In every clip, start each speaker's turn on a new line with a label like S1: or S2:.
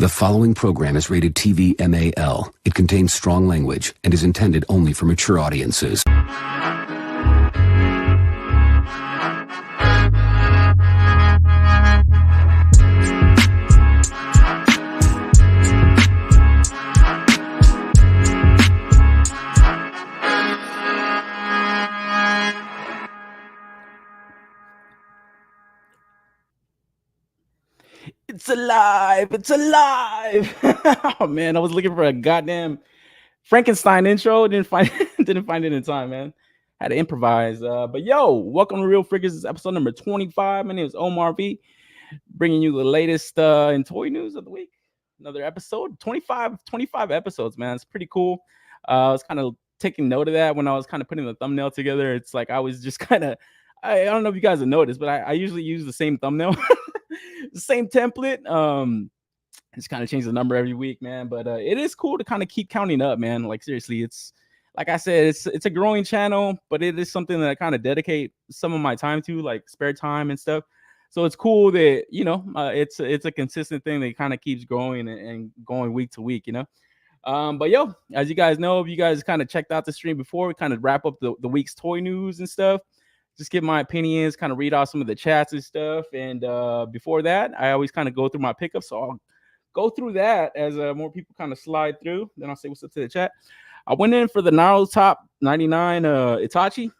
S1: The following program is rated TV MAL. It contains strong language and is intended only for mature audiences.
S2: It's alive! It's alive! Oh man, I was looking for a goddamn Frankenstein intro. Didn't find it in time, man. Had to improvise. But yo, welcome to Real Figures. This is episode number 25. My name is Omar V, bringing you the latest in toy news of the week. Another episode, 25 episodes, man. It's pretty cool. I was kind of taking note of that when I was kind of putting the thumbnail together. It's like I was just kind of, I don't know if you guys have noticed, but I usually use the same thumbnail. The same template. Just kind of change the number every week, man. But it is cool to kind of keep counting up, man. Like seriously, it's like I said, it's a growing channel, but it is something that I kind of dedicate some of my time to, like spare time and stuff. So it's cool that it's a consistent thing that kind of keeps growing and going week to week, But yo, as you guys know, if you guys kind of checked out the stream before, we kind of wrap up the week's toy news and stuff. Just give my opinions, kind of read off some of the chats and stuff. And before that, I always kind of go through my pickups. So I'll go through that as more people kind of slide through. Then I'll say what's up to the chat. I went in for the Naruto Top 99 Itachi.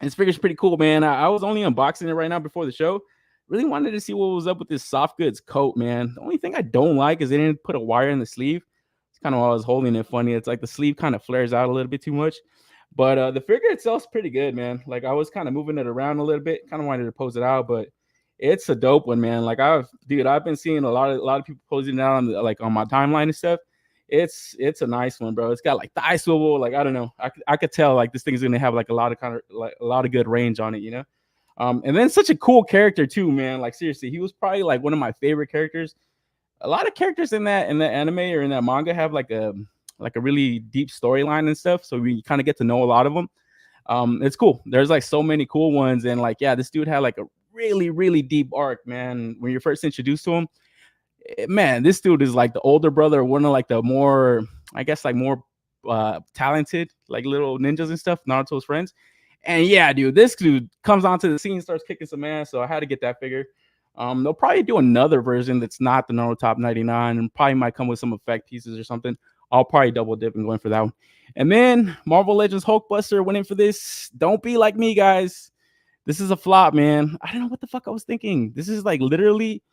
S2: This figure's pretty cool, man. I was only unboxing it right now before the show. Really wanted to see what was up with this soft goods coat, man. The only thing I don't like is they didn't put a wire in the sleeve. It's kind of why I was holding it funny. It's like the sleeve kind of flares out a little bit too much. But the figure itself is pretty good, man. Like I was kind of moving it around a little bit, kind of wanted to pose it out, but it's a dope one, man. Like I've been seeing a lot of people posing it out on on my timeline and stuff. It's a nice one, bro. It's got like thigh swivel, like I don't know. I could tell like this thing is gonna have like a lot of good range on it, And then such a cool character too, man. Like seriously, he was probably like one of my favorite characters. A lot of characters in that anime or in that manga have like a really deep storyline and stuff, so we kind of get to know a lot of them. It's cool. There's like so many cool ones, and like this dude had like a really, really deep arc, man. When you're first introduced to him, man, this dude is like the older brother, one of like the more, I guess, like more talented like little ninjas and stuff, Naruto's friends. And yeah, dude, this dude comes onto the scene, starts kicking some ass, so I had to get that figure. They'll probably do another version that's not the Naruto Top 99 and probably might come with some effect pieces or something. I'll probably double dip and go in for that one. And then Marvel Legends Hulkbuster went in for this. Don't be like me, guys. This is a flop, man. I don't know what the fuck I was thinking. This is like literally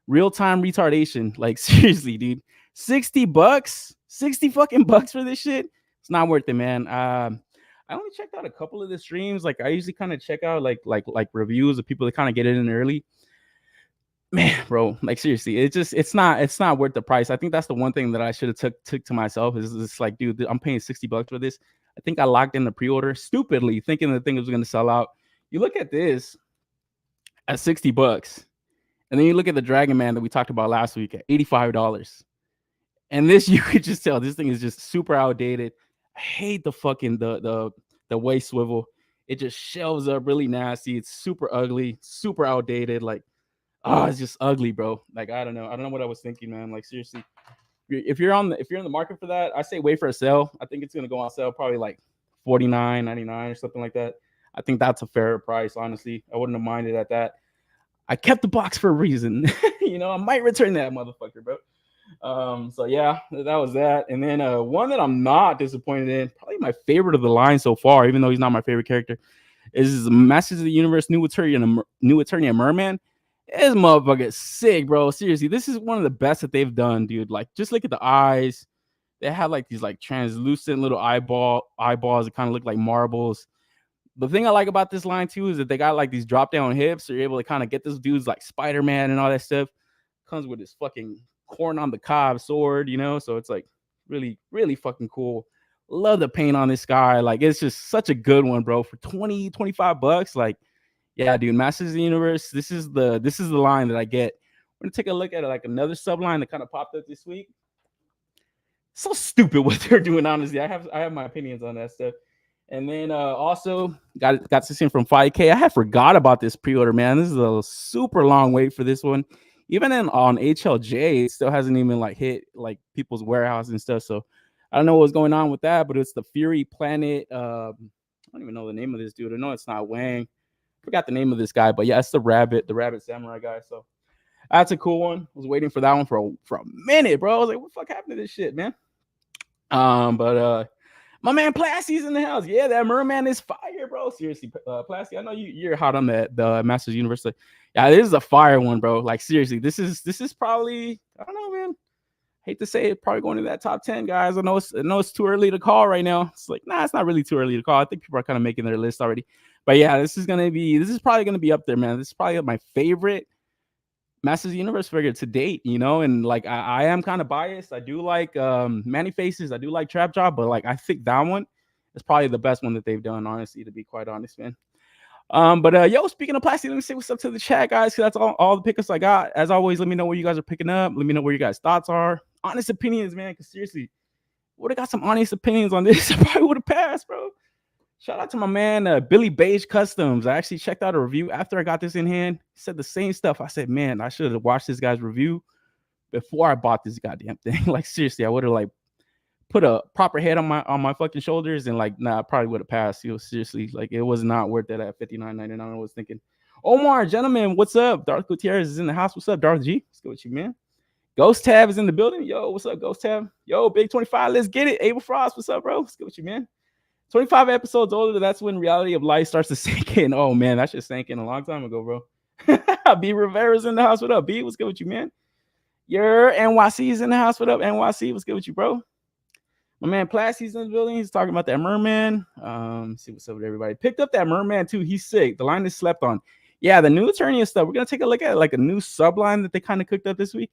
S2: real-time retardation. Like seriously, dude. $60? 60 fucking bucks for this shit? It's not worth it, man. I only checked out a couple of the streams. Like I usually kind of check out like reviews of people that kind of get it in early. Man, bro, like seriously, it's not worth the price. I think that's the one thing that I should have took to myself is it's like, dude, I'm paying $60 for this. I think I locked in the pre-order stupidly, thinking the thing was going to sell out. You look at this at $60, and then you look at the Dragon Man that we talked about last week at $85. And this, you could just tell this thing is just super outdated. I hate the fucking the waist swivel. It just shelves up really nasty. It's super ugly, super outdated. Like, oh, it's just ugly, bro. Like I don't know what I was thinking, man. Like seriously, if you're in the market for that, I say wait for a sale. I think it's gonna go on sale probably like $49.99 or something like that. I think that's a fair price, honestly. I wouldn't have minded at that. I kept the box for a reason. I might return that motherfucker, bro. So yeah, that was that. And then one that I'm not disappointed in, probably my favorite of the line so far, even though he's not my favorite character, is Masters of the Universe New Eternia Merman. This motherfucker is sick, bro. Seriously, this is one of the best that they've done, dude. Like, just look at the eyes. They have like these like translucent little eyeballs that kind of look like marbles. The thing I like about this line too is that they got like these drop down hips, so you're able to kind of get this dude's like Spider-Man and all that stuff. Comes with his fucking corn on the cob sword, So it's like really, really fucking cool. Love the paint on this guy. Like, it's just such a good one, bro. For $25, like. Yeah, dude, Masters of the Universe. This is the line that I get. We're gonna take a look at like another subline that kind of popped up this week. So stupid what they're doing, honestly. I have my opinions on that stuff. And then also got this in from 5K. I had forgot about this pre-order, man. This is a super long wait for this one. even on HLJ, it still hasn't even like hit like people's warehouse and stuff. So I don't know what's going on with that, but it's the Fury Planet. I don't even know the name of this dude. I know it's not Wang. Forgot the name of this guy, but yeah, it's the rabbit samurai guy. So that's a cool one. I was waiting for that one for a minute, bro. I was like, what the fuck happened to this shit, man? But my man Plasty's in the house. Yeah, that merman is fire, bro. Seriously, Plasty, I know you're hot on the Masters Universe. Yeah, this is a fire one, bro. Like seriously, this is probably, I don't know, man. Hate to say it, probably going to that top 10, guys. I know it's too early to call right now. It's like, nah, it's not really too early to call. I think people are kind of making their list already. But yeah, this is probably gonna be up there, man. This is probably my favorite Masters Universe figure to date, you know, and like I am kind of biased. I do like Manny Faces, I do like Trap Job, but like I think that one is probably the best one that they've done, honestly, to be quite honest, man. But yo, speaking of plastic, let me say what's up to the chat, guys, because that's all the pickups I got. As always, let me know what you guys are picking up. Let me know what your guys' thoughts are. Honest opinions, man, because seriously, would have got some honest opinions on this. I probably would have passed, bro. Shout out to my man, Billy Beige Customs. I actually checked out a review after I got this in hand. He said the same stuff. I said, man, I should have watched this guy's review before I bought this goddamn thing. Like, seriously, I would have like put a proper head on my fucking shoulders and like, nah, I probably would have passed. You know, seriously, like it was not worth it at $59.99. I was thinking, Omar, gentlemen, what's up? Darth Gutierrez is in the house. What's up, Darth G? Let's go with you, man. Ghost Tab is in the building. Yo, what's up, Ghost Tab? Yo, Big 25, let's get it. Abel Frost, what's up, bro? Let's go with you, man. 25 episodes older, that's when reality of life starts to sink in. Oh, man, that shit sank in a long time ago, bro. B Rivera's in the house. What up, B? What's good with you, man? Your NYC's in the house. What up, NYC? What's good with you, bro? My man Plasty's in the building. He's talking about that merman. See what's up with everybody. Picked up that merman, too. He's sick. The line is slept on. Yeah, the new Eternia stuff. We're going to take a look at like a new subline that they kind of cooked up this week.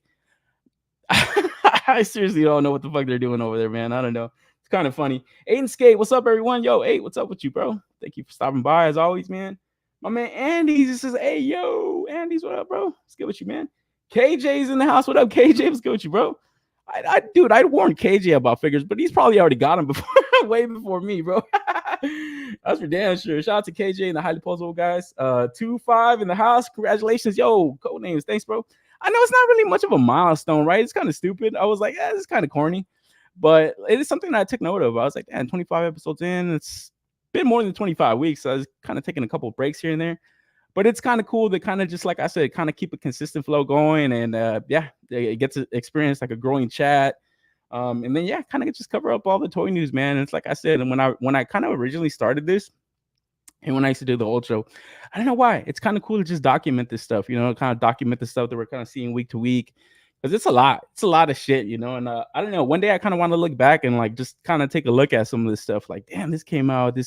S2: I seriously don't know what the fuck they're doing over there, man. I don't know. It's kind of funny. Aiden Skate, what's up, everyone? Yo, Aiden, what's up with you, bro? Thank you for stopping by, as always, man. My man Andy just says, hey, yo, Andy's, what up, bro? What's good with you, man? KJ's in the house. What up, KJ? What's good with you, bro? Dude, I'd warned KJ about figures, but he's probably already got them before, way before me, bro. That's for damn sure. Shout out to KJ and the highly posable guys. 2-5 in the house. Congratulations. Yo, code names. Thanks, bro. I know it's not really much of a milestone, right? It's kind of stupid. I was like, yeah, this is kind of corny. But it is something that I took note of. I was like, damn, 25 episodes in. It's been more than 25 weeks. So I was kind of taking a couple of breaks here and there. But it's kind of cool to kind of just, like I said, kind of keep a consistent flow going. And yeah, it gets to experience like a growing chat. And then, yeah, kind of just cover up all the toy news, man. And it's like I said, and when I kind of originally started this, and when I used to do the old show, I don't know why. It's kind of cool to just document this stuff, you know, kind of document the stuff that we're kind of seeing week to week. Because it's a lot. It's a lot of shit, you know. And I don't know. One day I kind of want to look back and like just kind of take a look at some of this stuff. Like, damn, this came out.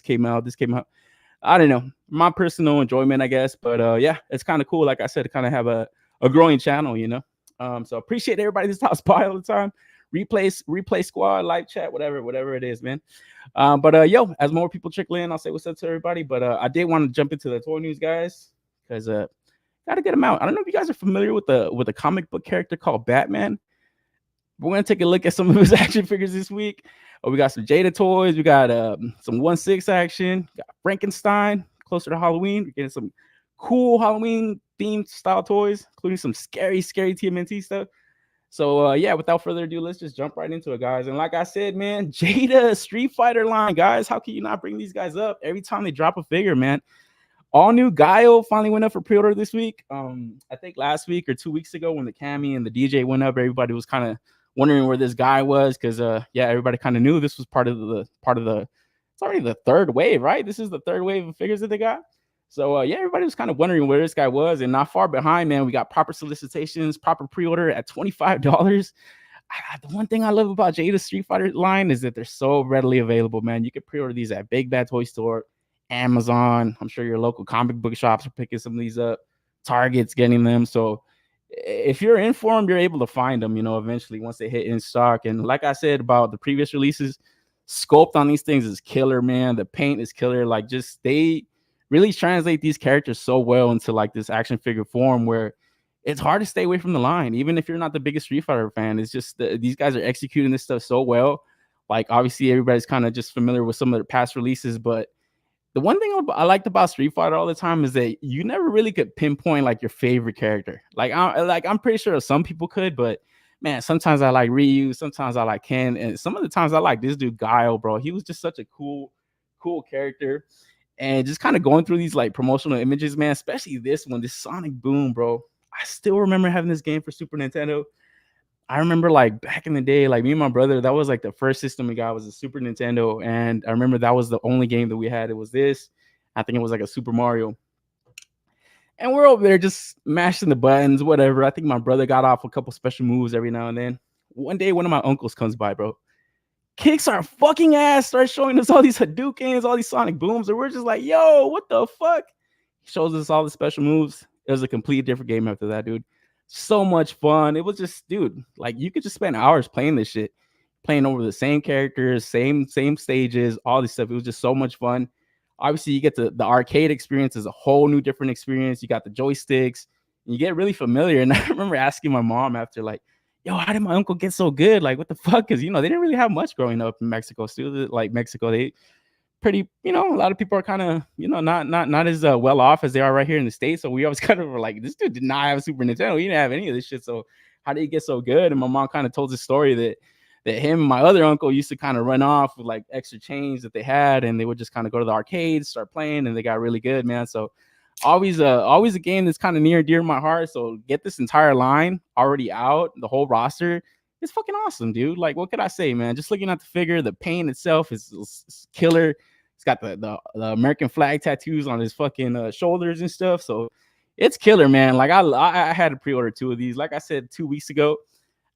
S2: I don't know. My personal enjoyment, I guess. But yeah, it's kind of cool. Like I said, to kind of have a growing channel, you know. So appreciate everybody that stops by all the time. Replay squad, live chat, whatever it is, man. But yo, as more people trickle in, I'll say what's up to everybody. But I did want to jump into the toy news, guys, because gotta get them out. I don't know if you guys are familiar with a comic book character called Batman. We're gonna take a look at some of his action figures this week. We got some Jada toys. We got some 1/6 action. Got Frankenstein. Closer to Halloween, we're getting some cool Halloween themed style toys, including some scary TMNT stuff. So yeah, without further ado, let's just jump right into it, guys. And like I said, man, Jada Street Fighter line, guys. How can you not bring these guys up every time they drop a figure, man? All new Guile finally went up for pre-order this week. I think last week or 2 weeks ago when the Cammy and the DJ went up, everybody was kind of wondering where this guy was because yeah, everybody kind of knew this was part of the it's already the third wave, right? This is the third wave of figures that they got. So yeah, everybody was kind of wondering where this guy was, and not far behind, man. We got proper solicitations, proper pre-order at $25. The one thing I love about Jada Street Fighter line is that they're so readily available, man. You can pre-order these at Big Bad Toy Store, Amazon. I'm sure your local comic book shops are picking some of these up. Target's getting them. So if you're in for them, you're able to find them, you know, eventually once they hit in stock. And like I said about the previous releases, sculpt on these things is killer, man. The paint is killer. Like, just they really translate these characters so well into like this action figure form where it's hard to stay away from the line, even if you're not the biggest Street Fighter fan. It's just these guys are executing this stuff so well. Like, obviously everybody's kind of just familiar with some of their past releases, but the one thing I liked about Street Fighter all the time is that you never really could pinpoint like your favorite character. I'm pretty sure some people could, but man, sometimes I like Ryu, sometimes I like Ken, and some of the times I like this dude Guile, bro. He was just such a cool character. And just kind of going through these like promotional images, man, especially this one, this Sonic Boom, bro. I still remember having this game for Super Nintendo. I remember like back in the day, like me and my brother, that was like the first system we got was a Super Nintendo. And I remember that was the only game that we had. It was this. I think it was like a Super Mario. And we're over there just mashing the buttons, whatever. I think my brother got off a couple special moves every now and then. One day, one of my uncles comes by, bro. Kicks our fucking ass, starts showing us all these Hadoukens, all these Sonic Booms. And we're just like, yo, what the fuck? He shows us all the special moves. It was a completely different game after that, dude. So much fun. It was just, dude, like you could just spend hours playing this shit, playing over the same characters, same stages, all this stuff. It was just so much fun. Obviously, you get the arcade experience is a whole new different experience. You got the joysticks, and you get really familiar. And I remember asking my mom after, like, yo, how did my uncle get so good? Like, what the fuck? Because, you know, they didn't really have much growing up in Mexico. Still, like Mexico, they pretty, you know, a lot of people are kind of, you know, not as well off as they are right here in the States. So we always kind of were like, this dude did not have a Super Nintendo. He didn't have any of this shit. So how did he get so good? And my mom kind of told the story that him and my other uncle used to kind of run off with like extra change that they had, and they would just kind of go to the arcades, start playing, and they got really good, man. So always a game that's kind of near and dear to my heart. So get this entire line already out, the whole roster. It's fucking awesome, dude. Like, what could I say, man? Just looking at the figure, the paint itself is killer. He's got the American flag tattoos on his fucking shoulders and stuff. So it's killer, man. Like I had to pre-order 2 of these. Like I said 2 weeks ago,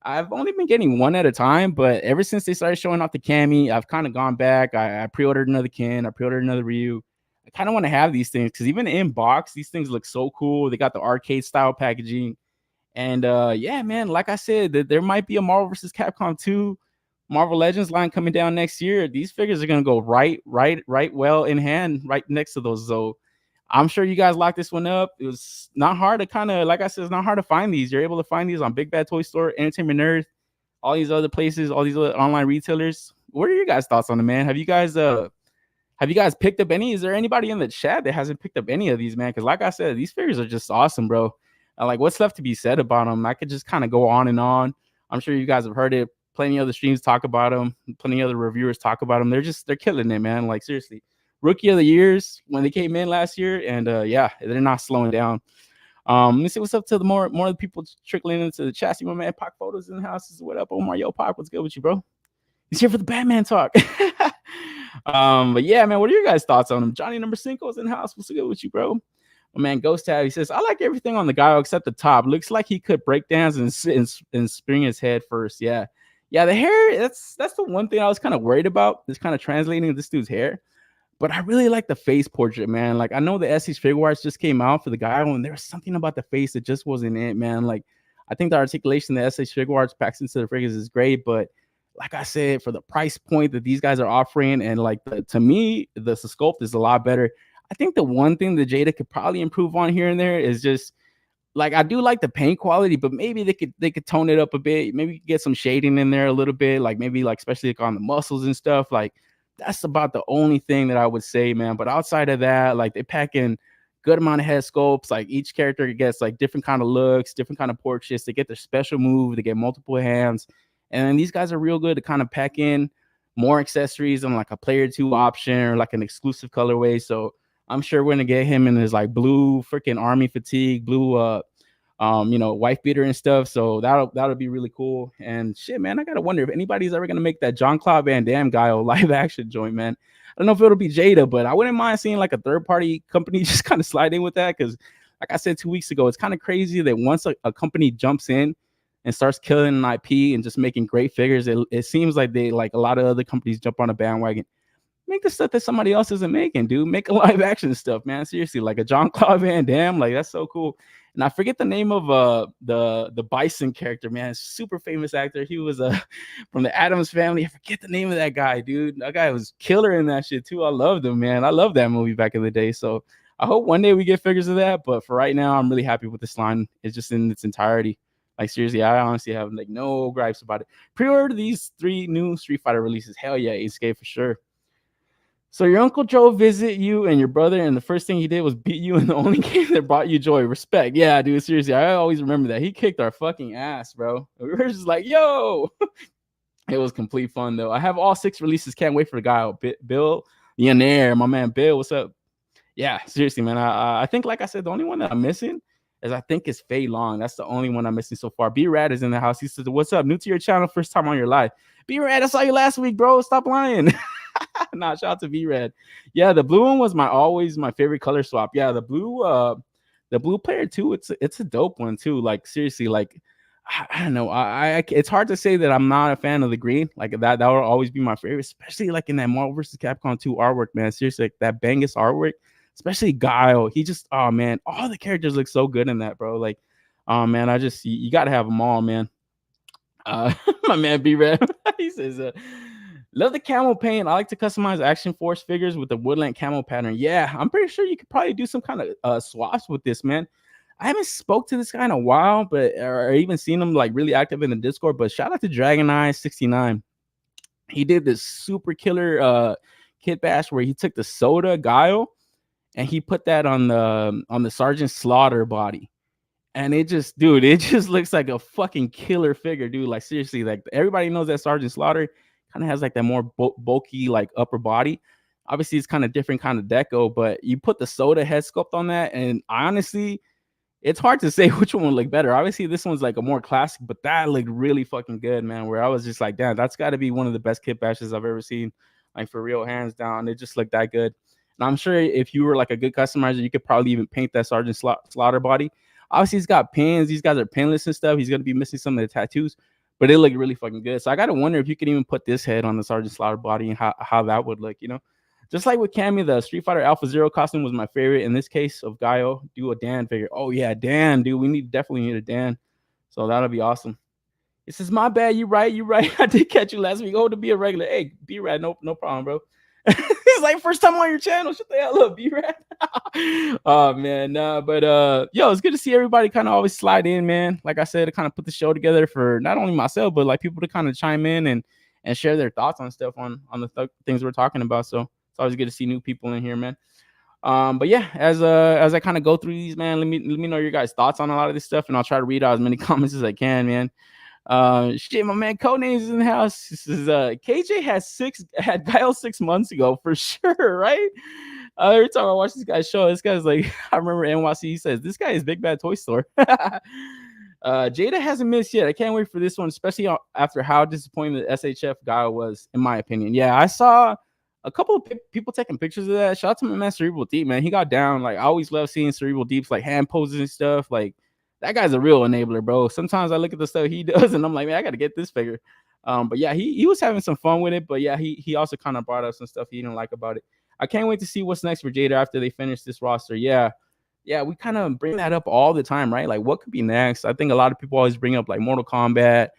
S2: I've only been getting 1 at a time, but ever since they started showing off the Cammy, I've kind of gone back. I pre-ordered another Ken. I pre-ordered another Ryu. I kind of want to have these things because even in box, these things look so cool. They got the arcade style packaging. And yeah, man, like I said, there might be a Marvel vs. Capcom 2 Marvel Legends line coming down next year. These figures are going to go right well in hand, right next to those. So I'm sure you guys locked this one up. It was not hard to kind of, like I said, it's not hard to find these. You're able to find these on Big Bad Toy Store, Entertainment Nerd, all these other places, all these other online retailers. What are your guys' thoughts on it, man? Have you guys picked up any? Is there anybody in the chat that hasn't picked up any of these, man? Because like I said, these figures are just awesome, bro. Like, what's left to be said about them? I could just kind of go on and on. I'm sure you guys have heard it. Plenty of other streams talk about them. Plenty of other reviewers talk about them. They're killing it, man. Like, seriously. Rookie of the years when they came in last year, and yeah, they're not slowing down. Let me see what's up to the more of the people trickling into the chat. See my man Pac Photos in the house. What up, Omar? Yo, Pac, what's good with you, bro? He's here for the Batman talk. But yeah, man, what are your guys' thoughts on him? Johnny Number 5 is in the house. What's good with you, bro? My man Ghost Tab, he says, I like everything on the guy except the top. Looks like he could break dance and spring his head first. Yeah, the hair, that's the one thing I was kind of worried about. It's kind of translating this dude's hair. But I really like the face portrait, man. Like, I know the SH Figuarts just came out for the guy, and there was something about the face that just wasn't it, man. Like, I think the articulation that SH Figuarts packs into the figures is great, but like I said, for the price point that these guys are offering, and like to me, the sculpt is a lot better. I think the one thing that Jada could probably improve on here and there is just like, I do like the paint quality, but maybe they could tone it up a bit. Maybe get some shading in there a little bit, like maybe like especially like on the muscles and stuff. Like, that's about the only thing that I would say, man. But outside of that, like, they pack in good amount of head sculpts. Like, each character gets like different kind of looks, different kind of portraits. They get their special move. They get multiple hands. And then these guys are real good to kind of pack in more accessories on like a player 2 option or like an exclusive colorway. So I'm sure we're gonna get him in his like blue freaking army fatigue, blue you know, wife beater and stuff. So that'll be really cool. And shit, man, I gotta wonder if anybody's ever gonna make that Jean-Claude Van Damme guy a live action joint, man. I don't know if it'll be Jada, but I wouldn't mind seeing like a third party company just kind of slide in with that. Because like I said 2 weeks ago, it's kind of crazy that once a company jumps in and starts killing an IP and just making great figures, it seems like they, like a lot of other companies, jump on a bandwagon. Make the stuff that somebody else isn't making, dude. Make a live action stuff, man. Seriously, like a Jean-Claude Van Damme, like, that's so cool. And I forget the name of the Bison character, man. Super famous actor. He was from the Addams Family. I forget the name of that guy, dude. That guy was killer in that shit too. I loved him, man. I loved that movie back in the day. So I hope one day we get figures of that. But for right now, I'm really happy with this line. It's just in its entirety. Like, seriously, I honestly have like no gripes about it. Pre-order these 3 new Street Fighter releases. Hell yeah, 8K for sure. So your Uncle Joe visit you and your brother, and the first thing he did was beat you in the only game that brought you joy. Respect. Yeah, dude, seriously. I always remember that. He kicked our fucking ass, bro. We were just like, yo. It was complete fun, though. I have all 6 releases. Can't wait for the guy. Bill, the my man Bill. What's up? Yeah, seriously, man. I think, like I said, the only one that I'm missing is Fei Long. That's the only one I'm missing so far. B Rad is in the house. He says, "What's up? New to your channel, first time on your live." B Rad, I saw you last week, bro. Stop lying. Nah, shout out to B Rad. Yeah, the blue one was always my favorite color swap. Yeah, the blue player too. It's a dope one too. Like seriously, like I don't know. I it's hard to say that I'm not a fan of the green. Like that will always be my favorite, especially like in that Marvel vs. Capcom 2 artwork, man. Seriously, like that Bangus artwork. Especially Guile, he just oh man, all the characters look so good in that, bro. Like, oh man, you got to have them all, man. My man B Red, he says, love the camo paint. I like to customize Action Force figures with the woodland camo pattern. Yeah, I'm pretty sure you could probably do some kind of swaps with this, man. I haven't spoke to this guy in a while, but or even seen him like really active in the Discord. But shout out to Dragon Eye 69. He did this super killer kit bash where he took the soda Guile and he put that on the Sergeant Slaughter body. And it just looks like a fucking killer figure, dude. Like seriously, like everybody knows that Sergeant Slaughter kind of has like that more bulky like upper body. Obviously, it's kind of different kind of deco, but you put the soda head sculpt on that, and honestly, it's hard to say which one would look better. Obviously, this one's like a more classic, but that looked really fucking good, man. Where I was just like, damn, that's got to be one of the best kit bashes I've ever seen. Like for real, hands down. It just looked that good. And I'm sure if you were like a good customizer, you could probably even paint that Sergeant Slaughter body. Obviously, he's got pins. These guys are pinless and stuff. He's going to be missing some of the tattoos, but it looked really fucking good. So I got to wonder if you could even put this head on the Sergeant Slaughter body and how that would look, you know? Just like with Cammy, the Street Fighter Alpha Zero costume was my favorite. In this case of Gaio, do a Dan figure. Oh, yeah, Dan, dude. We definitely need a Dan. So that'll be awesome. It says, my bad. You right. I did catch you last week. Oh, to be a regular. Hey, B-Rad, no problem, bro. He's like, first time on your channel. Shut the hell up, B-Rad. Oh, man. But yo, it's good to see everybody kind of always slide in, man. Like I said, to kind of put the show together for not only myself, but like people to kind of chime in and share their thoughts on stuff on the things we're talking about. So it's always good to see new people in here, man. But yeah, as I kind of go through these, man, let me know your guys' thoughts on a lot of this stuff, and I'll try to read out as many comments as I can, man. Shit, my man Codenames is in the house. This is KJ had Guile 6 months ago for sure, right? Every time I watch this guy's show, this guy's like, I remember NYC says this guy is Big Bad Toy Store. Jada hasn't missed yet. I can't wait for this one, especially after how disappointing the SHF Guile was, in my opinion. Yeah, I saw a couple of people taking pictures of that. Shout out to my man Cerebral Deep, man. He got down. Like I always love seeing Cerebral Deep's like hand poses and stuff. Like that guy's a real enabler, bro. Sometimes I look at the stuff he does and I'm like, man, I gotta get this figure. But yeah, he was having some fun with it. But yeah, he also kind of brought up some stuff he didn't like about it. I can't wait to see what's next for Jada after they finish this roster. Yeah, we kind of bring that up all the time, right? Like what could be next? I think a lot of people always bring up like Mortal Kombat,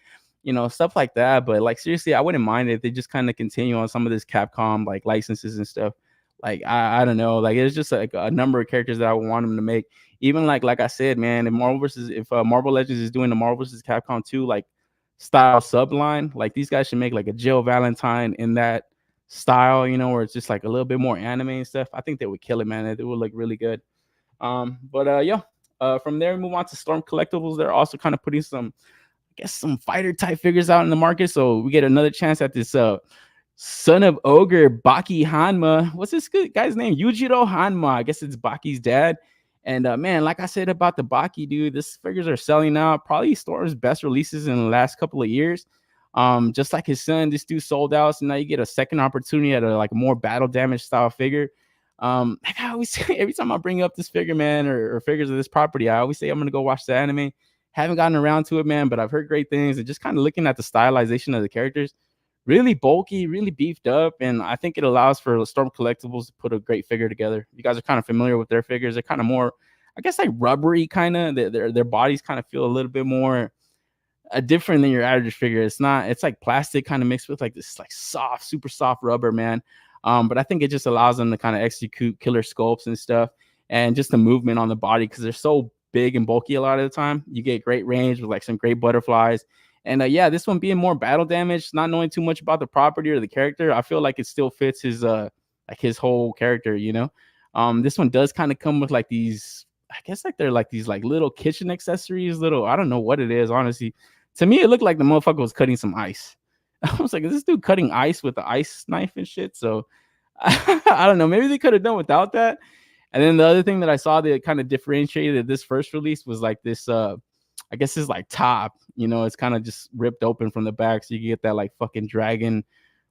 S2: you know, stuff like that. But like seriously, I wouldn't mind it if they just kind of continue on some of this Capcom like licenses and stuff. Like I don't know, like it's just like a number of characters that I would want them to make. Even like I said, man, if Marvel Legends is doing the Marvel vs. Capcom 2 like style subline, like these guys should make like a Jill Valentine in that style, you know, where it's just like a little bit more anime and stuff. I think they would kill it, man. It would look really good. From there we move on to Storm Collectibles. They're also kind of putting some fighter type figures out in the market, so we get another chance at this son of ogre Baki Hanma. What's this guy's name? Yujiro Hanma. I guess it's Baki's dad. And man, like I said about the Baki, dude, this figures are selling out. Probably Storm's best releases in the last couple of years. Just like his son, this dude sold out, so now you get a second opportunity at a like more battle damage style figure. Like I always say, every time I bring up this figure, man, or figures of this property, I always say I'm gonna go watch the anime. Haven't gotten around to it, man, but I've heard great things. And just kind of looking at the stylization of the characters, really bulky, really beefed up, and I think it allows for Storm Collectibles to put a great figure together. You guys are kind of familiar with their figures. They're kind of more, I guess, like rubbery kind of. Their bodies kind of feel a little bit more different than your average figure. It's like plastic kind of mixed with like this like soft, super soft rubber, man. But I think it just allows them to kind of execute killer sculpts and stuff, and just the movement on the body because they're so big and bulky a lot of the time. You get great range with like some great butterflies. And yeah, this one being more battle damage, not knowing too much about the property or the character, I feel like it still fits his like his whole character, you know. This one does kind of come with like these, I guess like they're like these like little kitchen accessories, little, I don't know what it is, honestly. To me, it looked like the motherfucker was cutting some ice. I was like, is this dude cutting ice with the ice knife and shit? So I don't know. Maybe they could have done without that. And then the other thing that I saw that kind of differentiated this first release was like this, I guess it's like top, you know, it's kind of just ripped open from the back. So you get that like fucking dragon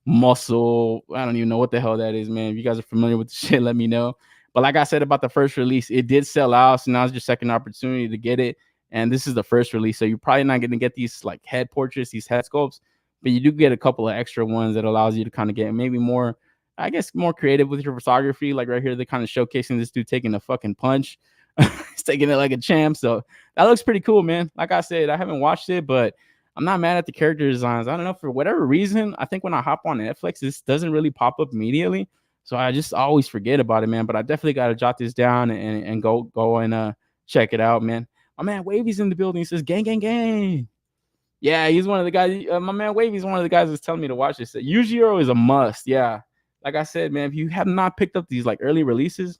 S2: muscle. I don't even know what the hell that is, man. If you guys are familiar with the shit, let me know. But like I said about the first release, it did sell out. So now it's your second opportunity to get it. And this is the first release. So you're probably not going to get these like head portraits, these head sculpts, but you do get a couple of extra ones that allows you to kind of get maybe more, I guess, more creative with your photography. Like right here, they're kind of showcasing this dude taking a fucking punch. He's taking it like a champ. So that looks pretty cool, man. Like I said, I haven't watched it, but I'm not mad at the character designs. I don't know, for whatever reason, I think when I hop on Netflix, this doesn't really pop up immediately. So I just always forget about it, man. But I definitely got to jot this down and go and check it out, man. My man Wavy's in the building. He says, gang, gang, gang. Yeah, he's one of the guys. My man Wavy's one of the guys that's telling me to watch this. Yujiro is a must. Yeah. Like I said, man, if you have not picked up these like early releases,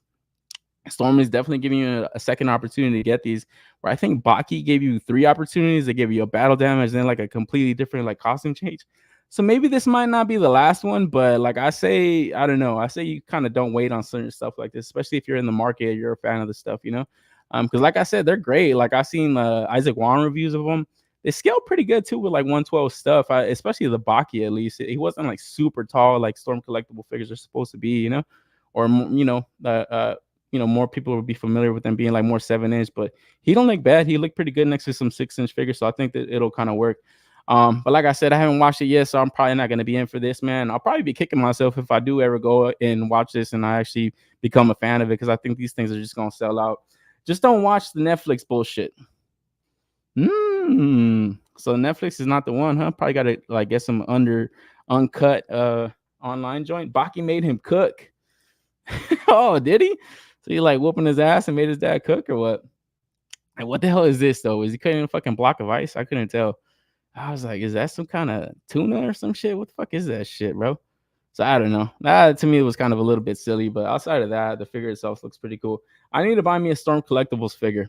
S2: Storm is definitely giving you a second opportunity to get these. Where I think Baki gave you 3 opportunities. They give you a battle damage, then like a completely different like costume change. So maybe this might not be the last one, but like I say, I don't know. I say you kind of don't wait on certain stuff like this, especially if you're in the market, you're a fan of the stuff, you know. Because like I said, they're great. Like I've seen Isaac Wan reviews of them. They scale pretty good too with like 112 stuff. Especially the Baki, at least he wasn't like super tall like Storm collectible figures are supposed to be, you know, or you know, more people would be familiar with them being like more 7-inch, but he don't look bad. He looked pretty good next to some 6-inch figures, so I think that it'll kind of work. But like I said, I haven't watched it yet, so I'm probably not going to be in for this, man. I'll probably be kicking myself if I do ever go and watch this and I actually become a fan of it, because I think these things are just going to sell out. Just don't watch the Netflix bullshit. So Netflix is not the one, huh? Probably got to like get some uncut online joint. Baki made him cook. Oh, did he? So he like whooping his ass and made his dad cook, or what? And what the hell is this though? Is he cutting a fucking block of ice? I couldn't tell. I was like, is that some kind of tuna or some shit? What the fuck is that shit, bro? So I don't know. That to me was kind of a little bit silly, but outside of that, the figure itself looks pretty cool. I need to buy me a Storm Collectibles figure.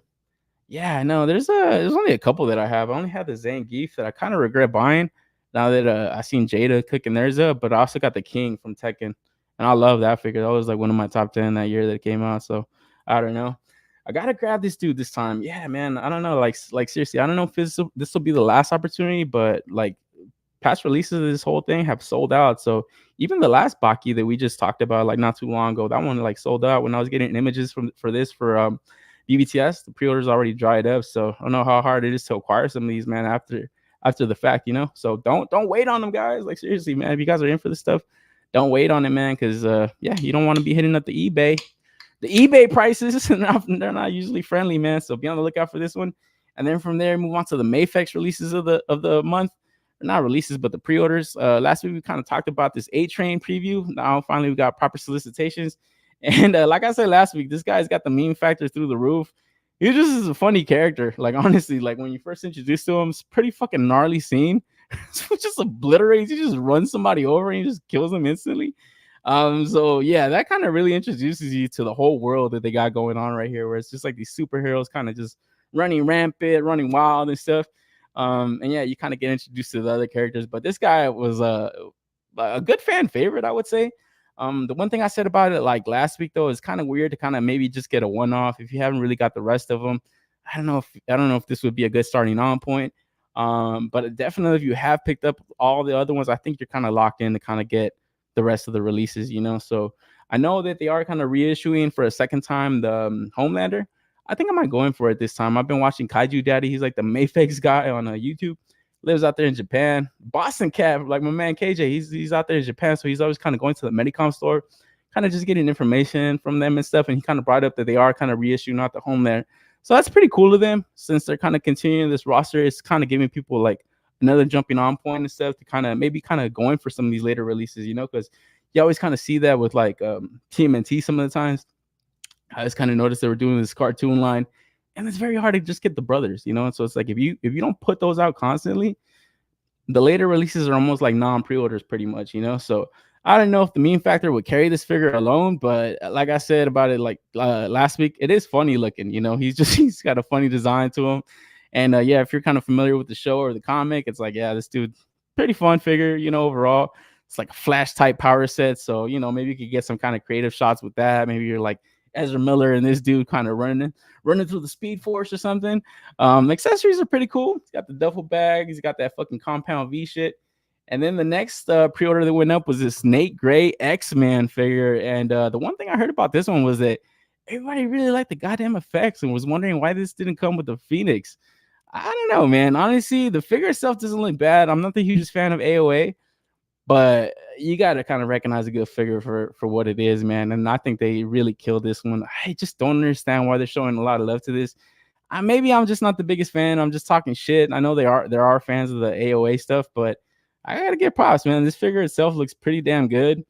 S2: Yeah, no, there's only a couple that I have. I only had the Zangief that I kind of regret buying now that I seen Jada cooking theirs up, but I also got the King from Tekken. And I love that figure. That was like one of my top 10 that year that it came out. So I don't know. I gotta grab this dude this time. Yeah, man. I don't know. Like seriously, I don't know if this will be the last opportunity, but like past releases of this whole thing have sold out. So even the last Baki that we just talked about like not too long ago, that one like sold out when I was getting images for BBTS. The pre-orders already dried up. So I don't know how hard it is to acquire some of these, man, after the fact, you know. So don't wait on them, guys. Like seriously, man. If you guys are in for this stuff, don't wait on it, man, because yeah, you don't want to be hitting up the eBay. The eBay prices, they're not usually friendly, man. So be on the lookout for this one. And then from there, move on to the MAFEX releases of the month. Not releases, but the pre-orders. Last week we kind of talked about this A-Train preview. Now finally we got proper solicitations. And like I said last week, this guy's got the meme factor through the roof. He just is a funny character. Like honestly, like when you first introduced to him, it's pretty fucking gnarly scene. Just obliterates. He just runs somebody over and he just kills them instantly. So yeah, that kind of really introduces you to the whole world that they got going on right here, where it's just like these superheroes kind of just running rampant, running wild and stuff. And yeah, you kind of get introduced to the other characters, but this guy was a good fan favorite, I would say. The one thing I said about it like last week though is kind of weird to kind of maybe just get a one-off if you haven't really got the rest of them. I don't know if this would be a good starting on point. But definitely if you have picked up all the other ones, I think you're kind of locked in to kind of get the rest of the releases, you know. So I know that they are kind of reissuing for a second time the Homelander. I think I might go in for it this time. I've been watching Kaiju Daddy. He's like the MAFEX guy on YouTube. Lives out there in Japan. Boston Cat, like my man KJ, he's out there in Japan, so he's always kind of going to the Medicom store, kind of just getting information from them and stuff. And he kind of brought up that they are kind of reissuing out the Homelander. So that's pretty cool of them, since they're kind of continuing this roster. It's kind of giving people like another jumping on point and stuff to kind of maybe kind of going for some of these later releases, you know, because you always kind of see that with like TMNT some of the times. I just kind of noticed they were doing this cartoon line, and it's very hard to just get the brothers, you know. And so it's like if you don't put those out constantly, the later releases are almost like non-pre-orders pretty much, you know. So I don't know if the meme factor would carry this figure alone, but like I said about it like last week, it is funny looking. You know, he's got a funny design to him, and yeah, if you're kind of familiar with the show or the comic, it's like yeah, this dude pretty fun figure. You know, overall, it's like a flash type power set, so you know maybe you could get some kind of creative shots with that. Maybe you're like Ezra Miller and this dude kind of running through the Speed Force or something. Accessories are pretty cool. He's got the duffel bag. He's got that fucking compound V shit. And then the next pre-order that went up was this Nate Gray X-Man figure. And the one thing I heard about this one was that everybody really liked the goddamn effects and was wondering why this didn't come with the Phoenix. I don't know, man. Honestly, the figure itself doesn't look bad. I'm not the hugest fan of AOA, but you got to kind of recognize a good figure for what it is, man. And I think they really killed this one. I just don't understand why they're showing a lot of love to this. Maybe I'm just not the biggest fan. I'm just talking shit. I know there are fans of the AOA stuff, but I gotta get props, man. This figure itself looks pretty damn good.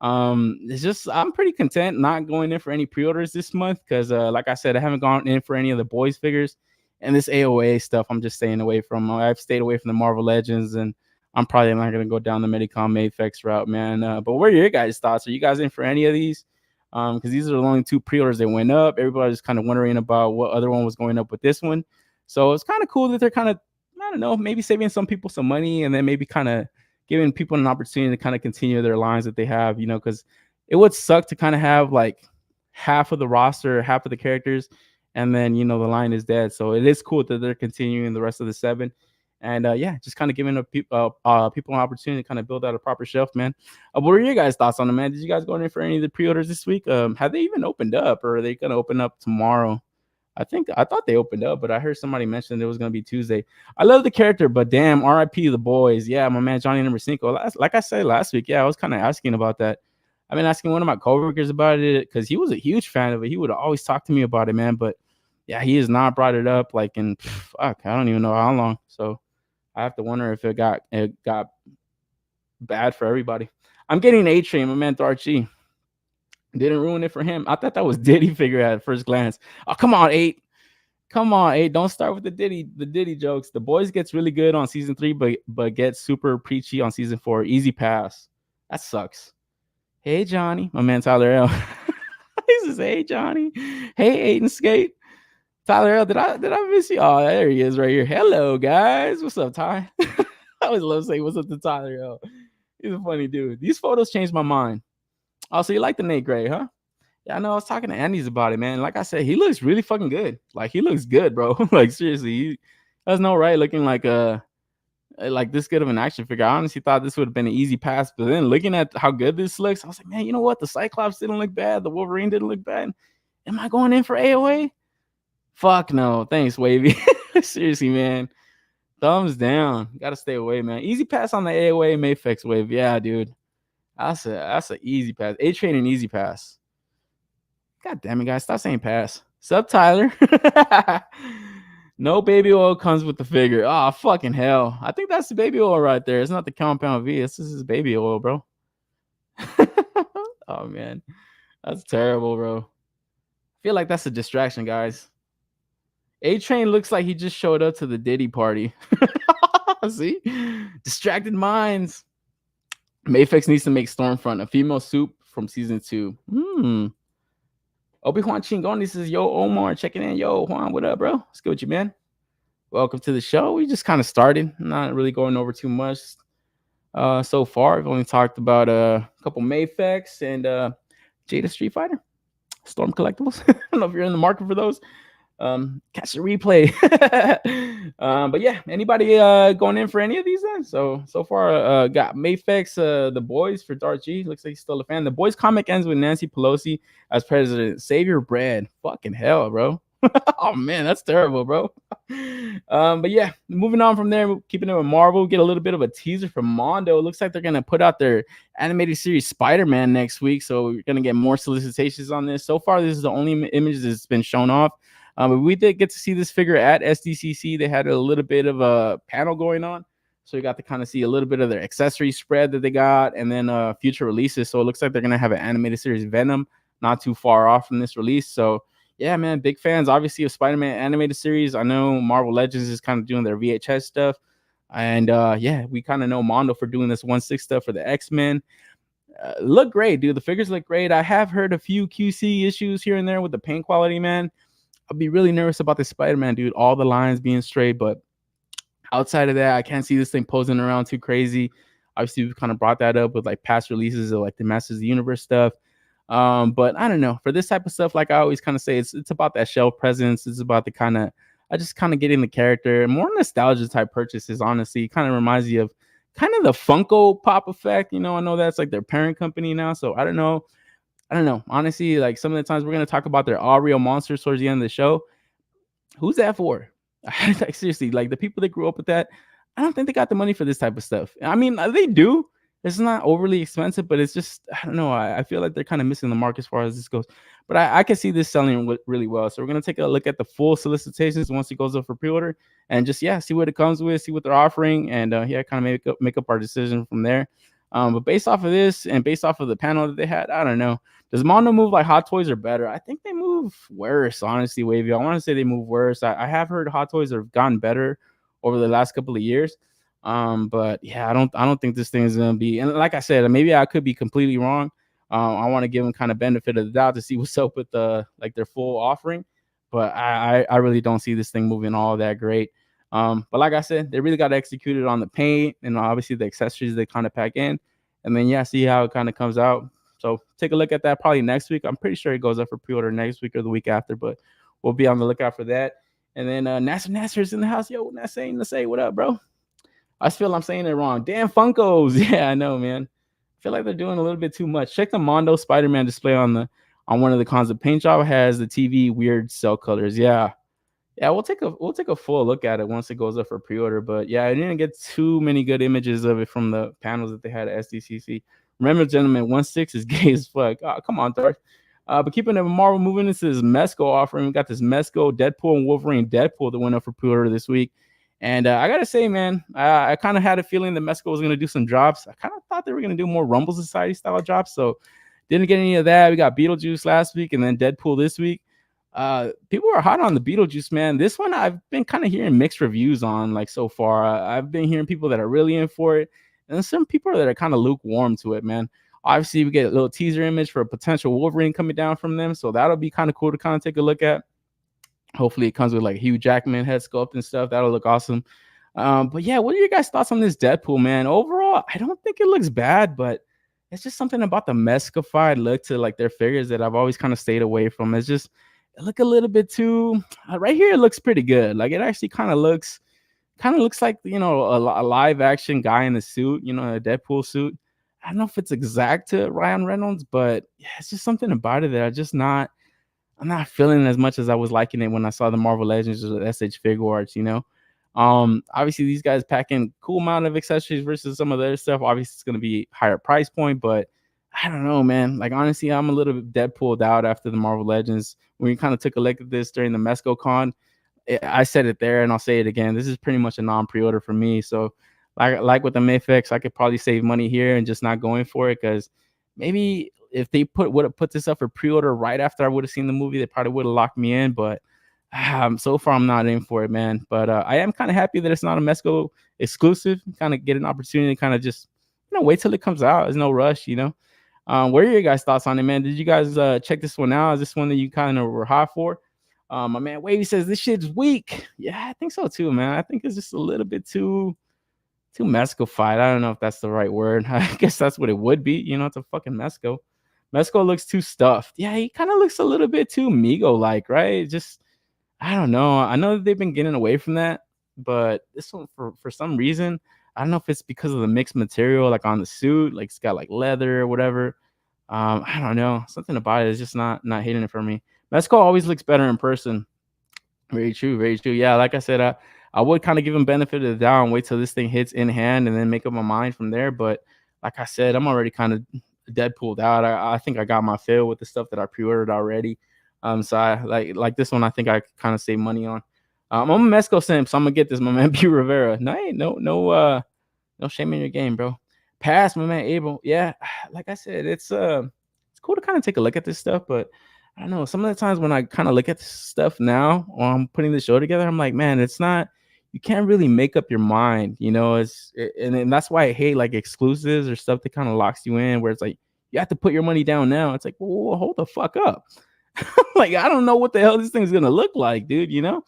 S2: It's just I'm pretty content not going in for any pre-orders this month because, like I said, I haven't gone in for any of the boys figures, and this AOA stuff I'm just staying away from. I've stayed away from the Marvel Legends, and I'm probably not gonna go down the Medicom MAFEX route, man. But what are your guys' thoughts? Are you guys in for any of these? Because these are the only two pre-orders that went up. Everybody's kind of wondering about what other one was going up with this one, so it's kind of cool that they're kind of I don't know, maybe saving some people some money and then maybe kind of giving people an opportunity to kind of continue their lines that they have, you know, because it would suck to kind of have like half of the roster, half of the characters, and then, you know, the line is dead. So it is cool that they're continuing the rest of the 7. And yeah, just kind of giving people an opportunity to kind of build out a proper shelf, man. What are your guys' thoughts on it, man? Did you guys go in for any of the pre-orders this week? Have they even opened up or are they going to open up tomorrow? I thought they opened up, but I heard somebody mention it was gonna be Tuesday. I love the character, but damn, RIP the boys. Yeah, my man Johnny number 5. Like I said last week, yeah, I was kind of asking about that. I've been asking one of my coworkers about it because he was a huge fan of it. He would always talk to me about it, man. But yeah, he has not brought it up like in fuck, I don't even know how long. So I have to wonder if it got bad for everybody. I'm getting A-Train, my man Darchi. Didn't ruin it for him. I thought that was Diddy figure at first glance. Oh, come on, 8. Come on, 8. Don't start with the Diddy jokes. The boys gets really good on season 3, but gets super preachy on season 4. Easy pass. That sucks. Hey, Johnny. My man Tyler L. He says, hey, Johnny. Hey, 8 and Skate. Tyler L, did I miss you? Oh, there he is right here. Hello, guys. What's up, Ty? I always love saying what's up to Tyler L. He's a funny dude. These photos changed my mind. Oh, so you like the Nate Gray, huh? Yeah, I know. I was talking to Andy's about it, man. Like I said, he looks really fucking good. Like, he looks good, bro. Like, seriously, he has no right looking like this good of an action figure. I honestly thought this would have been an easy pass, but then looking at how good this looks, I was like, man, you know what? The Cyclops didn't look bad. The Wolverine didn't look bad. Am I going in for AOA? Fuck no. Thanks, Wavy. Seriously, man. Thumbs down. Gotta stay away, man. Easy pass on the AOA MAFEX wave. Yeah, dude. That's an easy pass. A-Train and easy pass. God damn it, guys. Stop saying pass. Sup, Tyler? No baby oil comes with the figure. Oh, fucking hell. I think that's the baby oil right there. It's not the compound V. This is baby oil, bro. Oh, man. That's terrible, bro. I feel like that's a distraction, guys. A-Train looks like he just showed up to the Diddy party. See? Distracted minds. MAFEX needs to make Stormfront a female soup from season 2. Obi-Juan Chingon, this is yo Omar checking in. Yo, Juan, what up, bro? What's good with you, man? Welcome to the show. We just kind of started. Not really going over too much so far. We've only talked about a couple MAFEX and Jada Street Fighter. Storm Collectibles. I don't know if you're in the market for those. Catch the replay. But yeah, anybody going in for any of these then? So far got MAFEX, the boys for Dark G. Looks like he's still a fan. The boys comic ends with Nancy Pelosi as president. Save your bread. Fucking hell, bro. Oh man, that's terrible, bro. But yeah, moving on from there, keeping it with Marvel, get a little bit of a teaser from Mondo. It looks like they're gonna put out their animated series Spider-Man next week, so we're gonna get more solicitations on this. So far, this is the only image that's been shown off. But we did get to see this figure at SDCC. They had a little bit of a panel going on, so we got to kind of see a little bit of their accessory spread that they got, and then future releases. So it looks like they're gonna have an animated series Venom not too far off from this release. So yeah, man, big fans obviously of Spider-Man animated series. I know Marvel Legends is kind of doing their VHS stuff, and yeah, we kind of know Mondo for doing this 1/6 stuff for the X-Men. look great, dude. The figures look great. I have heard a few QC issues here and there with the paint quality, man. I'll be really nervous about the Spider-Man, dude. All the lines being straight, but outside of that, I can't see this thing posing around too crazy. Obviously, we've kind of brought that up with like past releases of like the Masters of the Universe stuff. But I don't know. For this type of stuff, like I always kind of say, it's about that shelf presence. It's about the kind of I just kind of get in the character. More nostalgia type purchases, honestly. Kind of reminds you of kind of the Funko Pop effect. I know that's like their parent company now. So I don't know. Honestly, like some of the times we're gonna talk about their all real monsters towards the end of the show. Who's that for? Like seriously, like the people that grew up with that, I don't think they got the money for this type of stuff. I mean, they do. It's not overly expensive, but it's just I don't know. I feel like they're kind of missing the mark as far as this goes. But I can see this selling really well. So we're gonna take a look at the full solicitations once it goes up for pre-order, and just see what it comes with, see what they're offering, and kind of make up our decision from there. But based off of this and based off of the panel that they had, I don't know. Does Mondo move like Hot Toys or better? I think they move worse, honestly, Wavy. I want to say they move worse. I have heard Hot Toys have gotten better over the last couple of years. But yeah, I don't think this thing is gonna be. And like I said, maybe I could be completely wrong. I want to give them kind of benefit of the doubt to see what's up with the like their full offering. But I really don't see this thing moving all that great. But like I said, they really got executed on the paint and obviously the accessories they kind of pack in, and then see how it kind of comes out. So take a look at that probably next week. I'm pretty sure it goes up for pre-order next week or the week after, but we'll be on the lookout for that. And then Nasser's in the house. Yo, Nasser, what up, bro? I feel I'm saying it wrong. Damn Funkos. Yeah, I know, man. I feel like they're doing a little bit too much. Check the Mondo Spider-Man display on one of the cons. The paint job has the TV weird cell colors. Yeah, we'll take a full look at it once it goes up for pre-order. But yeah, I didn't get too many good images of it from the panels that they had at SDCC. Remember, gentlemen, 1/6 is gay as fuck. Oh, come on, Darth. But keeping it Marvel, moving into this Mezco offering, we got this Mezco Deadpool and Wolverine Deadpool that went up for pre-order this week. And I gotta say, man, I kind of had a feeling that Mezco was gonna do some drops. I kind of thought they were gonna do more Rumble Society style drops, so didn't get any of that. We got Beetlejuice last week and then Deadpool this week. People are hot on the Beetlejuice, man. This one I've been kind of hearing mixed reviews on, like so far. I've been hearing people that are really in for it, and some people that are kind of lukewarm to it, man. Obviously, we get a little teaser image for a potential Wolverine coming down from them, so that'll be kind of cool to kind of take a look at. Hopefully, it comes with like Hugh Jackman head sculpt and stuff. That'll look awesome. But yeah, what are your guys' thoughts on this Deadpool, man? Overall, I don't think it looks bad, but it's just something about the Mezco-fied look to like their figures that I've always kind of stayed away from. It's just it look a little bit too right here. It looks pretty good. Like it actually kind of looks like a live action guy in a suit, a Deadpool suit. I don't know if it's exact to Ryan Reynolds, but yeah, it's just something about it that I'm not feeling as much as I was liking it when I saw the Marvel Legends or the SH Figuarts. Obviously these guys pack in cool amount of accessories versus some of their stuff. Obviously it's going to be higher price point, but I don't know, man. Like honestly, I'm a little bit Deadpooled out after the Marvel Legends. When we kind of took a look at this during the Mezco con, I said it there and I'll say it again. This is pretty much a non-pre-order for me. So like with the MAFEX, I could probably save money here and just not going for it, because maybe if they would have put this up for pre-order right after I would have seen the movie, they probably would have locked me in. But so far I'm not in for it, man. But I am kind of happy that it's not a Mezco exclusive. Kind of get an opportunity to kind of just wait till it comes out. There's no rush. What are your guys' thoughts on it, man? Did you guys check this one out? Is this one that you kind of were hot for? My man Wavy says this shit's weak. Yeah, I think so too, man. I think it's just a little bit too Mezco-fied. I don't know if that's the right word. I guess that's what it would be. It's a fucking Mezco. Mezco looks too stuffed. Yeah, he kind of looks a little bit too Migo-like, right? Just, I don't know. I know that they've been getting away from that, but this one, for some reason, I don't know if it's because of the mixed material, like on the suit, like it's got like leather or whatever. I don't know. Something about it is just not hitting it for me. Mezco always looks better in person. Very true, very true. Yeah, like I said, I would kind of give him benefit of the doubt and wait till this thing hits in hand and then make up my mind from there. But like I said, I'm already kind of Deadpooled out. I think I got my fill with the stuff that I pre-ordered already. So I like this one. I think I kind of save money on. I'm a Mezco simp, so I'm gonna get this, my man. P Rivera. No shame in your game, bro. Pass, my man. Abel. Yeah, like I said, it's cool to kind of take a look at this stuff, but I don't know. Some of the times when I kind of look at this stuff now, or I'm putting the show together, I'm like, man, it's not. you can't really make up your mind, you know. And that's why I hate like exclusives or stuff that kind of locks you in, where it's like you have to put your money down now. It's like, well, hold the fuck up. Like, I don't know what the hell this thing's gonna look like, dude, you know.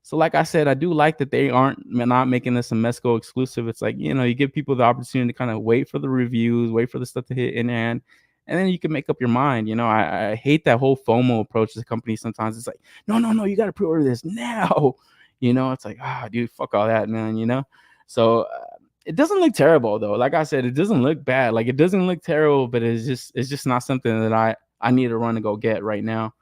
S2: So like I said, I do like that they aren't not making this a Mezco exclusive. It's like, you know, you give people the opportunity to kind of wait for the reviews, wait for the stuff to hit in hand, and then you can make up your mind. You know, I hate that whole FOMO approach to the company. Sometimes it's like, no, you got to pre-order this now. You know, it's like, dude, fuck all that, man. You know, so it doesn't look terrible though. Like I said, it doesn't look bad. Like, it doesn't look terrible, but it's just not something that I need to run and go get right now,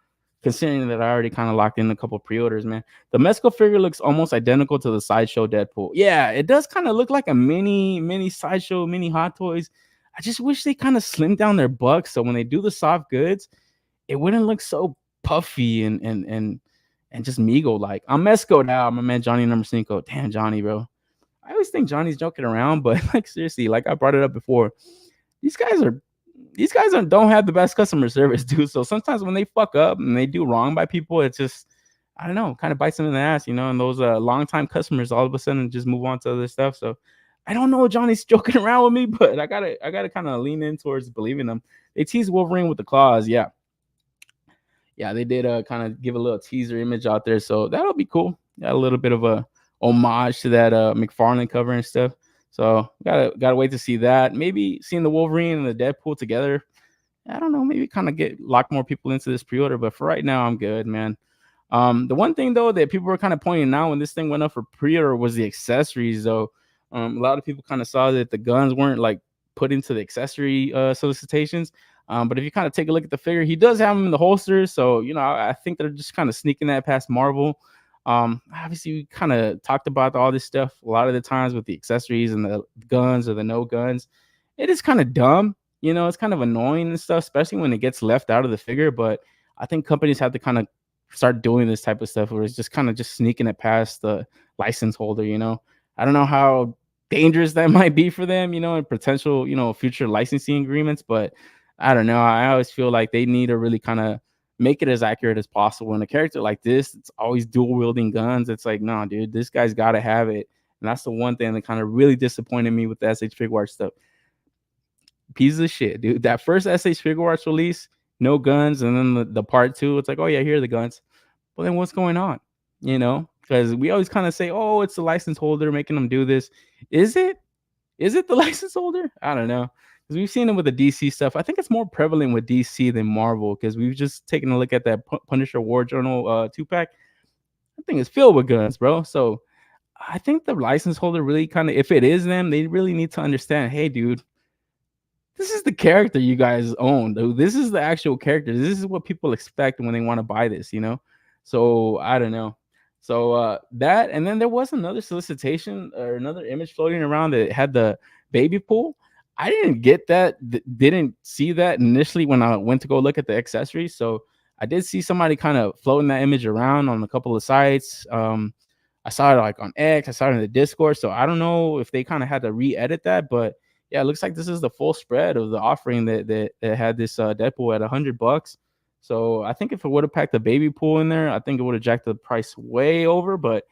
S2: considering that I already kind of locked in a couple pre-orders, man. The Mezco figure looks almost identical to the Sideshow Deadpool. Yeah, it does kind of look like a mini Sideshow, mini Hot Toys. I just wish they kind of slimmed down their bucks, so when they do the soft goods, it wouldn't look so puffy and just Migo like. I'm Mezco'd out. My man Johnny number 5. Damn, Johnny, bro. I always think Johnny's joking around, but like, seriously, like I brought it up before, these guys don't have the best customer service, dude. So sometimes when they fuck up and they do wrong by people, it's just, I don't know, kind of bites them in the ass, you know. And those longtime customers all of a sudden just move on to other stuff. So I don't know, Johnny's joking around with me, but I gotta kind of lean in towards believing them. They teased Wolverine with the claws, yeah, they did kind of give a little teaser image out there, so that'll be cool. Got a little bit of a homage to that McFarlane cover and stuff. So gotta wait to see that. Maybe seeing the Wolverine and the Deadpool together, I don't know, maybe kind of lock more people into this pre-order. But for right now, I'm good, man. The one thing though that people were kind of pointing out when this thing went up for pre-order was the accessories. Though a lot of people kind of saw that the guns weren't like put into the accessory solicitations. But if you kind of take a look at the figure, he does have them in the holster. So, you know, I think they're just kind of sneaking that past Marvel. Obviously, we kind of talked about all this stuff a lot of the times with the accessories and the guns or the no guns. It is kind of dumb, you know, it's kind of annoying and stuff, especially when it gets left out of the figure. But I think companies have to kind of start doing this type of stuff where it's just kind of just sneaking it past the license holder, you know. I don't know how dangerous that might be for them, you know, and potential, you know, future licensing agreements, but I don't know. I always feel like they need to really kind of make it as accurate as possible. And a character like this, it's always dual wielding guns. It's like, no, dude, this guy's got to have it. And that's the one thing that kind of really disappointed me with the SH Figuarts stuff. Piece of shit, dude. That first SH Figuarts release, no guns. And then the part 2, it's like, oh, yeah, here are the guns. But then what's going on? You know, because we always kind of say, oh, it's the license holder making them do this. Is it? Is it the license holder? I don't know. Because we've seen it with the DC stuff. I think it's more prevalent with DC than Marvel, because we've just taken a look at that Punisher War Journal 2-pack. I think it's filled with guns, bro. So I think the license holder really kind of, if it is them, they really need to understand, hey, dude, this is the character you guys own, dude. This is the actual character. This is what people expect when they want to buy this, you know? So I don't know. So that, and then there was another solicitation or another image floating around that had the baby pool. I didn't get that, didn't see that initially when I went to go look at the accessories. So I did see somebody kind of floating that image around on a couple of sites. I saw it like on X, I saw it in the Discord. So I don't know if they kind of had to re-edit that, but yeah, it looks like this is the full spread of the offering that had this Deadpool at $100. So I think if it would have packed the baby pool in there, I think it would have jacked the price way over. But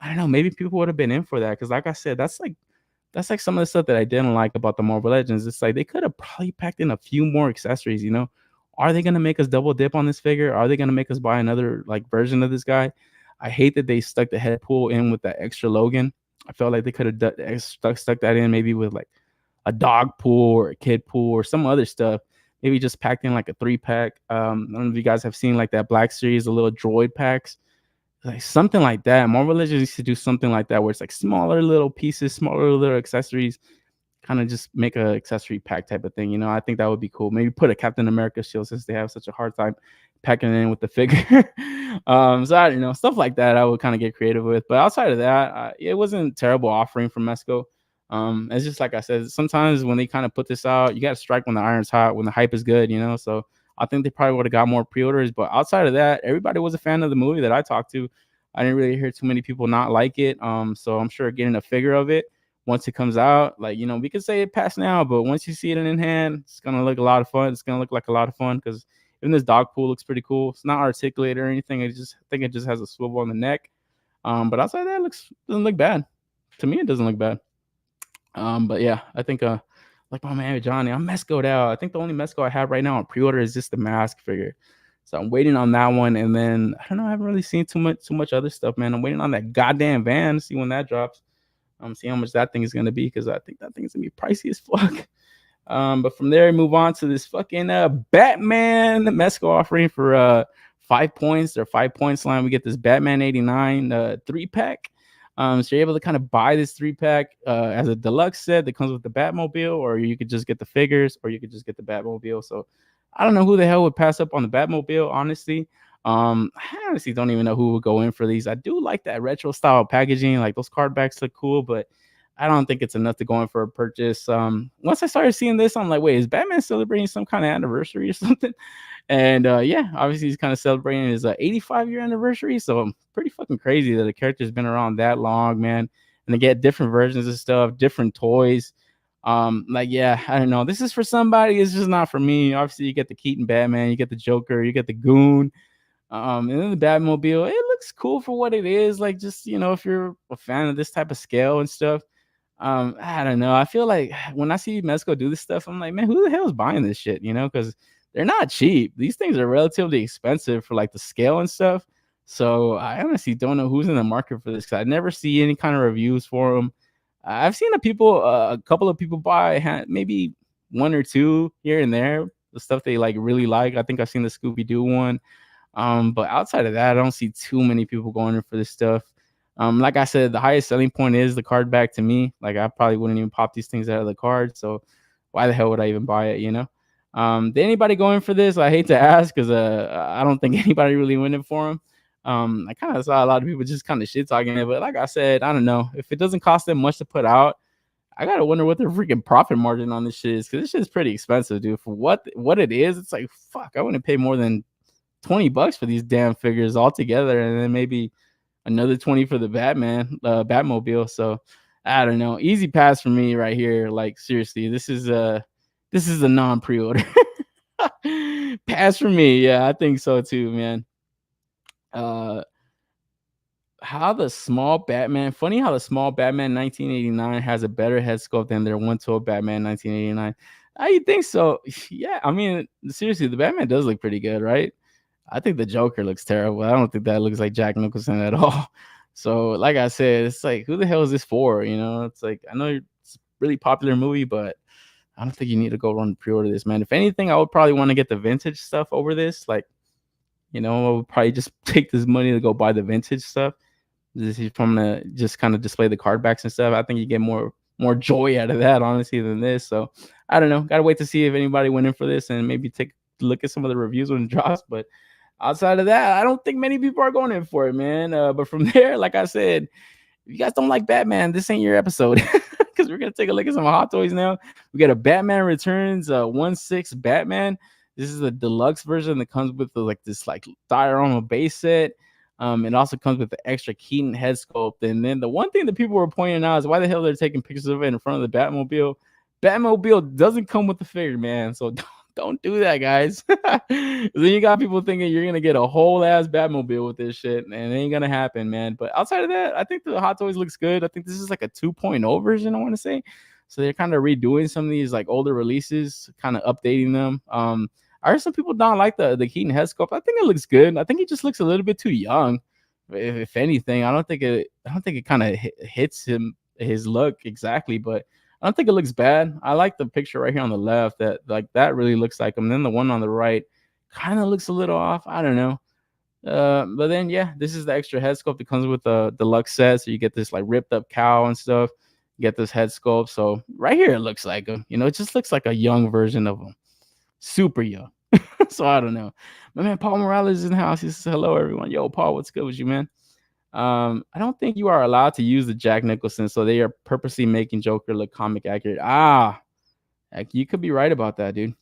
S2: I don't know, maybe people would have been in for that, because like I said, that's like some of the stuff that I didn't like about the Marvel Legends. It's like they could have probably packed in a few more accessories, you know. Are they going to make us double dip on this figure? Are they going to make us buy another like version of this guy? I hate that they stuck the head pool in with that extra Logan. I felt like they could have stuck that in maybe with like a dog pool or a kid pool or some other stuff. Maybe just packed in like a 3-pack. I don't know if you guys have seen like that Black Series, the little droid packs. Like something like that. Marvel Legends used to do something like that, where it's like smaller little pieces, smaller little accessories, kind of just make a accessory pack type of thing. You know, I think that would be cool. Maybe put a Captain America shield, since they have such a hard time packing it in with the figure. So I don't know, stuff like that I would kind of get creative with. But outside of that, it wasn't terrible offering from Mezco. It's just like I said, sometimes when they kind of put this out, you got to strike when the iron's hot, when the hype is good, you know. So I think they probably would have got more pre-orders. But outside of that, everybody was a fan of the movie that I talked to. I didn't really hear too many people not like it. So I'm sure getting a figure of it once it comes out, like, you know, we could say it passed now, but once you see it in hand, it's gonna look a lot of fun. It's gonna look like a lot of fun, because even this dog pool looks pretty cool. It's not articulated or anything. I think it just has a swivel on the neck. But outside of that, doesn't look bad. To me, it doesn't look bad. But yeah, I think like my man Johnny, I'm Mezco'd out. I think the only Mezco I have right now on pre-order is just the mask figure. So I'm waiting on that one, and then I don't know. I haven't really seen too much other stuff, man. I'm waiting on that goddamn van to see when that drops. See how much that thing is gonna be, because I think that thing is gonna be pricey as fuck. But from there, move on to this fucking Batman Mezco offering for 5 points. Their 5 points line. We get this Batman 89 3-pack. So you're able to kind of buy this 3-pack as a deluxe set that comes with the Batmobile, or you could just get the figures, or you could just get the Batmobile. So I don't know who the hell would pass up on the Batmobile, honestly. I honestly don't even know who would go in for these. I do like that retro style packaging. Like, those card backs look cool, but I don't think it's enough to go in for a purchase. Once I started seeing this, I'm like, wait, is Batman celebrating some kind of anniversary or something? And yeah, obviously he's kind of celebrating his 85-year anniversary. So pretty fucking crazy that a character's been around that long, man. And to get different versions of stuff, different toys. Like, yeah, I don't know. This is for somebody. It's just not for me. Obviously, you get the Keaton Batman, you get the Joker, you get the Goon. And then the Batmobile, it looks cool for what it is. Like, just, if you're a fan of this type of scale and stuff. I don't know. I feel like when I see Mezco do this stuff, I'm like, man, who the hell is buying this shit? Because they're not cheap. These things are relatively expensive for like the scale and stuff. So I honestly don't know who's in the market for this, because I never see any kind of reviews for them. I've seen a couple of people buy maybe one or two here and there, the stuff they like really like. I think I've seen the Scooby-Doo one. But outside of that, I don't see too many people going in for this stuff. Like I said, the highest selling point is the card back to me. Like, I probably wouldn't even pop these things out of the card. So why the hell would I even buy it, Did anybody go in for this? I hate to ask, because I don't think anybody really went in for them. I kind of saw a lot of people just kind of shit talking it, but like I said, I don't know. If it doesn't cost them much to put out, I gotta wonder what their freaking profit margin on this shit is, because this shit is pretty expensive, dude. For what it is, it's like, fuck, I wouldn't pay more than $20 for these damn figures altogether, and then maybe another 20 for the Batmobile. So I don't know. Easy pass for me right here. Like, seriously, this is a non-pre-order. Pass for me. Yeah, I think so too, man. How the small Batman 1989 has a better head sculpt than their 112 Batman 1989. You think so? Yeah, I mean, seriously, the Batman does look pretty good, right? I think the Joker looks terrible. I don't think that looks like Jack Nicholson at all. So, like I said, it's like, who the hell is this for? It's like, I know it's a really popular movie, but I don't think you need to go run pre-order this, man. If anything, I would probably want to get the vintage stuff over this. Like, I would probably just take this money to go buy the vintage stuff. This is from the just kind of display the card backs and stuff. I think you get more joy out of that, honestly, than this. So I don't know. Gotta wait to see if anybody went in for this, and maybe take a look at some of the reviews when it drops. But outside of that, I don't think many people are going in for it, man. But from there, like I said, if you guys don't like Batman, this ain't your episode, because we're gonna take a look at some hot toys now. We got a Batman Returns 1/6 Batman. This is a deluxe version that comes with this diorama base set. It also comes with the extra Keaton head sculpt. And then the one thing that people were pointing out is why the hell they're taking pictures of it in front of the Batmobile. Batmobile doesn't come with the figure, man. So don't do that, guys. Then you got people thinking you're gonna get a whole ass Batmobile with this shit, and it ain't gonna happen, man. But outside of that, I think the Hot Toys looks good. I think this is like a 2.0 version, I want to say. So they're kind of redoing some of these like older releases, kind of updating them. I heard some people don't like the Keaton head sculpt. I think it looks good. I think he just looks a little bit too young. If anything, I don't think it kind of hits his look exactly, but I don't think it looks bad. I like the picture right here on the left. That really looks like him. Then the one on the right kind of looks a little off. I don't know. But then yeah, this is the extra head sculpt that comes with the deluxe set. So you get this like ripped up cow and stuff. You get this head sculpt. So right here it looks like him. It just looks like a young version of him. Super young. So I don't know. My man Paul Morales is in the house. He says hello, everyone. Yo, Paul, what's good with you, man? I don't think you are allowed to use the Jack Nicholson, so they are purposely making Joker look comic accurate. You could be right about that, dude.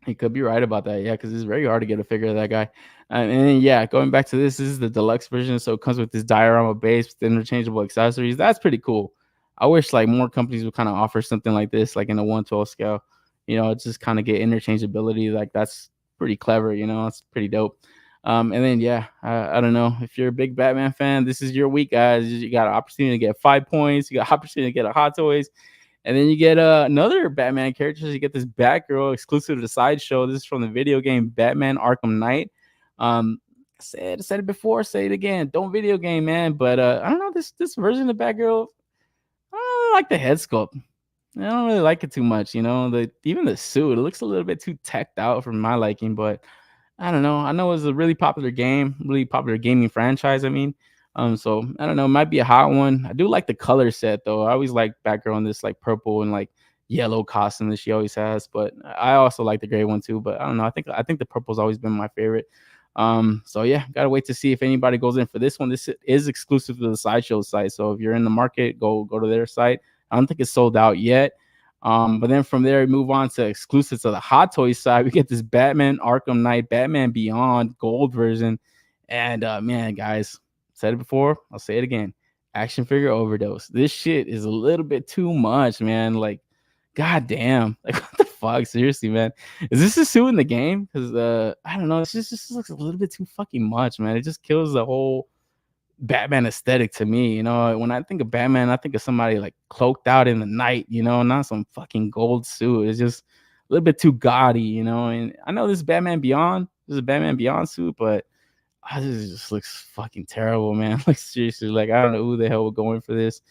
S2: You could be right about that, yeah, because it's very hard to get a figure of that guy. And then, yeah, going back to this is the deluxe version, so it comes with this diorama base with interchangeable accessories. That's pretty cool. I wish like more companies would kind of offer something like this, like in a 1/12 scale. Just kind of get interchangeability. Like, that's pretty clever. It's pretty dope. And then yeah, I don't know if you're a big Batman fan. This is your week, guys. You got an opportunity to get 5 points. You got opportunity to get a Hot Toys. And then you get another Batman character. You get this Batgirl exclusive to the Sideshow. This is from the video game Batman Arkham Knight. Said it before, say it again. Don't video game, man. But I don't know, this version of Batgirl, I don't like the head sculpt. I don't really like it too much, even the suit, it looks a little bit too teched out for my liking, but I don't know. I know it's a really popular game, really popular gaming franchise. I mean, so I don't know. It might be a hot one. I do like the color set though. I always like Batgirl in this like purple and like yellow costume that she always has. But I also like the gray one too. But I don't know. I think the purple's always been my favorite. So yeah, gotta wait to see if anybody goes in for this one. This is exclusive to the Sideshow site. So if you're in the market, go to their site. I don't think it's sold out yet. But then from there, we move on to exclusives to the Hot Toys side. We get this Batman Arkham Knight, Batman Beyond gold version. And man, guys, said it before, I'll say it again. Action figure overdose. This shit is a little bit too much, man. Like, goddamn. Like, what the fuck? Seriously, man. Is this a suit in the game? Because I don't know. It just looks a little bit too fucking much, man. It just kills the whole Batman aesthetic to me. When I think of Batman, I think of somebody like cloaked out in the night, not some fucking gold suit. It's just a little bit too gaudy, and I know this is Batman Beyond, this is a Batman Beyond suit, but this just looks fucking terrible, man. Like, seriously, like, I don't know who the hell would go in for this.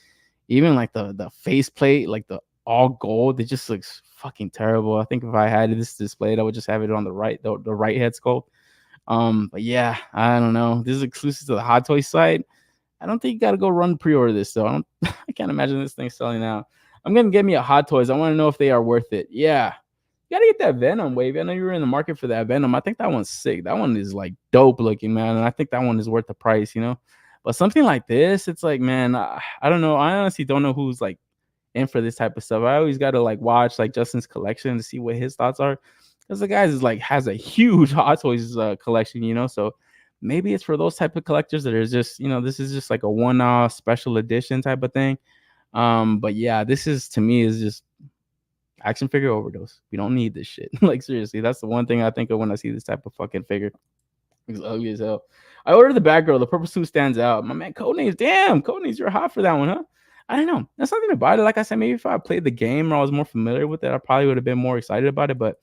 S2: Even like the faceplate, like the all gold, it just looks fucking terrible. I think if I had this displayed, I would just have it on the right head sculpt. But yeah, I don't know. This is exclusive to the Hot Toys site. I don't think you gotta go run pre-order this though. I can't imagine this thing selling out. I'm gonna get me a Hot Toys. I want to know if they are worth it. Yeah, you gotta get that Venom wave. I know you were in the market for that Venom. I think that one's sick. That one is like dope looking, man. And I think that one is worth the price, But something like this, it's like, man, I don't know. I honestly don't know who's like in for this type of stuff. I always gotta like watch like Justin's collection to see what his thoughts are. Because the guy is like has a huge Hot Toys collection, so maybe it's for those type of collectors that are just, this is just like a one-off special edition type of thing. But yeah, this is to me is just action figure overdose. We don't need this shit. Like, seriously, that's the one thing I think of when I see this type of fucking figure. It's ugly as hell. I ordered the Batgirl. The purple suit stands out. My man, Codenames. Damn, Codenames, you're hot for that one, huh? I don't know. That's nothing about it. Like I said, maybe if I played the game or I was more familiar with it, I probably would have been more excited about it. But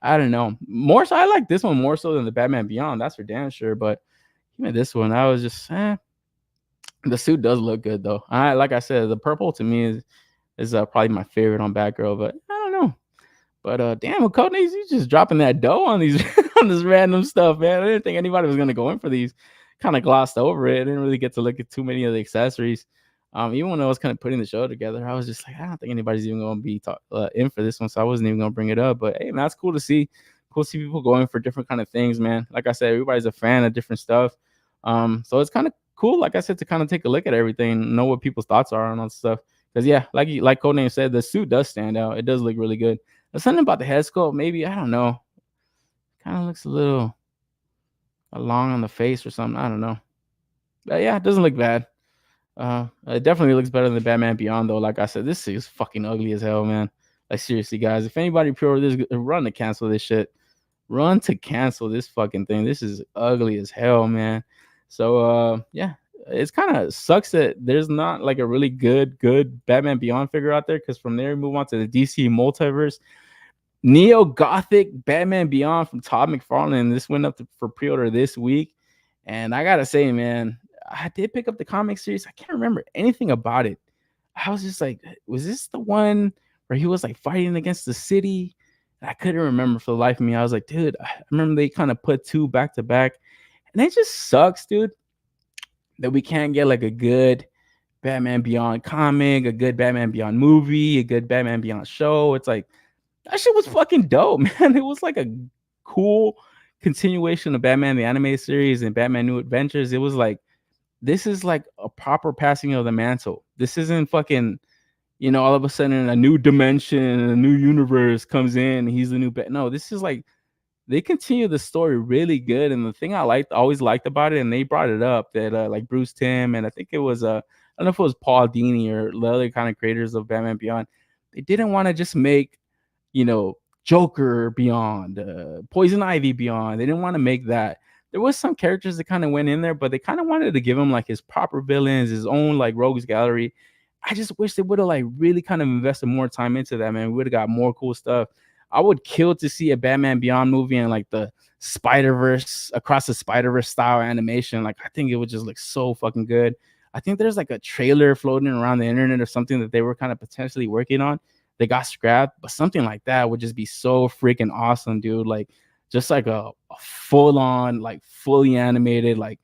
S2: I don't know. More so, I like this one more so than the Batman Beyond. That's for damn sure. But even this one, I was just, the suit does look good though. Like I said, the purple to me is probably my favorite on Batgirl. But I don't know. But damn, with Codenames, you just dropping that dough on these on this random stuff, man. I didn't think anybody was gonna go in for these. Kind of glossed over it. I didn't really get to look at too many of the accessories. Even when I was kind of putting the show together, I was just like, I don't think anybody's even going to be in for this one, so I wasn't even going to bring it up. But hey, man, that's cool to see. Cool to see people going for different kind of things, man. Like I said, everybody's a fan of different stuff. So it's kind of cool, like I said, to kind of take a look at everything, know what people's thoughts are on all stuff. Because yeah, like Codename said, the suit does stand out. It does look really good. There's something about the head sculpt, maybe, I don't know. Kind of looks a little long on the face or something. I don't know. But yeah, it doesn't look bad. It definitely looks better than the Batman Beyond, though. Like I said, this is fucking ugly as hell, man. Like, seriously, guys, if anybody pre-order this, run to cancel this shit. Run to cancel this fucking thing. This is ugly as hell, man. So, yeah, it's kind of sucks that there's not like a really good Batman Beyond figure out there. Because from there, we move on to the DC Multiverse. Neo-Gothic Batman Beyond from Todd McFarlane. This went up for pre-order this week. And I gotta say, man, I did pick up the comic series. I can't remember anything about it. I was just like, was this the one where he was like fighting against the city? I couldn't remember for the life of me. I was like, dude, I remember they kind of put two back to back. And it just sucks, dude, that we can't get like a good Batman Beyond comic, a good Batman Beyond movie, a good Batman Beyond show. It's like, that shit was fucking dope, man. It was like a cool continuation of Batman the Animated Series and Batman New Adventures. It was like, this is like a proper passing of the mantle. This isn't fucking, all of a sudden a new dimension, a new universe comes in. He's the new No, this is like, they continue the story really good. And the thing I always liked about it, and they brought it up that like Bruce Timm, and I think it was I don't know if it was Paul Dini or the other kind of creators of Batman Beyond. They didn't want to just make, Joker Beyond, Poison Ivy Beyond. They didn't want to make that. there was some characters that kind of went in there, but they kind of wanted to give him like his proper villains, his own like rogues gallery. I just wish they would have like really kind of invested more time into that, man. We would have got more cool stuff. I would kill to see a Batman Beyond movie and like the Spider-Verse, across the Spider-Verse style animation. Like, I think it would just look so fucking good. I think there's like a trailer floating around the internet or something that they were kind of potentially working on. They got scrapped, but something like that would just be so freaking awesome, dude. Like, just like a full-on, like fully animated, like,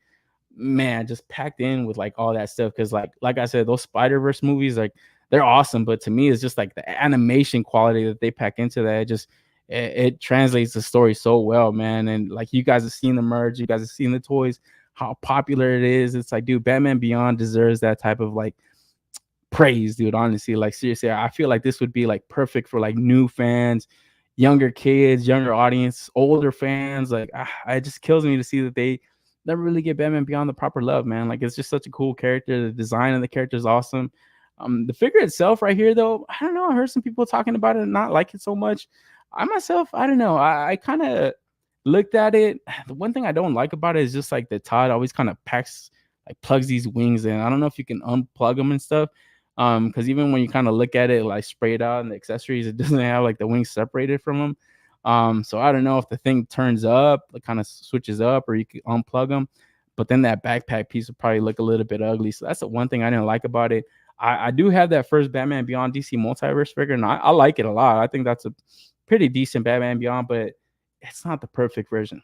S2: man, just packed in with like all that stuff. Because like I said, those Spider-Verse movies, like, they're awesome, but to me, it's just like the animation quality that they pack into that. It translates the story so well, man. And like, you guys have seen the merge, you guys have seen the toys, how popular it is. It's like, dude, Batman Beyond deserves that type of like praise, dude. Honestly, like, seriously, I feel like this would be like perfect for like new fans, younger kids, younger audience, older fans. Like, it just kills me to see that they never really get Batman Beyond the proper love, man. Like, it's just such a cool character. The design of the character is awesome. The figure itself right here, though, I don't know. I heard some people talking about it and not like it so much. I myself, I don't know. I kind of looked at it. The one thing I don't like about it is just like the Todd always kind of plugs these wings in. I don't know if you can unplug them and stuff. Because even when you kind of look at it, like sprayed out and the accessories, it doesn't have like the wings separated from them. So I don't know if the thing turns up, it kind of switches up, or you can unplug them. But then that backpack piece would probably look a little bit ugly. So that's the one thing I didn't like about it. I do have that first Batman Beyond DC Multiverse figure, and I like it a lot. I think that's a pretty decent Batman Beyond, but it's not the perfect version.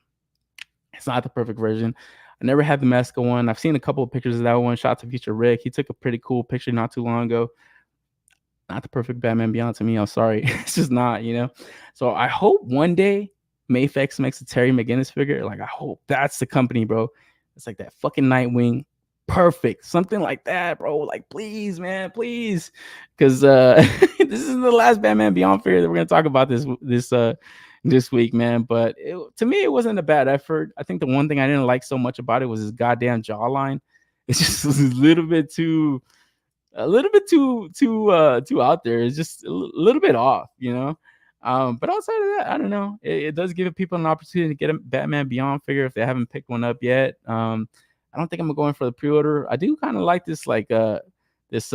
S2: It's not the perfect version. I never had the Mezco one. I've seen a couple of pictures of that one. Shout to Future Rick. He took a pretty cool picture not too long ago. Not the perfect Batman Beyond to me. I'm sorry. It's just not, you know? So I hope one day MAFEX makes a Terry McGinnis figure. Like, I hope that's the company, bro. It's like that fucking Nightwing. Perfect. Something like that, bro. Like, please, man, please. Because this is the last Batman Beyond figure that we're going to talk about this week, man. But to me, it wasn't a bad effort. I think the one thing I didn't like so much about it was his goddamn jawline. It's just a little bit too out there. It's just a little bit off, you know. But outside of that, I don't know. It does give people an opportunity to get a Batman Beyond figure if they haven't picked one up yet. I don't think I'm going for the pre-order. I do kind of like this this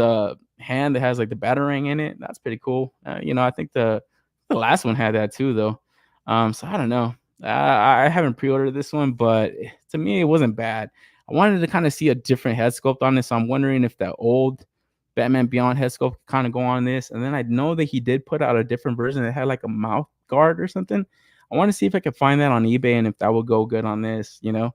S2: hand that has like the Batarang in it. That's pretty cool. You know, I think the last one had that too, though. So I don't know. I haven't pre-ordered this one, but to me, it wasn't bad. I wanted to kind of see a different head sculpt on this. So I'm wondering if that old Batman Beyond head sculpt kind of go on this. And then I know that he did put out a different version that had like a mouth guard or something. I want to see if I can find that on eBay and if that will go good on this, you know.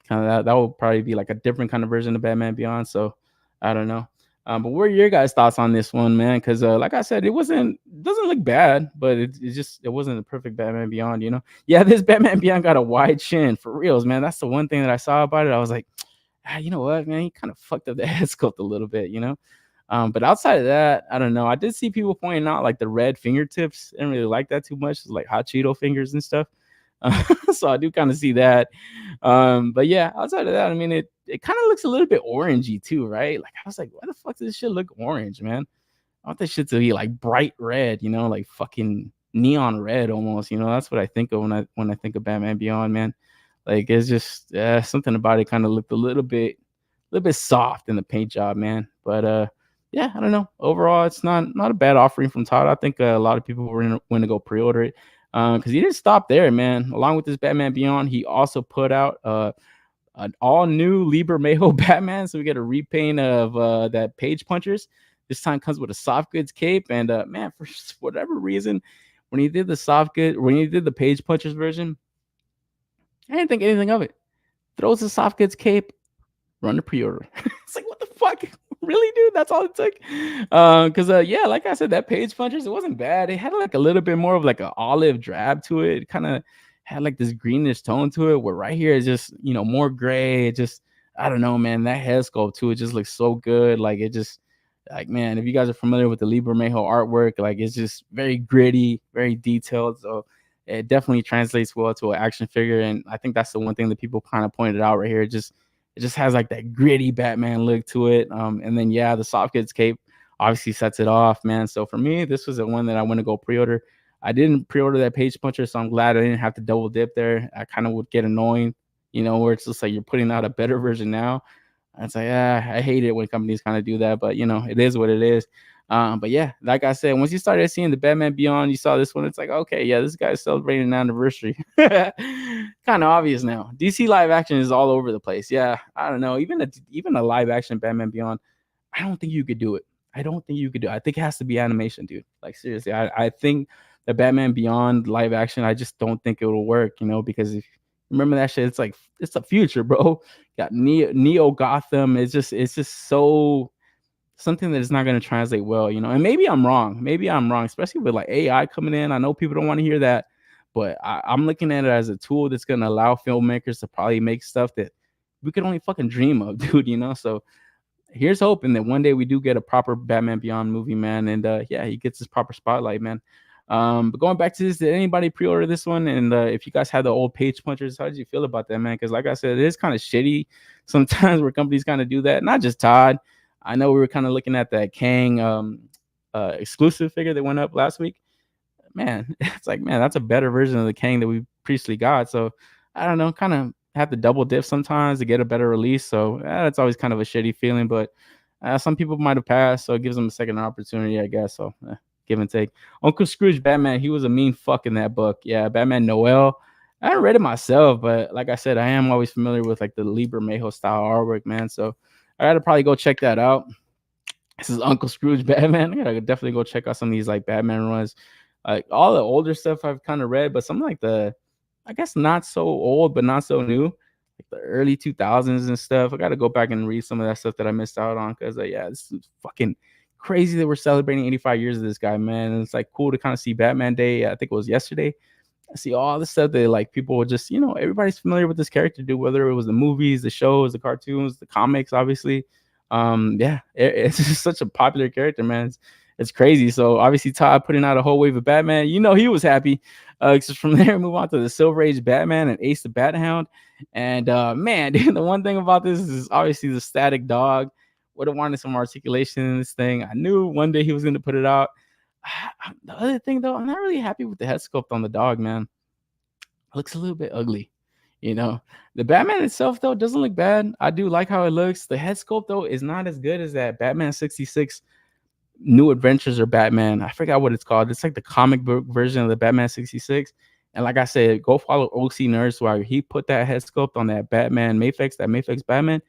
S2: Kind of that will probably be like a different kind of version of Batman Beyond. So I don't know. But what are your guys' thoughts on this one, man? Because like I said, it doesn't look bad, but it wasn't a perfect Batman Beyond, you know? Yeah, this Batman Beyond got a wide chin for reals, man. That's the one thing that I saw about it. I was like, you know what, man? He kind of fucked up the head sculpt a little bit, you know? But outside of that, I don't know. I did see people pointing out like the red fingertips. I didn't really like that too much. It's like Hot Cheeto fingers and stuff. So I do kind of see that. But yeah, outside of that, I mean, it kind of looks a little bit orangey too, right? Like, I was like, why the fuck does this shit look orange, man? I want this shit to be like bright red, you know, like fucking neon red almost, you know. That's what I think of when I think of Batman Beyond, man. Like, it's just something about it kind of looked a little bit soft in the paint job, man. But yeah, I don't know. Overall, it's not a bad offering from Todd. I think a lot of people were going to go pre-order it. Because he didn't stop there, man. Along with this Batman Beyond, he also put out an all-new Liber Mayhem Batman. So we get a repaint of that Page Punchers. This time comes with a soft goods cape. And man, for whatever reason, when he did the Page Punchers version, I didn't think anything of it. Throws the soft goods cape, run the pre-order. It's like, what the fuck? Really, dude? That's all it took? Because yeah, like I said, that Page Punchers, it wasn't bad. It had like a little bit more of like an olive drab to it. It kind of had like this greenish tone to it, where right here is just, you know, more gray. It just, I don't know, man. That head sculpt too, it just looks so good. Like, it just, like, man, if you guys are familiar with the Liber Mayhem artwork, like, it's just very gritty, very detailed. So it definitely translates well to an action figure. And I think that's the one thing that people kind of pointed out right here. It just has like that gritty Batman look to it. And then, yeah, the soft goods cape obviously sets it off, man. So for me, this was the one that I want to go pre-order. I didn't pre-order that Page Puncher, so I'm glad I didn't have to double dip there. I kind of would get annoying, where it's just like you're putting out a better version now. It's like, I hate it when companies kind of do that, but it is what it is. But yeah, like I said, once you started seeing the Batman Beyond, you saw this one. It's like, okay, yeah, this guy's celebrating an anniversary. Kind of obvious now. DC live action is all over the place. Yeah, I don't know. Even a live action Batman Beyond, I don't think you could do it. I don't think you could do it. I think it has to be animation, dude. Like seriously, I think the Batman Beyond live action, I just don't think it will work. Because if remember that shit, it's like it's the future, bro. Got Neo Gotham. It's just so something that is not going to translate well, and maybe I'm wrong, especially with like AI coming in. I know people don't want to hear that, but I'm looking at it as a tool that's going to allow filmmakers to probably make stuff that we could only fucking dream of, dude. So here's hoping that one day we do get a proper Batman Beyond movie, man, and yeah, he gets his proper spotlight, man. But going back to this, did anybody pre-order this one? And if you guys had the old page punchers, how did you feel about that, man? Because like I said, it is kind of shitty sometimes where companies kind of do that. Not just Todd. I know we were kind of looking at that Kang exclusive figure that went up last week. Man, it's like, man, that's a better version of the Kang that we previously got. So I don't know, kind of have to double dip sometimes to get a better release. So that's always kind of a shitty feeling, but some people might have passed, so it gives them a second opportunity, I guess. So give and take. Uncle Scrooge Batman, he was a mean fuck in that book. Yeah, Batman Noel. I haven't read it myself, but like I said, I am always familiar with like the Liber Mayho style artwork, man. So I gotta probably go check that out. This is Uncle Scrooge Batman. I gotta definitely go check out some of these like Batman runs. Like all the older stuff I've kind of read, but some like I guess not so old, but not so new, like the early 2000s and stuff. I got to go back and read some of that stuff that I missed out on because, yeah, this is fucking crazy that we're celebrating 85 years of this guy, man. And it's like cool to kind of see Batman Day. I think it was yesterday. I see all the stuff that like people would just, everybody's familiar with this character, dude, whether it was the movies, the shows, the cartoons, the comics, obviously. Yeah, it's just such a popular character, man. It's crazy. So obviously Todd putting out a whole wave of Batman, he was happy. So from there, move on to the Silver Age Batman and Ace the Bat Hound. And man, dude, the one thing about this is obviously the static dog. Would have wanted some articulation in this thing. I knew one day he was going to put it out. The other thing though, I'm not really happy with the head sculpt on the dog, man. It looks a little bit ugly. The Batman itself though doesn't look bad. I do like how it looks. The head sculpt though is not as good as that Batman 66 New Adventures of Batman. I forgot what it's called. It's like the comic book version of the Batman 66. And like I said, go follow OC Nerdswire. He put that head sculpt on that Batman MAFEX, that MAFEX Batman.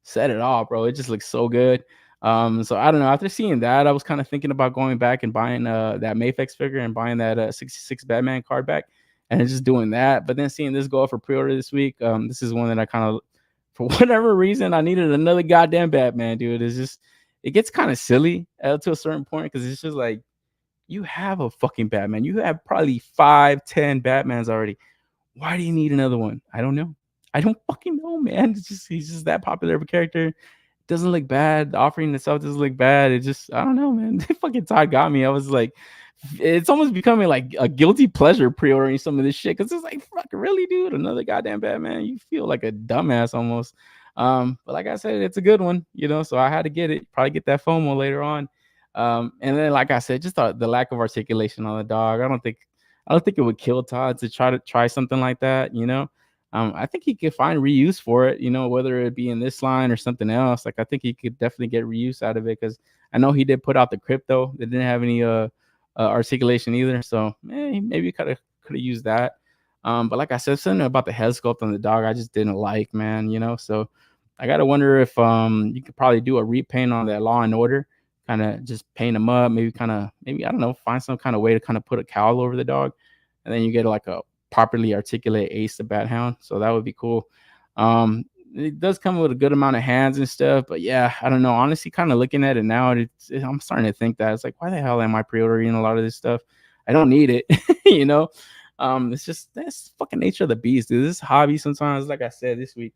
S2: Set it off, bro. It just looks so good. So I don't know. After seeing that, I was kind of thinking about going back and buying that MAFEX figure and buying that 66 Batman card back and just doing that. But then seeing this go up for pre-order this week, this is one that I kind of, for whatever reason, I needed another goddamn Batman, dude. It's just, it gets kind of silly to a certain point because it's just like, you have a fucking Batman. You have probably 5-10 Batmans already. Why do you need another one? I don't know. I don't fucking know, man. He's just that popular of a character. It doesn't look bad. The offering itself doesn't look bad. It just, I don't know, man. Fucking Todd got me. I was like, it's almost becoming like a guilty pleasure pre-ordering some of this shit because it's like, fuck, really, dude? Another goddamn Batman? You feel like a dumbass almost. But like I said, it's a good one, so I had to get it. Probably get that FOMO later on. And then, like I said, just the lack of articulation on the dog. I don't think it would kill Todd to try something like that. I think he could find reuse for it. Whether it be in this line or something else. Like I think he could definitely get reuse out of it because I know he did put out the Crypto. They didn't have any articulation either. So maybe could have used that. But like I said, something about the head sculpt on the dog I just didn't like, man. So I gotta wonder if you could probably do a repaint on that Law and Order, kind of just paint them up, maybe I don't know, find some kind of way to kind of put a cowl over the dog, and then you get like a properly articulate Ace the Bat Hound. So that would be cool. It does come with a good amount of hands and stuff, but yeah, I don't know. Honestly, kind of looking at it now, I'm starting to think that it's like, why the hell am I pre-ordering a lot of this stuff? I don't need it, It's just that's fucking nature of the beast, dude. This hobby sometimes, like I said this week,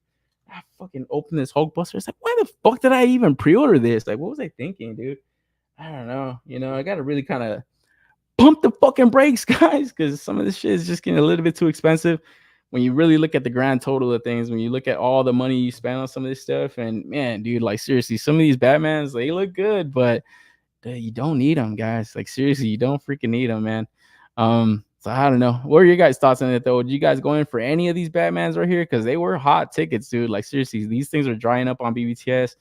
S2: I fucking opened this Hulkbuster. It's like, why the fuck did I even pre-order this? Like, what was I thinking, dude? I don't know. I gotta really kind of pump the fucking brakes, guys, because some of this shit is just getting a little bit too expensive. When you really look at the grand total of things, when you look at all the money you spend on some of this stuff, and man, dude, like seriously, some of these Batmans, they look good, but you don't need them, guys. Like seriously, you don't freaking need them, man. So I don't know. What are your guys' thoughts on it though? Did you guys go in for any of these Batmans right here? Because they were hot tickets, dude. Like seriously, these things are drying up on BBTS.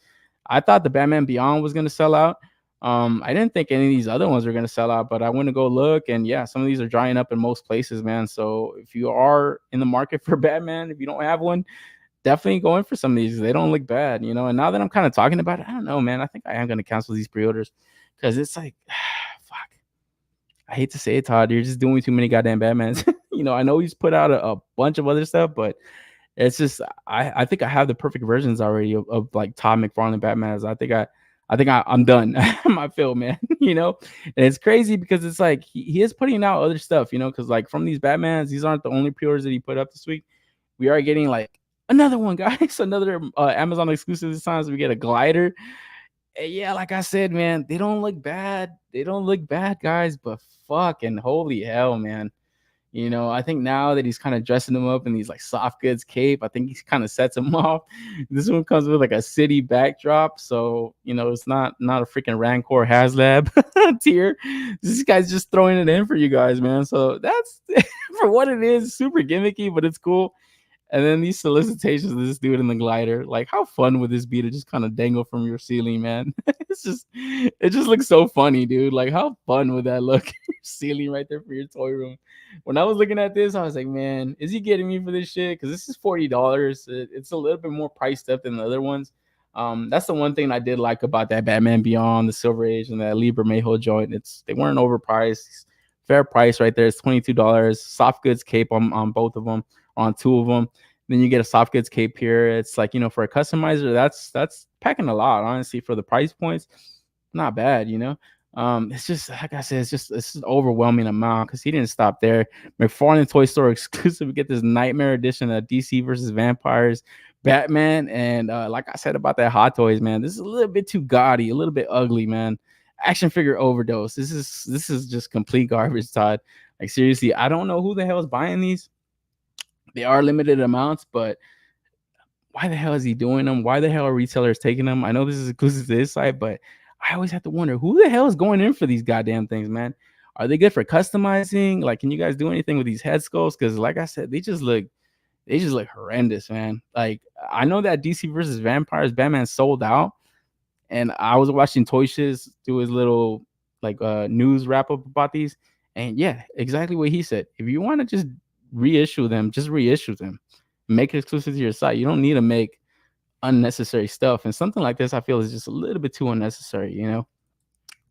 S2: I thought the Batman Beyond was gonna sell out. I didn't think any of these other ones were gonna sell out, but I went to go look, and yeah, some of these are drying up in most places, man. So if you are in the market for Batman, if you don't have one, definitely go in for some of these. They don't look bad, you know. And now that I'm kind of talking about it, I don't know, man. I think I am gonna cancel these pre-orders because it's like, fuck. I hate to say it, Todd. You're just doing too many goddamn Batmans. You know, I know he's put out a bunch of other stuff, but it's just I think I have the perfect versions already of like Todd McFarlane Batmans. I'm done. I feel, man. You know, and it's crazy because it's like he is putting out other stuff, you know, because like from these Batmans, these aren't the only pre-orders that he put up this week. We are getting like another one, guys, another Amazon exclusive this time. So we get a glider. And yeah, like I said, man, they don't look bad. They don't look bad, guys, but fucking holy hell, man. You know, I think now that he's kind of dressing him up in these like soft goods cape, I think he kind of sets him off. This one comes with like a city backdrop, so you know it's not a freaking Rancor HasLab tier. This guy's just throwing it in for you guys, man. So that's for what it is, super gimmicky, but it's cool. And then these solicitations of this dude in the glider, like how fun would this be to just kind of dangle from your ceiling, man? It just looks so funny, dude. Like how fun would that look? Ceiling right there for your toy room. When I was looking at this, I was like, man, is he getting me for this shit? Because this is $40. It's a little bit more priced up than the other ones. That's the one thing I did like about that Batman Beyond, the Silver Age, and that Libre Mayho joint. They weren't overpriced. Fair price right there. It's $22. Soft goods cape on both of them, on two of them. Then you get a soft goods cape here. It's like, you know, for a customizer, that's packing a lot, honestly, for the price points. Not bad, you know. It's just like I said, it's an overwhelming amount because he didn't stop there. McFarlane Toy Store exclusive. We get this Nightmare Edition of DC versus Vampires, Batman, and like I said about that Hot Toys, man, this is a little bit too gaudy, a little bit ugly, man. Action figure overdose. This is just complete garbage, Todd. Like seriously, I don't know who the hell is buying these. They are limited amounts, but why the hell is he doing them? Why the hell are retailers taking them? I know this is exclusive to this site, but I always have to wonder who the hell is going in for these goddamn things, man. Are they good for customizing? Like, can you guys do anything with these head sculpts? Because, like I said, they just look horrendous, man. Like, I know that DC versus Vampires Batman sold out, and I was watching Toy Shiz do his little like news wrap up about these, and yeah, exactly what he said. If you want to just reissue them, just reissue them. Make it exclusive to your site. You don't need to make unnecessary stuff. And something like this, I feel, is just a little bit too unnecessary, you know?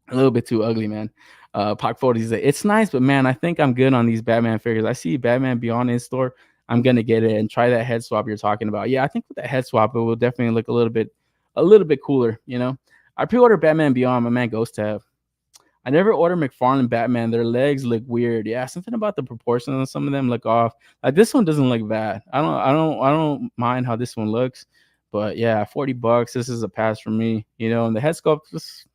S2: A little bit too ugly, man. Pac 40 is it's nice, but man, I think I'm good on these Batman figures. I see Batman Beyond in store. I'm gonna get it and try that head swap you're talking about. Yeah, I think with that head swap, it will definitely look a little bit cooler, you know. I pre-ordered Batman Beyond, my man Ghost Tab. I never ordered McFarlane Batman. Their legs look weird. Yeah, something about the proportions on some of them look off. Like this one doesn't look bad. I don't mind how this one looks, but yeah, $40. This is a pass for me. You know, and the head sculpt is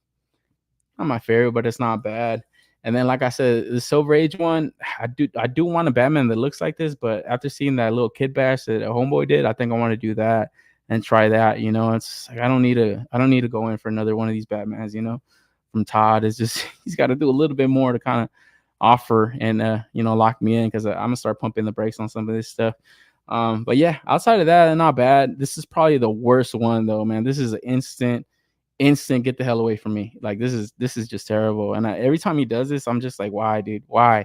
S2: not my favorite, but it's not bad. And then, like I said, the Silver Age one, I do want a Batman that looks like this, but after seeing that little kid bash that a homeboy did, I think I want to do that and try that. You know, it's like I don't need to go in for another one of these Batmans. You know. From Todd is just he's got to do a little bit more to kind of offer and you know, lock me in because I'm gonna start pumping the brakes on some of this stuff. But yeah, outside of that, not bad. This is probably the worst one though, man. This is an instant get the hell away from me. Like this is just terrible. And every time he does this, I'm just like, why, dude? Why?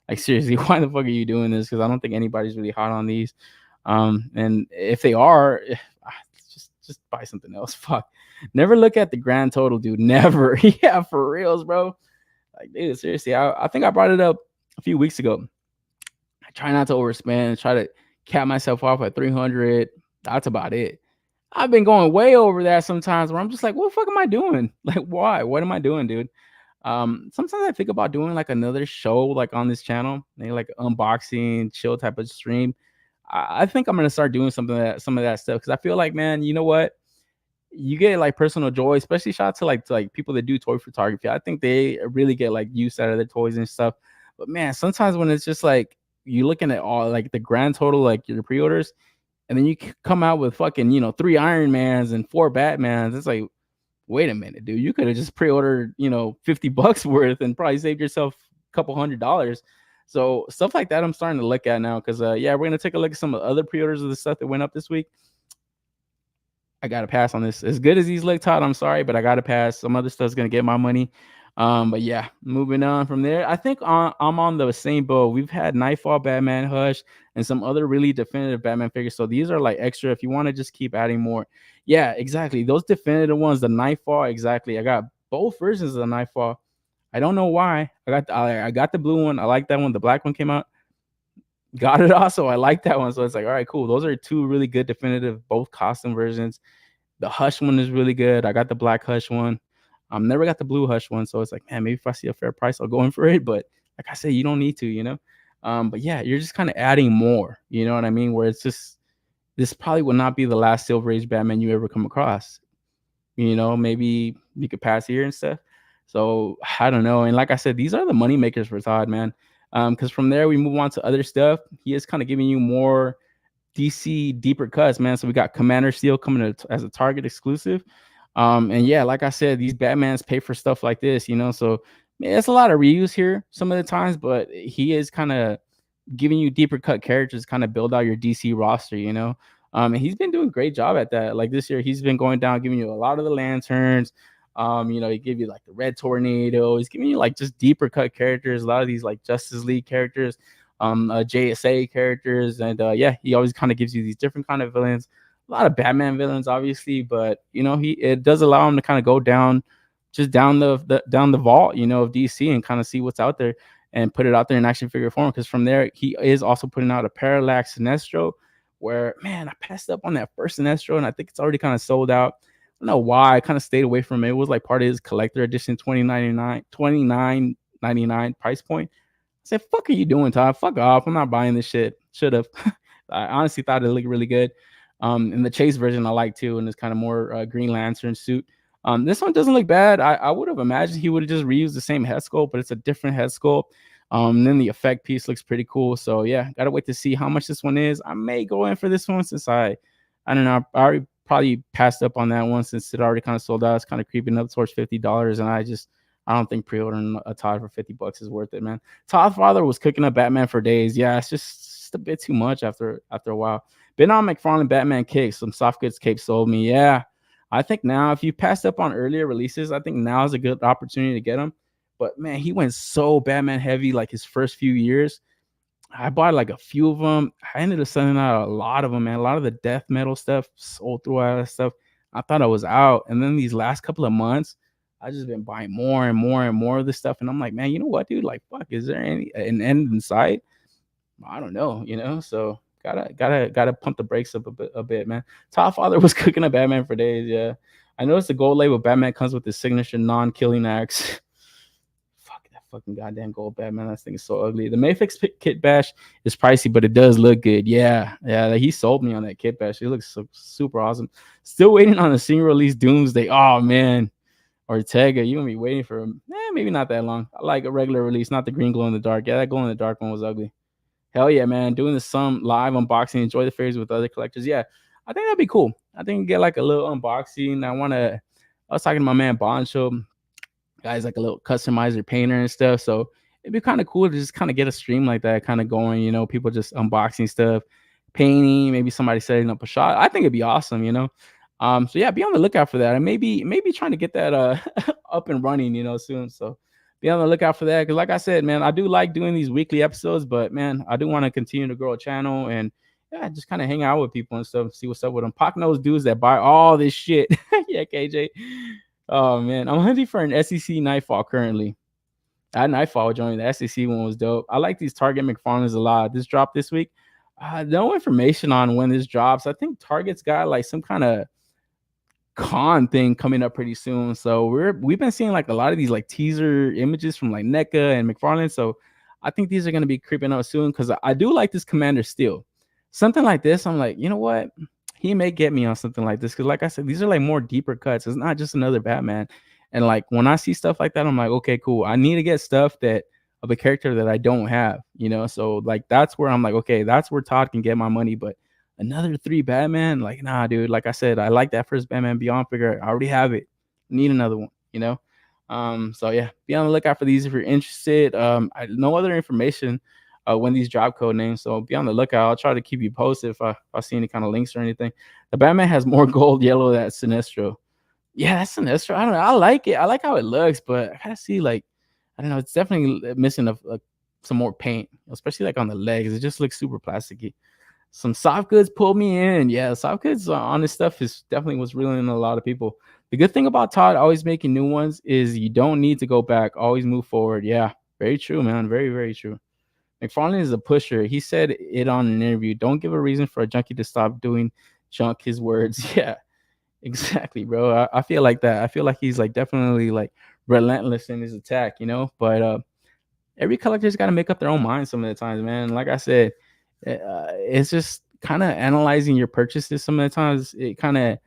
S2: Like seriously, why the fuck are you doing this? Because I don't think anybody's really hot on these. And if they are, just buy something else. Fuck. Never look at the grand total, dude. Never. Yeah, for reals, bro. Like, dude, seriously, I think I brought it up a few weeks ago. I try not to overspend, try to cap myself off at 300. That's about it. I've been going way over that sometimes where I'm just like, what the fuck am I doing? Like, why? What am I doing, dude? Sometimes I think about doing like another show like on this channel, maybe like unboxing, chill type of stream. I think I'm gonna start doing some of that stuff because I feel like, man, you know what? You get like personal joy, especially shout out to like people that do toy photography. I think they really get like use out of their toys and stuff. But man, sometimes when it's just like you're looking at all like the grand total, like your pre-orders, and then you come out with fucking, you know, 3 Iron Mans and 4 Batmans. It's like, wait a minute, dude. You could have just pre-ordered, you know, $50 worth and probably saved yourself a couple $100. So stuff like that I'm starting to look at now, because yeah, we're gonna take a look at some of the other pre-orders of the stuff that went up this week. I gotta pass on this. As good as these look, Todd, I'm sorry, but I gotta pass. Some other stuff's gonna get my money. But yeah, moving on from there. I think I'm on the same boat. We've had Nightfall, Batman, Hush, and some other really definitive Batman figures. So these are like extra if you want to just keep adding more. Yeah, exactly. Those definitive ones, the Nightfall, exactly. I got both versions of the Nightfall. I don't know why. I got the blue one. I like that one. The black one came out. Got it also. I like that one. So it's like, all right, cool. Those are two really good definitive, both costume versions. The Hush one is really good. I got the black Hush one. Never got the blue Hush one. So it's like, man, maybe if I see a fair price, I'll go in for it. But like I said, you don't need to, you know. But yeah, you're just kind of adding more. You know what I mean? Where it's just, this probably will not be the last Silver Age Batman you ever come across. You know, maybe you could pass here and stuff. So I don't know. And like I said, these are the money makers for Todd, man. Because from there we move on to other stuff. He is kind of giving you more DC deeper cuts, man. So we got Commander Steel coming as a Target exclusive. And yeah, like I said, these Batmans pay for stuff like this, you know. So man, it's a lot of reuse here some of the times, but he is kind of giving you deeper cut characters, kind of build out your DC roster, you know. And he's been doing a great job at that. Like this year, he's been going down, giving you a lot of the Lanterns. You know, he give you like the Red Tornado. He's giving you like just deeper cut characters, a lot of these like Justice League characters, JSA characters, and yeah, he always kind of gives you these different kind of villains. A lot of Batman villains, obviously, but you know, it does allow him to kind of go down, just down the vault, you know, of DC, and kind of see what's out there and put it out there in action figure form. Because from there, he is also putting out a Parallax Sinestro, where man, I passed up on that first Sinestro, and I think it's already kind of sold out. I don't know why. I kind of stayed away from it. It was like part of his collector edition $29.99 price point. I said, fuck are you doing, Todd? Fuck off. I'm not buying this shit. Should have. I honestly thought it looked really good. And the Chase version I like too, and it's kind of more Green Lantern suit. This one doesn't look bad. I would have imagined he would have just reused the same head sculpt, but it's a different head sculpt. Then the effect piece looks pretty cool. So yeah, gotta wait to see how much this one is. I may go in for this one since I don't know. I already probably passed up on that one since it already kind of sold out. It's kind of creeping up towards $50, and I don't think pre-ordering a Todd for $50 is worth it, man. Todd Father was cooking up Batman for days. Yeah, it's just a bit too much after a while. Been on McFarlane Batman cakes. Some soft goods capes sold me. Yeah, I think now if you passed up on earlier releases, I think now is a good opportunity to get them. But man, he went so Batman heavy like his first few years. I bought like a few of them. I ended up selling out a lot of them, man. A lot of the death metal stuff sold through all that stuff. I thought I was out. And then these last couple of months, I just been buying more and more and more of this stuff. And I'm like, man, you know what, dude? Like, fuck, is there an end in sight? I don't know, you know? So gotta pump the brakes up a bit, man. Top Father was cooking up Batman for days, yeah. I noticed the gold label Batman comes with his signature non-killing axe. Fucking goddamn gold Batman. That thing is so ugly. The MAFEX kit bash is pricey, but it does look good. Yeah, he sold me on that kit bash. It looks so super awesome. Still waiting on the single release Doomsday. Oh man, Ortega, you gonna be waiting for him? Maybe not that long. I like a regular release, not the green glow in the dark. Yeah, that glow in the dark one was ugly. Hell yeah, man. Doing this some live unboxing, enjoy the fairs with other collectors. Yeah, I think that'd be cool. I think get like a little unboxing. I was talking to my man Boncho. Guy's like a little customizer painter and stuff, so it'd be kind of cool to just kind of get a stream like that kind of going, you know, people just unboxing stuff, painting, maybe somebody setting up a shot. I think it'd be awesome, you know. So yeah, be on the lookout for that, and maybe trying to get that up and running, you know, soon. So be on the lookout for that, because like I said, man, I do like doing these weekly episodes, but man, I do want to continue to grow a channel and yeah, just kind of hang out with people and stuff, see what's up with them. Pock nose dudes that buy all this shit. Yeah, KJ. Oh man, I'm hunting for an SEC Nightfall currently. That Nightfall joining the SEC one was dope. I like these Target McFarlane's a lot. This dropped this week. No information on when this drops. I think Target's got like some kind of con thing coming up pretty soon. So we've been seeing like a lot of these like teaser images from like NECA and McFarlane. So I think these are gonna be creeping up soon, because I do like this Commander Steel. Something like this, I'm like, you know what? He may get me on something like this, because like I said, these are like more deeper cuts. It's not just another Batman. And like when I see stuff like that, I'm like, okay, cool. I need to get stuff that of a character that I don't have, you know. So like that's where I'm like, okay, that's where Todd can get my money. But another 3 Batman, like, nah, dude. Like I said, I like that first Batman Beyond figure. I already have it. Need another one, you know. So yeah, be on the lookout for these if you're interested. No other information when these drop code names, so be on the lookout. I'll try to keep you posted if I see any kind of links or anything. The Batman has more gold yellow than Sinestro. Yeah, that's Sinestro. I don't know. I like it. I like how it looks, but I gotta see, like, I don't know. It's definitely missing some more paint, especially like on the legs. It just looks super plasticky. Some soft goods pulled me in. Yeah, soft goods on this stuff is definitely what's reeling in a lot of people. The good thing about Todd always making new ones is you don't need to go back. Always move forward. Yeah, very true, man. Very, very true. McFarlane is a pusher. He said it on an interview. Don't give a reason for a junkie to stop doing junk. His words. Yeah, exactly, bro. I feel like that. I feel like he's like definitely like relentless in his attack, But every collector's got to make up their own mind some of the times, man. Like I said, it's just kind of analyzing your purchases. Some of the times, it kind of,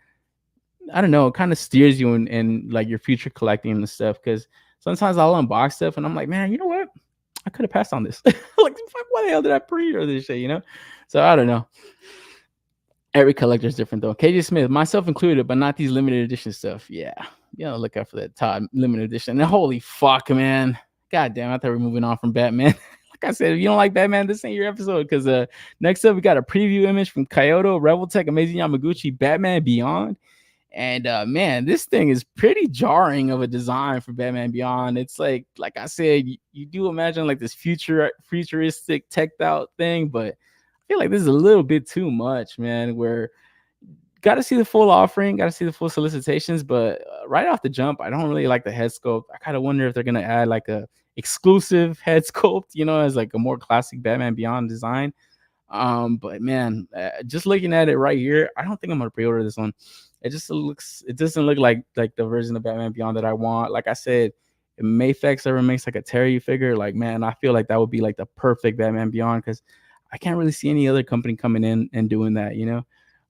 S2: I don't know, it kind of steers you in like your future collecting and stuff. Because sometimes I'll unbox stuff and I'm like, man, you know what? I could have passed on this. Like, fuck, why the hell did I pre-order this shit? So I don't know. Every collector is different though. KJ Smith, myself included, but not these limited edition stuff. Yeah, look out for that Todd limited edition. And holy fuck, man! God damn, I thought we were moving on from Batman. Like I said, if you don't like Batman, this ain't your episode. Because next up we got a preview image from Kyoto, Revoltech, Amazing Yamaguchi, Batman Beyond. And man, this thing is pretty jarring of a design for Batman Beyond. It's like I said, you do imagine like this futuristic teched out thing, but I feel like this is a little bit too much, man. Where got to see the full offering, got to see the full solicitations, but right off the jump, I don't really like the head sculpt. I kind of wonder if they're gonna add like a exclusive head sculpt, as like a more classic Batman Beyond design. But man, just looking at it right here, I don't think I'm gonna pre-order this one. It doesn't look like the version of Batman Beyond that I want. Like I said, if MAFEX ever makes like a Terry figure, like, man, I feel like that would be like the perfect Batman Beyond, because I can't really see any other company coming in and doing that,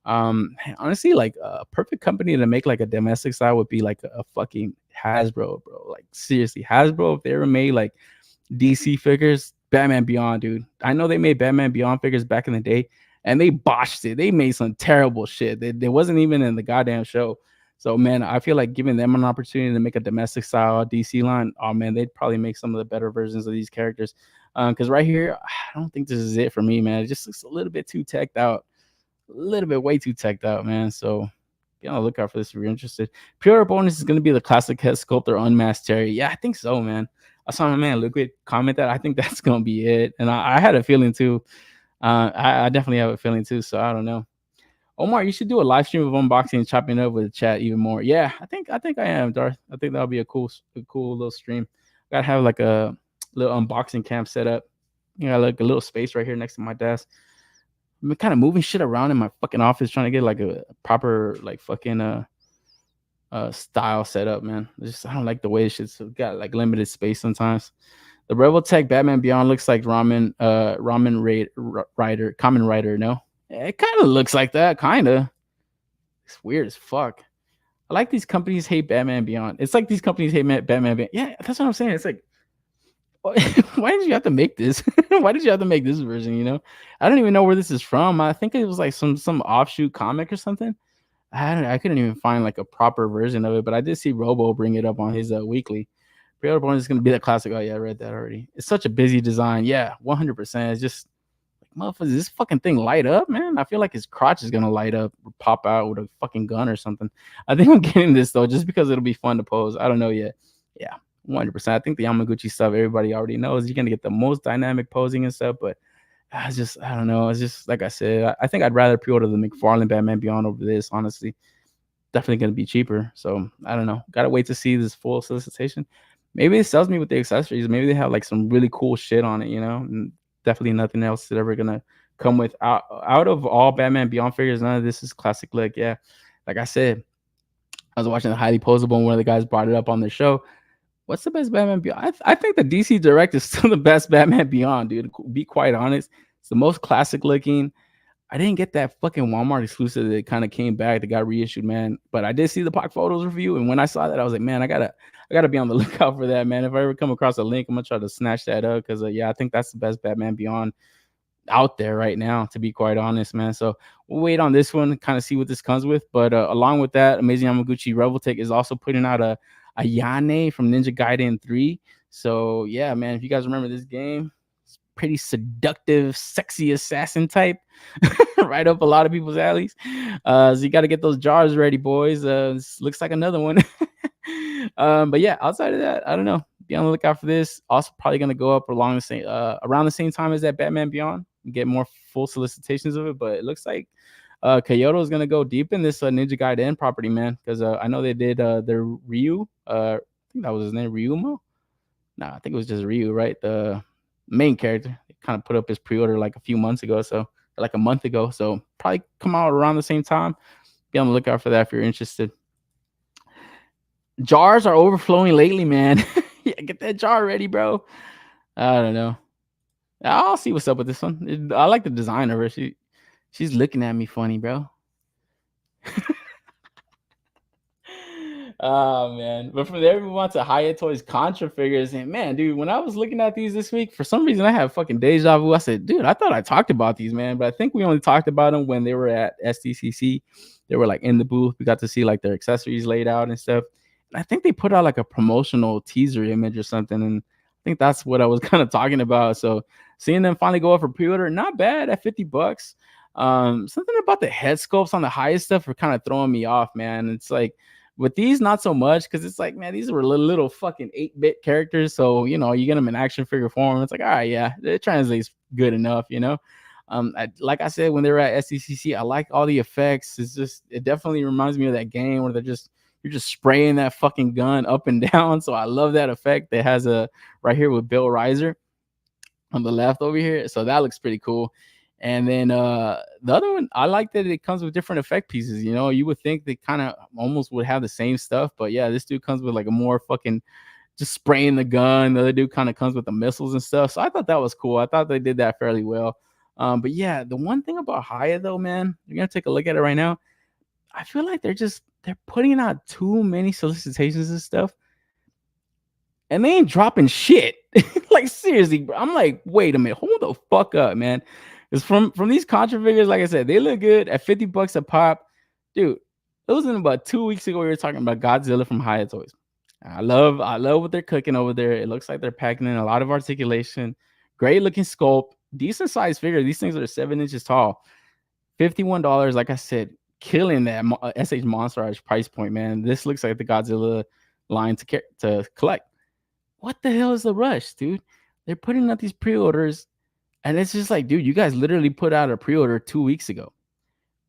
S2: honestly, like a perfect company to make like a domestic style would be like a fucking Hasbro, bro. Like seriously, Hasbro, if they ever made like DC figures, Batman Beyond, dude. I know they made Batman Beyond figures back in the day, and they botched it. They made some terrible shit. They wasn't even in the goddamn show. So, man, I feel like giving them an opportunity to make a domestic style DC line, oh, man, they'd probably make some of the better versions of these characters. Because right here, I don't think this is it for me, man. It just looks a little bit too teched out. A little bit way too teched out, man. So, be on the lookout for this if you're interested. Pre-order bonus is going to be the classic head sculptor unmasked Terry. Yeah, I think so, man. I saw my man Liquid comment that. I think that's going to be it. And I had a feeling, too. I definitely have a feeling, too. So, I don't know. Omar, you should do a live stream of unboxing and chopping it up with the chat even more. Yeah, I think I am, Darth. I think that'll be a cool little stream. Gotta have like a little unboxing cam set up. Like a little space right here next to my desk. I'm kind of moving shit around in my fucking office, trying to get like a proper like fucking style set up, man. I don't like the way shit's got like limited space sometimes. The Revoltech Batman Beyond looks like Kamen Rider, no? It kind of looks like that, kind of. It's weird as fuck. I like these companies hate Batman Beyond. It's like these companies hate Batman Beyond. Yeah, that's what I'm saying. It's like, why did you have to make this? Why did you have to make this version? I don't even know where this is from. I think it was like some offshoot comic or something. I couldn't even find like a proper version of it, but I did see Robo bring it up on his weekly. Pre-order bonus is going to be the classic. Oh yeah, I read that already. It's such a busy design. Yeah, 100%. It's just like, motherfucker, this fucking thing light up, man? I feel like his crotch is gonna light up or pop out with a fucking gun or something. I think I'm getting this though, just because it'll be fun to pose. I don't know yet. Yeah, 100%. I think the Yamaguchi stuff everybody already knows. You're gonna get the most dynamic posing and stuff, but I don't know. It's just like I said. I think I'd rather pre-order the McFarlane Batman Beyond over this. Honestly, definitely gonna be cheaper. So I don't know. Gotta wait to see this full solicitation. Maybe it sells me with the accessories. Maybe they have like some really cool shit on it, and definitely nothing else is ever gonna come with out of all Batman Beyond figures. None of this is classic look. Yeah, like I said, I was watching the Highly Posable, and one of the guys brought it up on the show. What's the best Batman Beyond? I think the DC Direct is still the best Batman Beyond, dude. To be quite honest, it's the most classic looking. I didn't get that fucking Walmart exclusive that kind of came back that got reissued, man. But I did see the Pock Photos review, and when I saw that, I was like, man, I gotta be on the lookout for that, man. If I ever come across a link, I'm gonna try to snatch that up because yeah, I think that's the best Batman Beyond out there right now, to be quite honest, man. So we'll wait on this one, kind of see what this comes with. But along with that, Amazing Yamaguchi Revoltech is also putting out a Ayane from Ninja Gaiden 3. So yeah, man, if you guys remember this game, it's pretty seductive, sexy assassin type, right up a lot of people's alleys. So you got to get those jars ready, boys. This looks like another one. But yeah, outside of that, I don't know. Be on the lookout for this. Also, probably gonna go up along the same around the same time as that Batman Beyond. Get more full solicitations of it, but it looks like Kyoto is gonna go deep in this Ninja Gaiden property, man. Because I know they did their Ryu. I think that was his name, Ryumo. Nah, I think it was just Ryu, right? The main character. They kind of put up his pre-order like a few months ago, so like a month ago. So probably come out around the same time. Be on the lookout for that if you're interested. Jars are overflowing lately, man. Yeah, get that jar ready, bro. I don't know. I'll see what's up with this one. I like the design of her. She's looking at me funny, bro. Oh man. But from there we went to Hiya Toys Contra figures. And man, dude, when I was looking at these this week, for some reason I have fucking deja vu. I said, dude, I thought I talked about these, man. But I think we only talked about them when they were at SDCC. They were like in the booth. We got to see like their accessories laid out and stuff. And I think they put out like a promotional teaser image or something. And I think that's what I was kind of talking about. So seeing them finally go up for pre-order, not bad at $50. Something about the head sculpts on the highest stuff are kind of throwing me off, man. It's like with these, not so much, because it's like, man, these were little fucking 8-bit characters. So, you know, you get them in action figure form. It's like, all right, yeah, it translates good enough, you know. Like I said, when they were at SDCC, I like all the effects. It definitely reminds me of that game where you're just spraying that fucking gun up and down. So I love that effect. That has a right here with Bill Reiser on the left over here. So that looks pretty cool. And then the other one, I like that it comes with different effect pieces. You know, you would think they kind of almost would have the same stuff, but yeah, this dude comes with like a more fucking just spraying the gun. The other dude kind of comes with the missiles and stuff. So I thought that was cool. I thought they did that fairly well. But yeah, the one thing about Hiya though, man, you're gonna take a look at it right now. I feel like they're putting out too many solicitations and stuff, and they ain't dropping shit. Like seriously, bro. I'm like, wait a minute, hold the fuck up, man. Because from these Contra figures, like I said, they look good at $50 a pop, dude. It was in about 2 weeks ago we were talking about Godzilla from Hiya Toys. I love what they're cooking over there. It looks like they're packing in a lot of articulation, great looking sculpt, decent size figure. These things are 7 inches tall, $51. Like I said, killing that SH MonsterArts price point, man. This looks like the Godzilla line to collect. What the hell is the rush, dude? They're putting out these pre-orders, and it's just like, dude, you guys literally put out a pre-order 2 weeks ago,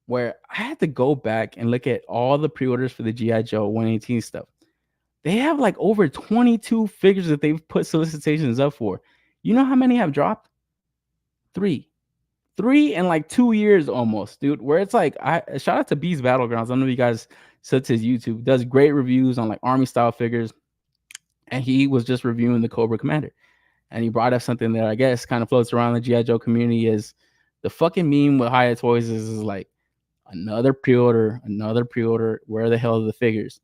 S2: where I had to go back and look at all the pre-orders for the G.I. Joe 118 stuff. They have like over 22 figures that they've put solicitations up for. You know how many have dropped? 3 in like 2 years almost, dude. Where it's like, shout out to Beast Battlegrounds. I don't know if you guys said to his YouTube, does great reviews on like army style figures, and he was just reviewing the Cobra Commander, and he brought up something that I guess kind of floats around the G.I. Joe community is the fucking meme with Hiya Toys is like another pre-order. Where the hell are the figures?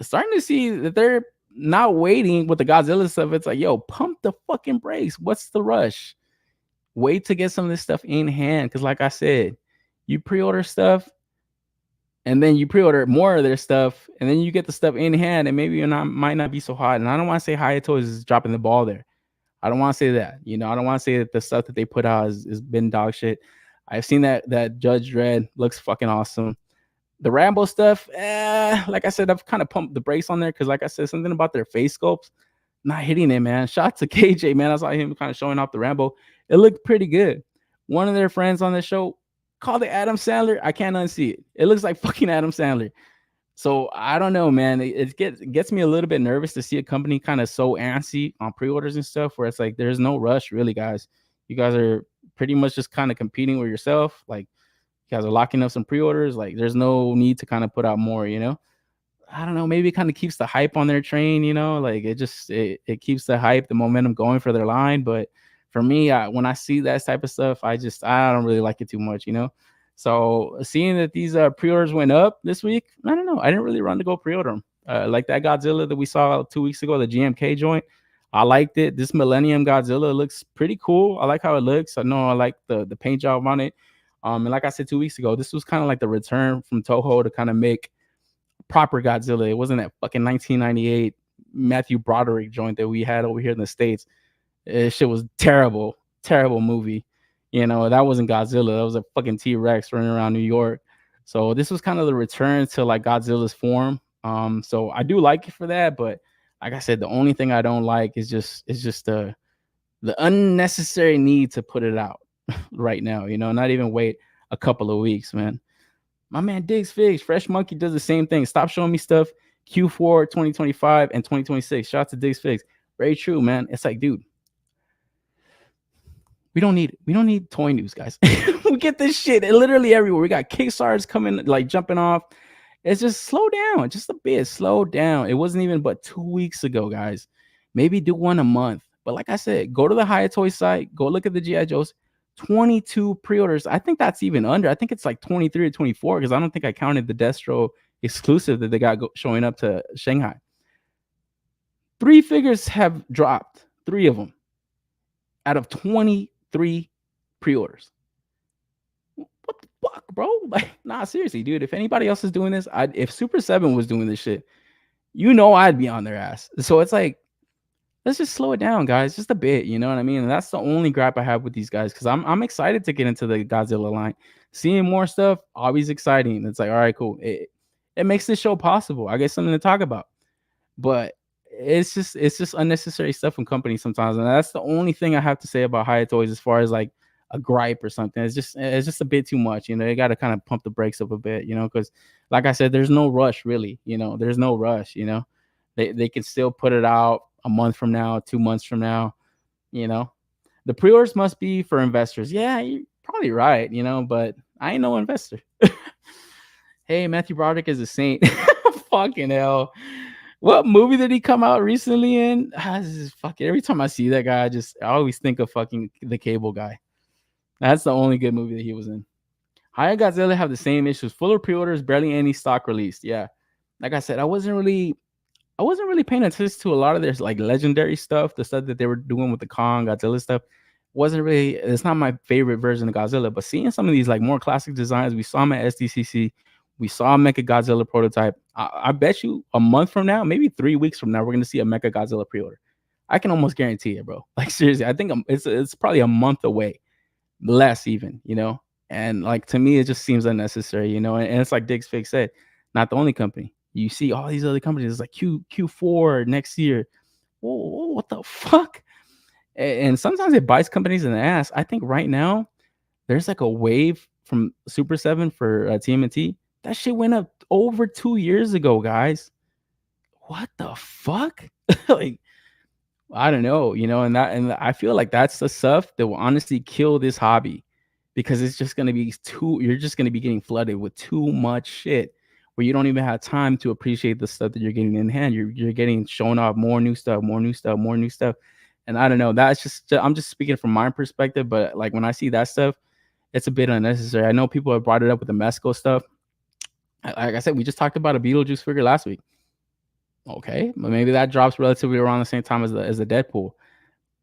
S2: Starting to see that they're not waiting with the Godzilla stuff. It's like, yo, pump the fucking brakes. What's the rush? Wait to get some of this stuff in hand. Because like I said, you pre-order stuff, and then you pre-order more of their stuff, and then you get the stuff in hand, and maybe might not be so hot. And I don't want to say Hiya Toys is dropping the ball there. I don't want to say that. You know, I don't want to say that the stuff that they put out has been dog shit. I've seen that Judge Dredd looks fucking awesome. The Rambo stuff, like I said, I've kind of pumped the brakes on there because, like I said, something about their face sculpts not hitting it, man. Shout out to KJ, man. I saw him kind of showing off the Rambo. It looked pretty good. One of their friends on the show called it Adam Sandler. I can't unsee it. It looks like fucking Adam Sandler. So I don't know, man. It gets me a little bit nervous to see a company kind of so antsy on pre-orders and stuff, where it's like there's no rush, really, guys. You guys are pretty much just kind of competing with yourself. Like, you guys are locking up some pre-orders. Like, there's no need to kind of put out more, you know. I don't know. Maybe it kind of keeps the hype on their train, you know. Like, it keeps the hype, the momentum going for their line. But for me, when I see that type of stuff, I don't really like it too much, you know. So seeing that these pre-orders went up this week, I don't know. I didn't really run to go pre-order them. Like that Godzilla that we saw 2 weeks ago, the GMK joint. I liked it. This Millennium Godzilla looks pretty cool. I like how it looks. I know I like the paint job on it. And like I said 2 weeks ago, this was kind of like the return from Toho to kind of make proper Godzilla. It wasn't that fucking 1998 Matthew Broderick joint that we had over here in the States. Shit was terrible, terrible movie. That wasn't Godzilla. That was a fucking T-Rex running around New York. So this was kind of the return to like Godzilla's form. So I do like it for that, but like I said, the only thing I don't like is just the unnecessary need to put it out right now. Not even wait a couple of weeks, man. My man Diggs Figs, Fresh Monkey does the same thing. Stop showing me stuff Q4 2025 and 2026. Shout out to Diggs Figs. Very true, man. It's like, dude, we don't need toy news, guys. We get this shit literally everywhere. We got Kickstarters coming, like jumping off. It's just slow down, just a bit. Slow down. It wasn't even but 2 weeks ago, guys. Maybe do one a month. But like I said, go to the Hiya Toy site. Go look at the G.I. Joes. 22 pre-orders. I think that's even under. I think it's like 23 or 24 because I don't think I counted the Destro exclusive that they got showing up to Shanghai. 3 figures have dropped. 3 of them out of 23 pre-orders. What the fuck, bro? Like, nah, seriously, dude. If anybody else is doing this, if Super 7 was doing this shit, I'd be on their ass. So it's like, let's just slow it down, guys, just a bit. You know what I mean? And that's the only gripe I have with these guys because I'm excited to get into the Godzilla line. Seeing more stuff, always exciting. It's like, all right, cool. It makes this show possible. I get something to talk about. But it's just unnecessary stuff from companies sometimes, and that's the only thing I have to say about Hiya Toys as far as like a gripe or something. It's just a bit too much. You got to kind of pump the brakes up a bit. Because like I said, there's no rush really. There's no rush. They can still put it out a month from now, 2 months from now. The pre-orders must be for investors. Yeah, you're probably right. But I ain't no investor. Hey, Matthew Broderick is a saint. Fucking hell. What movie did he come out recently in? This is fucking, every time I see that guy, I always think of fucking The Cable Guy. That's the only good movie that he was in. Hiya Godzilla have the same issues. Fuller pre-orders, barely any stock released. Yeah. Like I said, I wasn't really paying attention to a lot of their like legendary stuff, the stuff that they were doing with the Kong, Godzilla stuff. It's not my favorite version of Godzilla, but seeing some of these like more classic designs, we saw them at SDCC. We saw a Mecha Godzilla prototype. I bet you a month from now, maybe 3 weeks from now, we're going to see a Mecha Godzilla pre-order. I can almost guarantee it, bro. Like, seriously, I think it's probably a month away. Less even, And, like, to me, it just seems unnecessary, And it's like Diggs Fig said, not the only company. You see all these other companies, it's like Q4 next year. Whoa, what the fuck? And sometimes it bites companies in the ass. I think right now, there's like a wave from Super 7 for TMNT. That shit went up over 2 years ago, guys. What the fuck? Like, I don't know, and I feel like that's the stuff that will honestly kill this hobby because it's just going to be you're just going to be getting flooded with too much shit where you don't even have time to appreciate the stuff that you're getting in hand. You're getting shown off more new stuff. And I don't know, I'm just speaking from my perspective, but like when I see that stuff, it's a bit unnecessary. I know people have brought it up with the Mezco stuff. Like I said, we just talked about a Beetlejuice figure last week. Okay, but maybe that drops relatively around the same time as the Deadpool.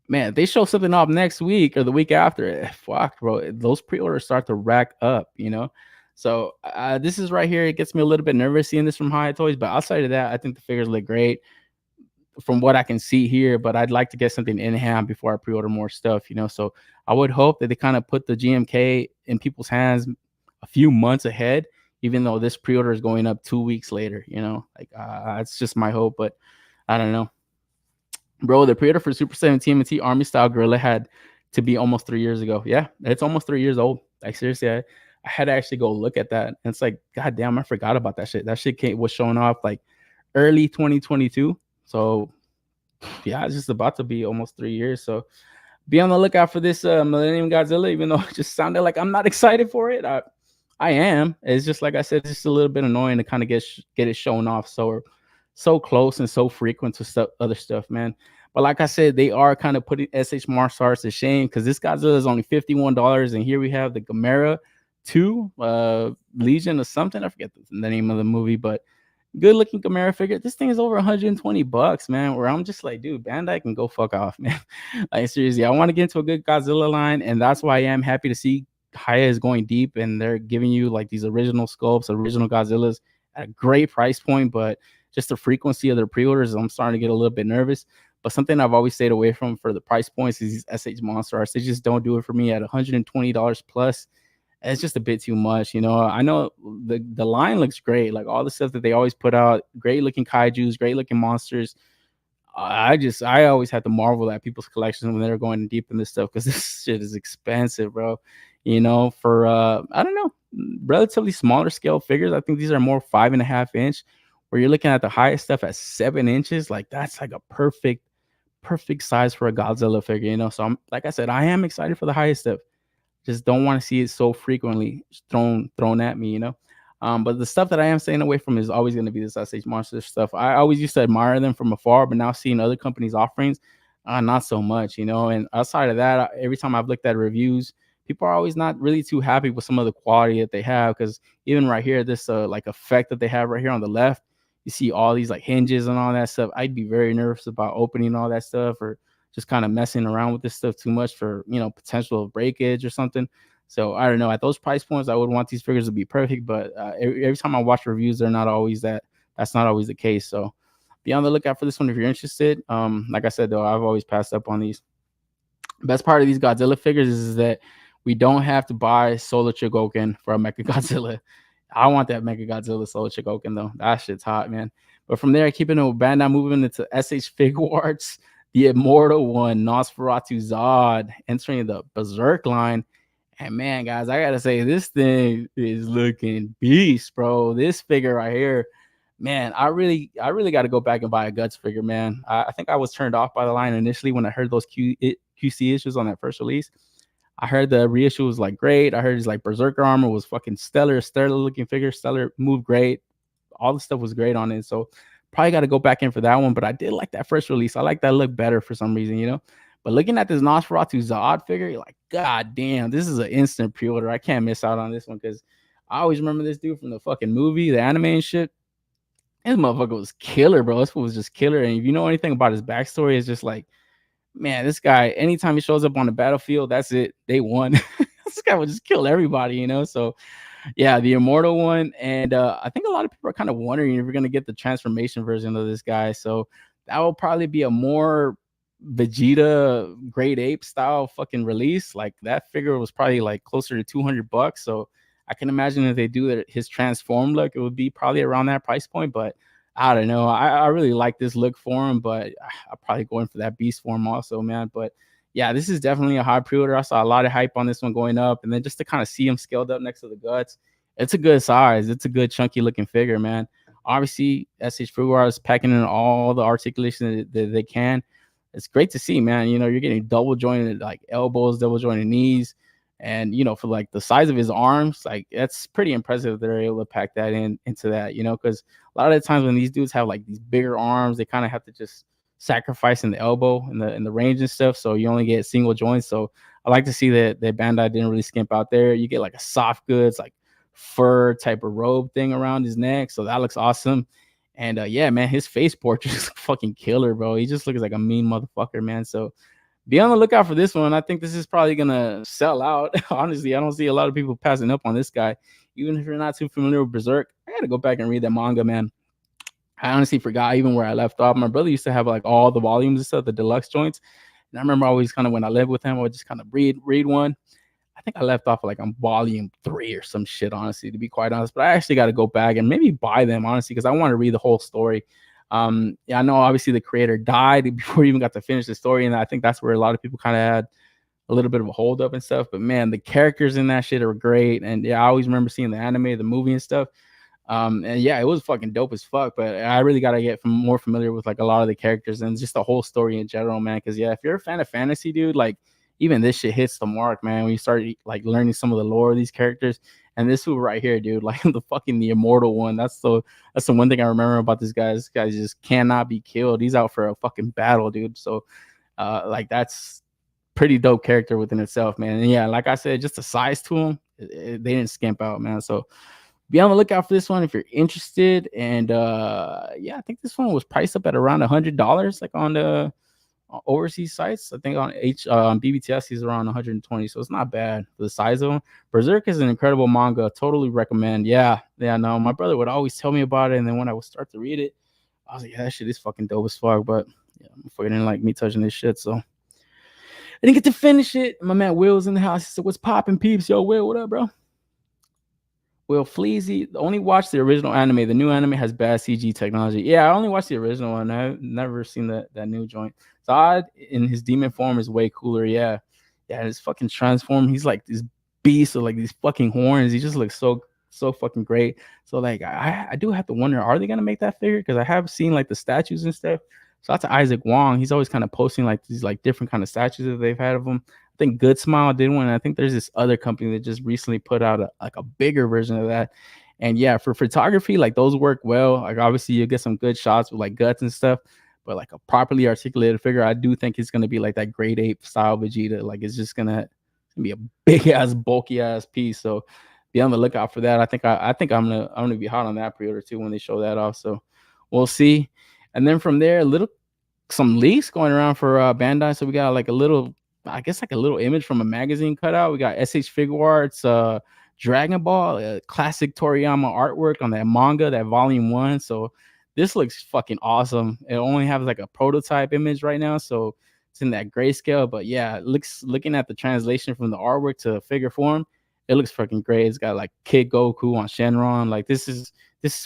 S2: Man, if they show something up next week or the week after, fuck, bro, those pre-orders start to rack up, So this is right here. It gets me a little bit nervous seeing this from Hiya Toys, but outside of that, I think the figures look great from what I can see here. But I'd like to get something in hand before I pre-order more stuff, So I would hope that they kind of put the GMK in people's hands a few months ahead, even though this pre-order is going up 2 weeks later, it's just my hope, but I don't know. Bro, the pre-order for Super 7 TMNT Army Style Gorilla had to be almost 3 years ago. Yeah, it's almost 3 years old. Like, seriously, I had to actually go look at that. And it's like, God damn, I forgot about that shit. That shit was showing off like early 2022. So, yeah, it's just about to be almost 3 years. So, be on the lookout for this Millennium Godzilla, even though it just sounded like I'm not excited for it. I am. It's just like I said, it's just a little bit annoying to kind of get it shown off so close and so frequent to other stuff, man. But like I said, they are kind of putting SH MonsterArts to shame because this Godzilla is only $51, and here we have the Gamera 2 Legion or something. I forget the name of the movie, but good looking Gamera figure. This thing is over $120, man. Where I'm just like, dude, Bandai can go fuck off, man. Like, seriously, I want to get into a good Godzilla line, and that's why I am happy to see Hiya is going deep and they're giving you like these original sculpts, original Godzillas at a great price point, but just the frequency of their pre-orders, I'm starting to get a little bit nervous. But something I've always stayed away from for the price points is these SH MonsterArts. They just don't do it for me at $120 plus. It's just a bit too much, you know. I know the line looks great, like all the stuff that they always put out, great looking kaijus, great looking monsters. I always had to marvel at people's collections when they're going deep in this stuff, because this shit is expensive, bro. You know, for I don't know, relatively smaller scale figures. I think these are more 5.5 inch, where you're looking at the highest stuff at 7 inches. Like that's like a perfect size for a Godzilla figure, you know. So I'm, like I said, I am excited for the highest stuff. Just don't want to see it so frequently thrown at me, you know. But the stuff that I am staying away from is always going to be this SH Monster stuff. I always used to admire them from afar, but now seeing other companies' offerings, not so much, you know. And outside of that, every time I've looked at reviews, people are always not really too happy with some of the quality that they have. Because even right here, this like effect that they have right here on the left, you see all these like hinges and all that stuff. I'd be very nervous about opening all that stuff, or just kind of messing around with this stuff too much for, you know, potential of breakage or something. So I don't know, at those price points, I would want these figures to be perfect, but every time I watch reviews, they're not always that's not always the case. So be on the lookout for this one if you're interested. Like I said, though, I've always passed up on these. Best part of these Godzilla figures is that we don't have to buy Solar Chogokin for a Mecha Godzilla. I want that Mecha Godzilla Solar Chogokin, though. That shit's hot, man. But from there, keeping it with Bandai, moving into SH Figuarts, the Immortal One, Nosferatu Zod, entering the Berserk line. And man, guys, I gotta say, this thing is looking beast, bro. This figure right here, man, I really got to go back and buy a Guts figure, man. I think I was turned off by the line initially when I heard those QC issues on that first release. I heard the reissue was like great. I heard his like Berserker armor was fucking stellar looking figure, stellar, moved great. All the stuff was great on it. So probably got to go back in for that one. But I did like that first release. I like that look better for some reason, you know. But looking at this Nosferatu Zod figure, you're like, God damn, this is an instant pre-order. I can't miss out on this one, because I always remember this dude from the fucking movie, the anime and shit. This motherfucker was killer, bro. This was just killer. And if you know anything about his backstory, it's just like, man, this guy, anytime he shows up on the battlefield, that's it. They won. This guy would just kill everybody, you know? So, yeah, the Immortal One. And I think a lot of people are kind of wondering if we're going to get the transformation version of this guy. So that will probably be a more Vegeta Great Ape style fucking release. Like that figure was probably like closer to $200. So I can imagine if they do his transform look, it would be probably around that price point. But I don't know. I really like this look for him, but I'll probably go in for that beast form also, man. But yeah, this is definitely a high pre-order. I saw a lot of hype on this one going up, and then just to kind of see him scaled up next to the Guts, it's a good size. It's a good chunky looking figure, man. Obviously, SH Figuarts is packing in all the articulation that they can. It's great to see, man. You know, you're getting double jointed like elbows, double jointed knees. And, you know, for like the size of his arms, like that's pretty impressive that they're able to pack that into that, you know, because a lot of the times when these dudes have like these bigger arms, they kind of have to just sacrifice in the elbow in the range and stuff. So you only get single joints. So I like to see that Bandai didn't really skimp out there. You get like a soft goods, like fur type of robe thing around his neck. So that looks awesome. And yeah, man, his face portrait is fucking killer, bro. He just looks like a mean motherfucker, man. So be on the lookout for this one. I think this is probably gonna sell out. Honestly, I don't see a lot of people passing up on this guy. Even if you're not too familiar with Berserk, I gotta go back and read that manga, man. I honestly forgot even where I left off. My brother used to have like all the volumes and stuff, the deluxe joints. And I remember always kind of when I lived with him, I would just kind of read one. I think I left off like on volume 3 or some shit, honestly, to be quite honest. But I actually got to go back and maybe buy them, honestly, because I want to read the whole story. Yeah, I know obviously the creator died before he even got to finish the story, and I think that's where a lot of people kind of had a little bit of a hold up and stuff. But man, the characters in that shit are great, and yeah, I always remember seeing the anime, the movie and stuff. And yeah, it was fucking dope as fuck. But I really gotta get more familiar with like a lot of the characters and just the whole story in general, man. Because yeah, if you're a fan of fantasy, dude, like even this shit hits the mark, man. When you start like learning some of the lore of these characters. And this one right here, dude, like the Immortal One. That's the one thing I remember about this guy. This guy just cannot be killed. He's out for a fucking battle, dude. So like that's pretty dope character within itself, man. And yeah, like I said, just the size to him, they didn't skimp out, man. So be on the lookout for this one if you're interested. And yeah, I think this one was priced up at around $100, like on overseas sites. I think on BBTS he's around 120, so it's not bad for the size of him. Berserk is an incredible manga. Totally recommend. Yeah, no, my brother would always tell me about it, and then when I would start to read it, I was like, yeah, that shit is fucking dope as fuck. But yeah, I'm fucking didn't like me touching this shit, so I didn't get to finish it. My man Will's in the house. He said, "What's popping, peeps? Yo, Will, what up, bro?" Will Fleazy only watched the original anime. The new anime has bad CG technology. Yeah, I only watched the original one. I've never seen that new joint. Zod in his demon form is way cooler. Yeah, his fucking transform. He's like this beast with like these fucking horns. He just looks so fucking great. So like I do have to wonder, are they gonna make that figure? Because I have seen like the statues and stuff. Shout out to Isaac Wong. He's always kind of posting like these like different kind of statues that they've had of him. I think Good Smile did one. And I think there's this other company that just recently put out a bigger version of that. And yeah, for photography, like those work well. Like obviously you get some good shots with like guts and stuff, but like a properly articulated figure, I do think it's gonna be like that grade 8 style Vegeta. Like it's just gonna be a big ass, bulky ass piece. So be on the lookout for that. I think I'm gonna be hot on that pre-order too when they show that off. So we'll see. And then from there, some leaks going around for Bandai. So we got like a little image from a magazine cutout. We got SH Figuarts, Dragon Ball, classic Toriyama artwork on that manga, that volume 1. So this looks fucking awesome. It only has like a prototype image right now, so it's in that grayscale. But yeah, looking at the translation from the artwork to figure form, it looks fucking great. It's got like Kid Goku on Shenron. Like this is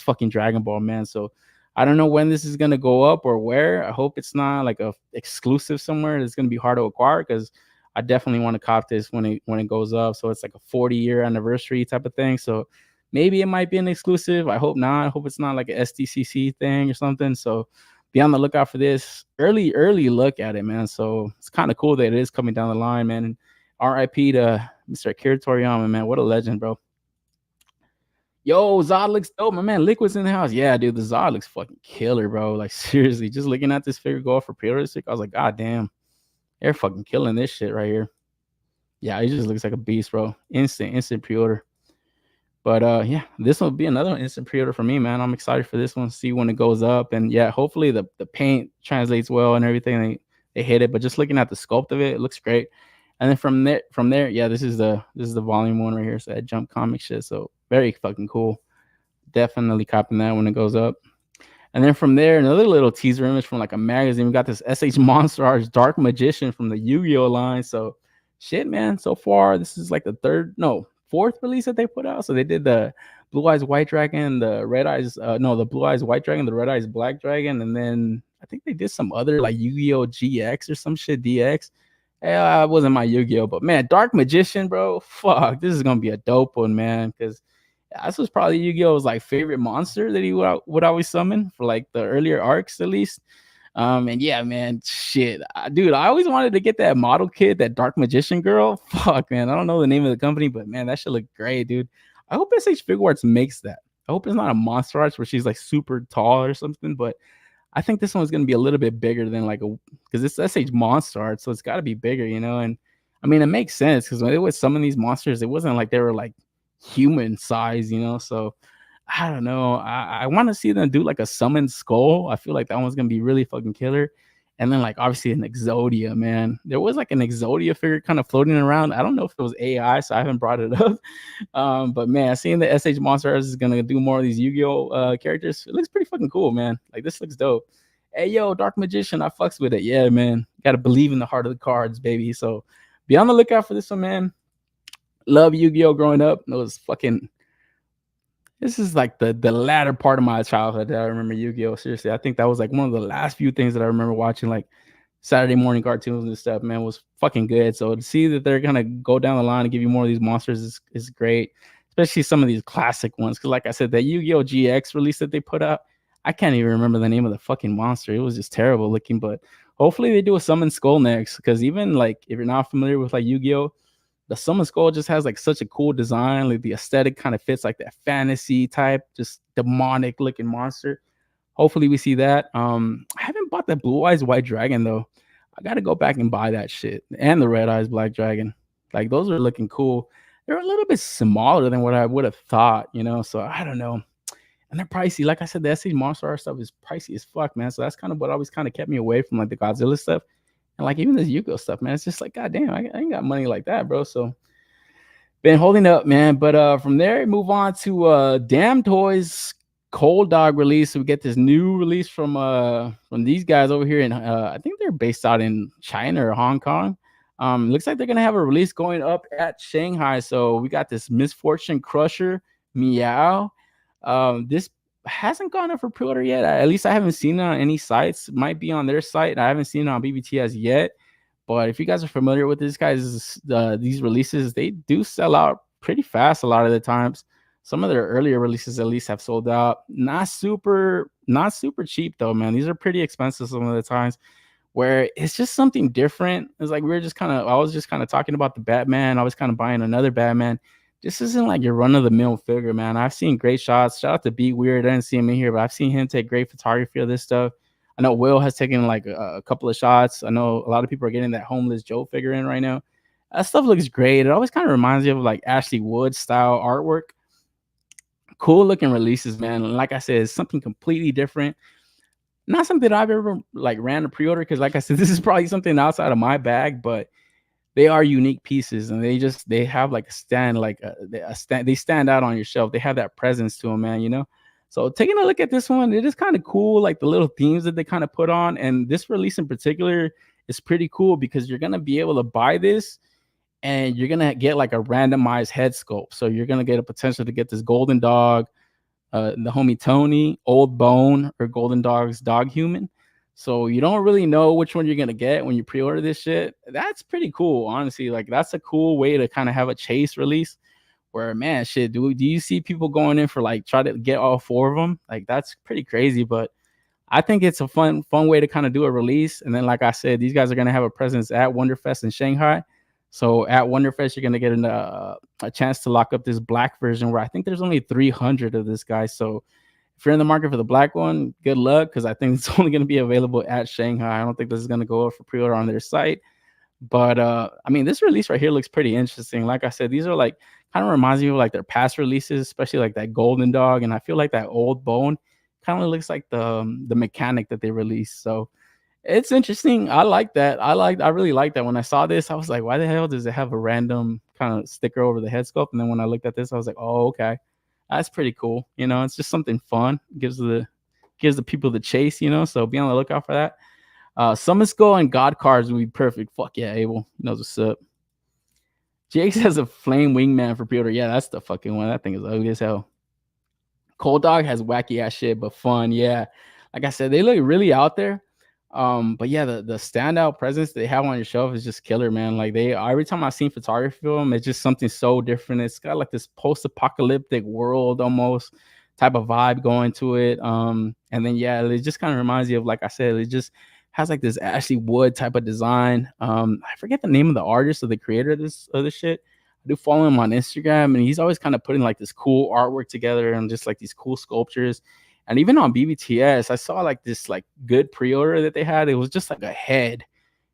S2: fucking Dragon Ball, man. So I don't know when this is gonna go up or where. I hope it's not like a exclusive somewhere that's gonna be hard to acquire, because I definitely want to cop this when it goes up. So it's like a 40-year anniversary type of thing. So maybe it might be an exclusive. I hope not. I hope it's not like an SDCC thing or something. So be on the lookout for this early look at it, man. So it's kind of cool that it is coming down the line, man. And RIP to Mr. Akira Toriyama, man. What a legend, bro. Yo, Zod looks dope. My man Liquid's in the house. Yeah, dude, the Zod looks fucking killer, bro. Like seriously, just looking at this figure go off for pre-order, I was like, God damn, they're fucking killing this shit right here. Yeah, he just looks like a beast, bro. Instant pre-order. But yeah, this will be another instant pre-order for me, man. I'm excited for this one. See when it goes up, and yeah, hopefully the paint translates well and everything. They hit it, but just looking at the sculpt of it, it looks great. And then from there, yeah, this is the volume 1 right here. So that Jump comic shit. So very fucking cool. Definitely copping that when it goes up. And then from there, another little teaser image from like a magazine. We got this SH MonsterArts Dark Magician from the Yu-Gi-Oh line. So shit, man. So far, this is like the 4th release that they put out. So they did the Blue Eyes White Dragon, the Red Eyes, the Blue Eyes White Dragon, the Red Eyes Black Dragon, and then I think they did some other like Yu-Gi-Oh GX or some shit DX. It wasn't my Yu-Gi-Oh, but man, Dark Magician, bro, fuck, this is gonna be a dope one, man, because this was probably Yu-Gi-Oh's like favorite monster that he would always summon for like the earlier arcs at least. And yeah, man, shit, dude, I always wanted to get that model kit, that Dark Magician girl. Fuck, man, I don't know the name of the company, but man, that should look great, dude. I hope SH Figuarts makes that. I hope it's not a MonsterArts where she's like super tall or something, but I think this one's gonna be a little bit bigger than because it's SH MonsterArts, so it's got to be bigger, you know. And I mean, it makes sense because when they would summon these monsters, it wasn't like they were like human size, you know. So I don't know. I want to see them do like a summoned skull. I feel like that one's gonna be really fucking killer. And then like obviously an Exodia, man. There was like an Exodia figure kind of floating around. I don't know if it was AI, so I haven't brought it up. But man, seeing the SH MonsterArts is gonna do more of these Yu-Gi-Oh characters, it looks pretty fucking cool, man. Like this looks dope. Hey yo, Dark Magician, I fucks with it. Yeah, man. Gotta believe in the heart of the cards, baby. So be on the lookout for this one, man. Love Yu-Gi-Oh growing up. It was fucking. This is like the latter part of my childhood that I remember Yu-Gi-Oh. Seriously, I think that was like one of the last few things that I remember watching, like Saturday morning cartoons and stuff, man, was fucking good. So to see that they're gonna go down the line and give you more of these monsters is great, especially some of these classic ones. Because like I said, that Yu-Gi-Oh GX release that they put out, I can't even remember the name of the fucking monster. It was just terrible looking. But hopefully they do a Summon Skull next, because even like if you're not familiar with like Yu-Gi-Oh, the Summon Skull just has like such a cool design. Like the aesthetic kind of fits like that fantasy type, just demonic looking monster. Hopefully we see that. I haven't bought the Blue Eyes White Dragon though. I gotta go back and buy that shit, and the Red Eyes Black Dragon. Like those are looking cool. They're a little bit smaller than what I would have thought, you know. So I don't know. And they're pricey. Like I said, the SC Monster Art stuff is pricey as fuck, man. So that's kind of what always kind of kept me away from like the Godzilla stuff. And like even this Yuko stuff, man, it's just like, goddamn, I ain't got money like that, bro. So been holding up, man. But from there, move on to Damn Toys Cold Dog release. We get this new release from these guys over here in I think they're based out in China or Hong Kong. Looks like they're gonna have a release going up at Shanghai. So we got this Misfortune Crusher Meow. This hasn't gone up for pre-order yet. At least I haven't seen it on any sites. It might be on their site. I haven't seen it on BBTS yet. But if you guys are familiar with these guys, these releases, they do sell out pretty fast a lot of the times. Some of their earlier releases at least have sold out. Not super cheap though, man. These are pretty expensive some of the times, where it's just something different. It's like I was just kind of talking about the Batman. I was kind of buying another Batman. This isn't like your run-of-the-mill figure, man. I've seen great shots. Shout out to Be Weird. I didn't see him in here, but I've seen him take great photography of this stuff. I know Will has taken like a couple of shots. I know a lot of people are getting that Homeless Joe figure in right now. That stuff looks great. It always kind of reminds me of like Ashley Wood style artwork. Cool looking releases, man. Like I said, it's something completely different. Not something I've ever like ran a pre-order, because like I said, this is probably something outside of my bag, but they are unique pieces, and they have like a stand, like they stand out on your shelf. They have that presence to them, man, you know. So taking a look at this one, it is kind of cool, like the little themes that they kind of put on. And this release in particular is pretty cool because you're gonna be able to buy this and you're gonna get like a randomized head sculpt. So you're gonna get a potential to get this Golden Dog, the homie Tony, Old Bone, or Golden Dog's Dog Human. So you don't really know which one you're gonna get when you pre-order this shit. That's pretty cool, honestly. Like that's a cool way to kind of have a chase release. Where, man, shit, do you see people going in for like try to get all 4 of them? Like that's pretty crazy, but I think it's a fun way to kind of do a release. And then, like I said, these guys are gonna have a presence at Wonderfest in Shanghai. So at Wonderfest, you're gonna get a chance to lock up this black version, where I think there's only 300 of this guy. So if you're in the market for the black one, good luck, because I think it's only gonna be available at Shanghai. I don't think this is gonna go up for pre-order on their site. But I mean, this release right here looks pretty interesting. Like I said, these are like kind of reminds me of like their past releases, especially like that Golden Dog. And I feel like that Old Bone kind of looks like the mechanic that they released. So it's interesting. I like that. I really like that. When I saw this, I was like, why the hell does it have a random kind of sticker over the head sculpt? And then when I looked at this, I was like, oh, okay, that's pretty cool. You know, it's just something fun. Gives the people the chase, you know. So be on the lookout for that. Summon Skull and God cards would be perfect. Fuck yeah, Abel knows what's up. Jake has a Flame Wingman for pre-order. Yeah, that's the fucking one. That thing is ugly as hell. Cold Dog has wacky ass shit, but fun. Yeah, like I said, they look really out there. But yeah, the standout presence they have on your shelf is just killer, man. Like every time I've seen photography of them, it's just something so different. It's got like this post-apocalyptic world almost type of vibe going to it. And then yeah, it just kind of reminds you of, like I said, it just has like this Ashley Wood type of design. I forget the name of the artist or the creator of this shit. I do follow him on Instagram, and he's always kind of putting like this cool artwork together and just like these cool sculptures. And even on BBTS, I saw like this like good pre-order that they had. It was just like a head,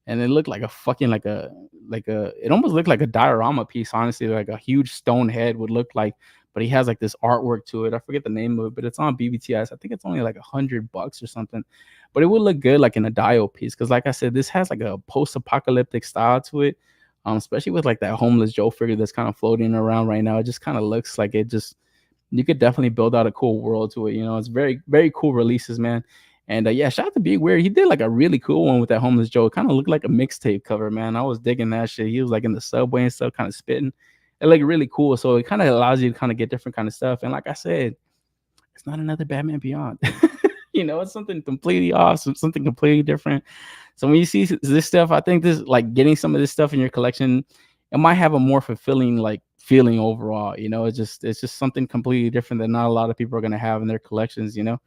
S2: and it looked like a fucking it almost looked like a diorama piece, honestly, like a huge stone head would look like. But he has like this artwork to it. I forget the name of it, but it's on BBTS. I think it's only like $100 or something. But it would look good like in a dio piece, because like I said, this has like a post-apocalyptic style to it. Especially with like that Homeless Joe figure that's kind of floating around right now. It just kind of looks like you could definitely build out a cool world to it. You know, it's very, very cool releases, man. And yeah, shout out to Be Weird. He did like a really cool one with that Homeless Joe. It kind of looked like a mixtape cover, man. I was digging that shit. He was like in the subway and stuff, kind of spitting. It looked really cool. So it kind of allows you to kind of get different kind of stuff. And like I said, it's not another Batman Beyond. You know, it's something completely awesome, something completely different. So when you see this stuff, I think this, like, getting some of this stuff in your collection, it might have a more fulfilling like feeling overall. You know, it's just something completely different that not a lot of people are going to have in their collections, you know.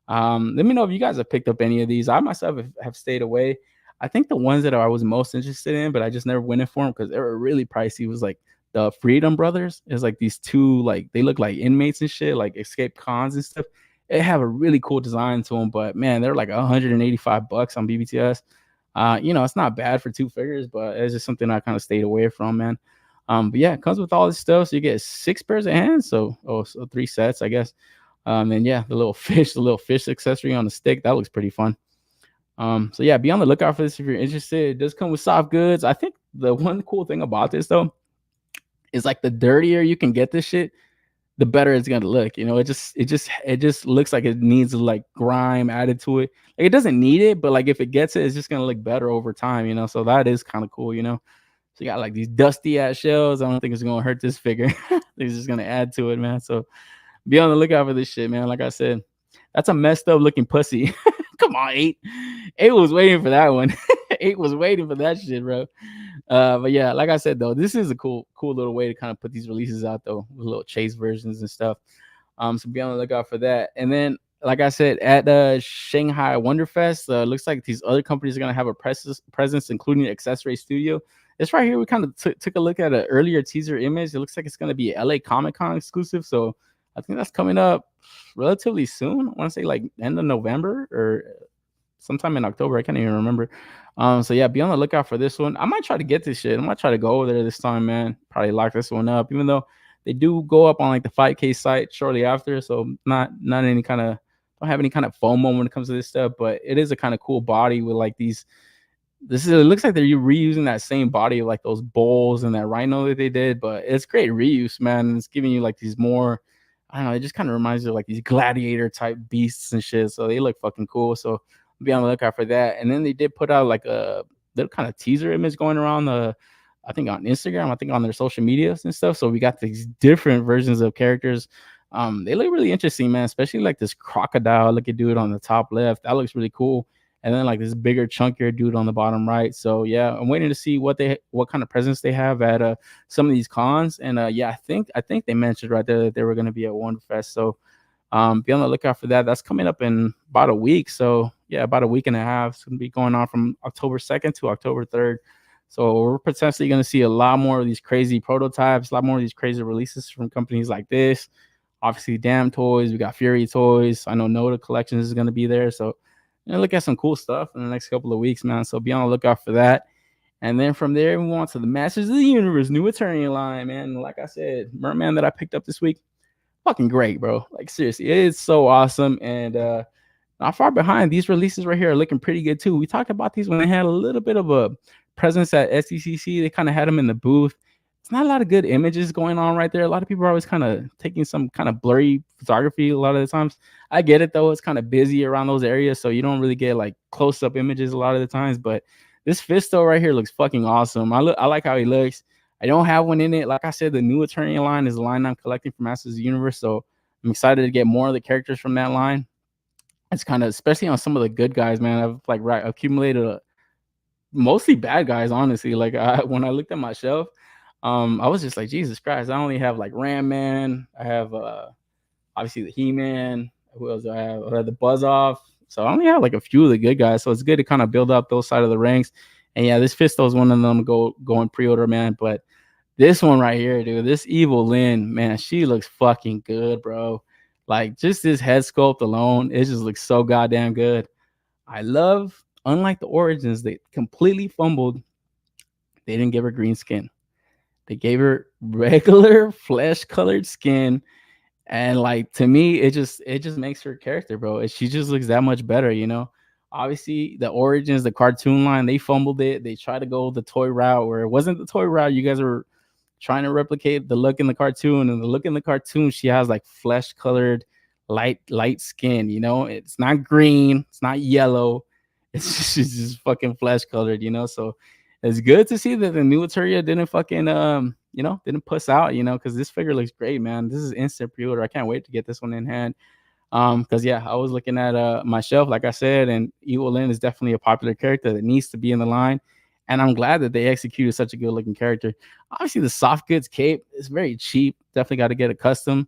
S2: Let me know if you guys have picked up any of these. I myself have stayed away. I think the ones that I was most interested in, but I just never went in for them because they were really pricey, was like the Freedom Brothers. Is like these two, like, they look like inmates and shit, like escape cons and stuff. They have a really cool design to them, but man, they're like $185 on BBTS. You know, it's not bad for 2 figures, but it's just something I kind of stayed away from, man. But yeah, it comes with all this stuff. So you get 6 pairs of hands, so 3 sets, I guess. And yeah, the little fish accessory on the stick, that looks pretty fun. So yeah, be on the lookout for this if you're interested. It does come with soft goods. I think the one cool thing about this though is like the dirtier you can get this shit, the better it's gonna look. You know, it just looks like it needs like grime added to it. Like it doesn't need it, but like if it gets it, it's just gonna look better over time. You know, so that is kind of cool. You know, so you got like these dusty ass shells. I don't think it's gonna hurt this figure. It's just gonna add to it, man. So be on the lookout for this shit, man. Like I said, that's a messed up looking pussy. Come on, eight. Eight was waiting for that one. Eight was waiting for that shit, bro. But yeah, like I said though, this is a cool little way to kind of put these releases out though, with little chase versions and stuff. So be on the lookout for that. And then, like I said, at Shanghai Wonderfest, looks like these other companies are gonna have a presence, including Accessory Studio. It's right here. We kind of took a look at an earlier teaser image. It looks like it's gonna be LA Comic Con exclusive. So I think that's coming up relatively soon. I want to say like end of November or sometime in October. I can't even remember. So yeah, be on the lookout for this one. I might try to get this shit. I might try to go over there this time, man. Probably lock this one up, even though they do go up on like the 5K site shortly after. So not any kind of, don't have any kind of FOMO when it comes to this stuff, but it is a kind of cool body with like these. It looks like they're reusing that same body of like those bowls and that rhino that they did, but it's great reuse, man. It's giving you like these more, I don't know, it just kind of reminds you of like these gladiator type beasts and shit. So they look fucking cool. So be on the lookout for that. And then they did put out like a little kind of teaser image going around I think on Instagram, I think on their social medias and stuff. So we got these different versions of characters. They look really interesting, man, especially like this crocodile looking dude on the top left. That looks really cool. And then like this bigger, chunkier dude on the bottom right. So yeah, I'm waiting to see what kind of presence they have at some of these cons. And yeah, I think they mentioned right there that they were going to be at Wonderfest. So be on the lookout for that. That's coming up in about a week. So yeah, about a week and a half. It's going to be going on from October 2nd to October 3rd. So we're potentially going to see a lot more of these crazy prototypes, a lot more of these crazy releases from companies like this. Obviously, Damn Toys. We got Fury Toys. I know Noda Collections is going to be there. So look at some cool stuff in the next couple of weeks, man. So be on the lookout for that. And then from there, we want to the Masters of the Universe New Eternia line, man. Like I said, Merman that I picked up this week, fucking great, bro. Like seriously, it's so awesome. And not far behind, these releases right here are looking pretty good too. We talked about these when they had a little bit of a presence at SDCC. They kind of had them in the booth. It's not a lot of good images going on right there. A lot of people are always kind of taking some kind of blurry photography a lot of the times. I get it though. It's kind of busy around those areas, so you don't really get like close-up images a lot of the times. But this Fisto right here looks fucking awesome. I like how he looks. I don't have one in it. Like I said, the New Eternia line is a line I'm collecting from Masters of the Universe, so I'm excited to get more of the characters from that line. It's kind of, especially on some of the good guys, man. I've like accumulated mostly bad guys, honestly. Like when I looked at my shelf, I was just like, Jesus Christ, I only have like Ram Man. I have obviously the He-Man. Who else do I have? I have the Buzz Off. So I only have like a few of the good guys. So it's good to kind of build up those side of the ranks. And yeah, this Fisto is one of them. Go and pre-order, man. But this one right here, dude, this Evil Lynn, man, she looks fucking good, bro. Like just this head sculpt alone, it just looks so goddamn good. I love, unlike the Origins, they completely fumbled. They didn't give her green skin. They gave her regular flesh colored skin. And like to me, it just makes her character, bro. She just looks that much better, you know. Obviously, the Origins, the cartoon line, they fumbled it. They tried to go the toy route where it wasn't the toy route. You guys were trying to replicate the look in the cartoon, and the look in the cartoon, she has like flesh colored, light skin. You know, it's not green, it's not yellow. It's just fucking flesh colored, you know. So it's good to see that the New Eternia didn't fucking didn't puss out, you know, because this figure looks great, man. This is instant pre-order. I can't wait to get this one in hand. Because yeah, I was looking at my shelf, like I said, and Evil Lynn is definitely a popular character that needs to be in the line. And I'm glad that they executed such a good looking character. Obviously, the soft goods cape is very cheap. Definitely got to get a custom.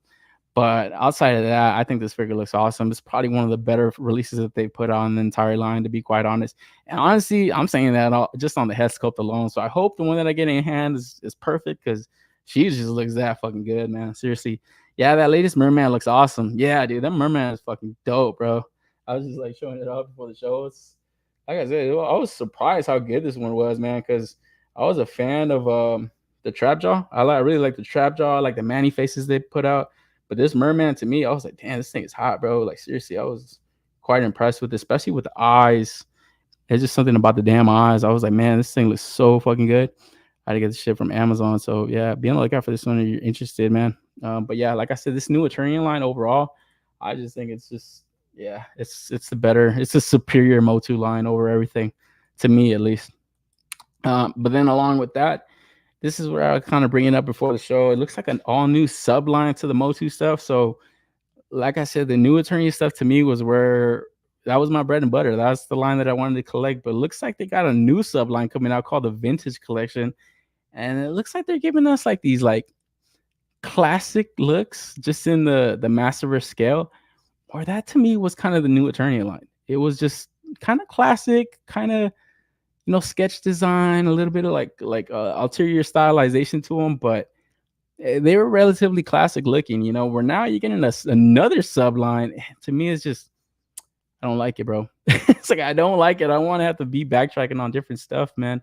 S2: But outside of that, I think this figure looks awesome. It's probably one of the better releases that they put on the entire line, to be quite honest. And honestly, I'm saying that just on the head sculpt alone. So I hope the one that I get in hand is perfect, because she just looks that fucking good, man. Seriously. Yeah, that latest Merman looks awesome. Yeah, dude, that Merman is fucking dope, bro. I was just like showing it off before the show. It's, like I said, I was surprised how good this one was, man, because I was a fan of the Trap Jaw. I really like the Trap Jaw. I like the Manny faces they put out. But this Merman, to me, I was like, damn, this thing is hot, bro. Like, seriously, I was quite impressed with it, especially with the eyes It's just something about the damn eyes. I was like, man, this thing looks so fucking good. I had to get the shit from Amazon. So yeah, be on the lookout for this one if you're interested, man. But yeah, like I said, this new Eternia line overall, I just think it's just, yeah, it's a superior Motu line over everything, to me at least. But then along with that, this is where I was kind of bringing up before the show. It looks like an all new subline to the Motu stuff. So like I said, the new Eternia stuff to me was where that was my bread and butter. That's the line that I wanted to collect. But it looks like they got a new subline coming out called the Vintage Collection, and it looks like they're giving us like these like classic looks just in the Masterverse scale. Or that to me was kind of the new Eternia line. It was just kind of classic, kind of sketch design, a little bit of like ulterior stylization to them, but they were relatively classic looking. Where now you're getting another subline. To me, it's just I don't like it, bro. It's like I don't like it. I want to have to be backtracking on different stuff, man.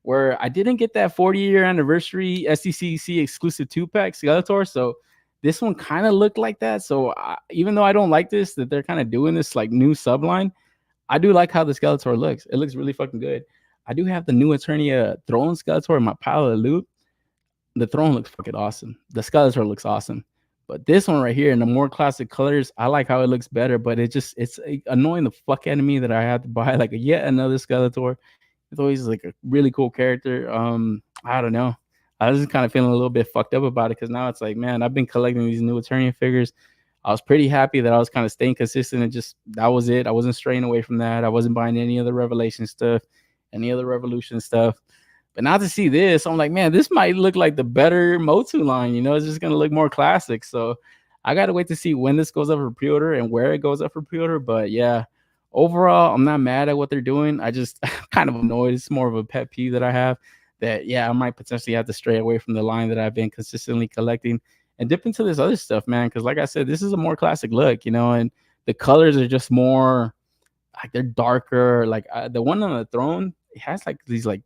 S2: Where I didn't get that 40-year anniversary SDCC exclusive 2-pack Skeletor, so this one kind of looked like that. So even though I don't like this, that they're kind of doing this like new subline, I do like how the Skeletor looks. It looks really fucking good. I do have the new Eternia Throne Skeletor in my pile of loot. The Throne looks fucking awesome. The Skeletor looks awesome. But this one right here in the more classic colors, I like how it looks better, but it's annoying the fuck out of me that I have to buy like yet another Skeletor. It's always like a really cool character. I don't know. I was just kind of feeling a little bit fucked up about it because now it's like, man, I've been collecting these new Eternia figures. I was pretty happy that I was kind of staying consistent and just that was it. I wasn't straying away from that. I wasn't buying any other Revelation stuff, any other Revolution stuff. But now to see this, I'm like, man, this might look like the better Motu line. It's just going to look more classic. So I got to wait to see when this goes up for pre-order and where it goes up for pre-order. But yeah, overall, I'm not mad at what they're doing. I just kind of annoyed. It's more of a pet peeve that I have that, yeah, I might potentially have to stray away from the line that I've been consistently collecting and dip into this other stuff, man. Because like I said, this is a more classic look, and the colors are just more like they're darker. Like the one on the throne, it has like these like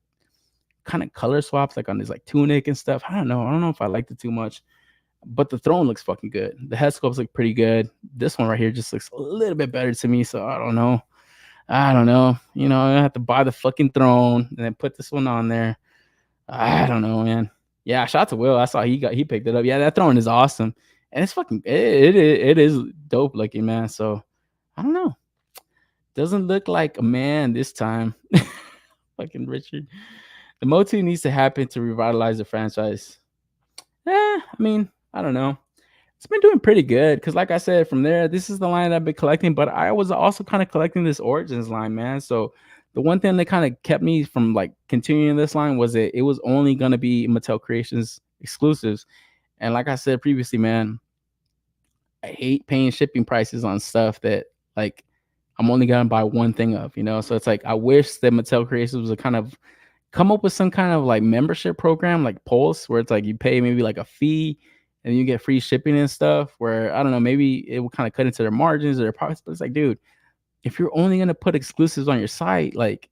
S2: kind of color swaps like on this like tunic and stuff. I don't know if I liked it too much, but the throne looks fucking good. The head sculpts look pretty good. This one right here just looks a little bit better to me, so I don't know. I have to buy the fucking throne and then put this one on there. I don't know, man. Yeah, shout out to Will. I saw he picked it up. Yeah, that throne is awesome, and it's fucking it is dope looking, man. So I don't know. Doesn't look like a man this time. Fucking Richard. The Motu needs to happen to revitalize the franchise. I mean, I don't know. It's been doing pretty good because, like I said, from there, this is the line I've been collecting. But I was also kind of collecting this Origins line, man. So the one thing that kind of kept me from like continuing this line was that it was only gonna be Mattel Creations exclusives. And like I said previously, man, I hate paying shipping prices on stuff that like I'm only gonna buy one thing of, So it's like I wish that Mattel Creations was a kind of come up with some kind of like membership program like Pulse, where it's like you pay maybe like a fee and you get free shipping and stuff, where I don't know, maybe it will kind of cut into their margins or their profits. But it's like, dude, if you're only gonna put exclusives on your site, like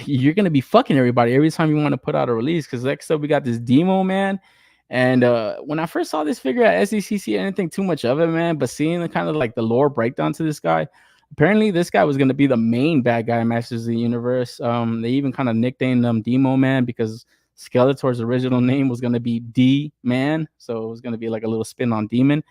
S2: you're gonna be fucking everybody every time you want to put out a release. Because next up we got this Demo, man. And when I first saw this figure at SDCC, I didn't think too much of it, man. But seeing the kind of like the lore breakdown to this guy, apparently this guy was going to be the main bad guy in Masters of the Universe. They even kind of nicknamed him Demo Man because Skeletor's original name was going to be D-Man. So it was going to be like a little spin on Demon.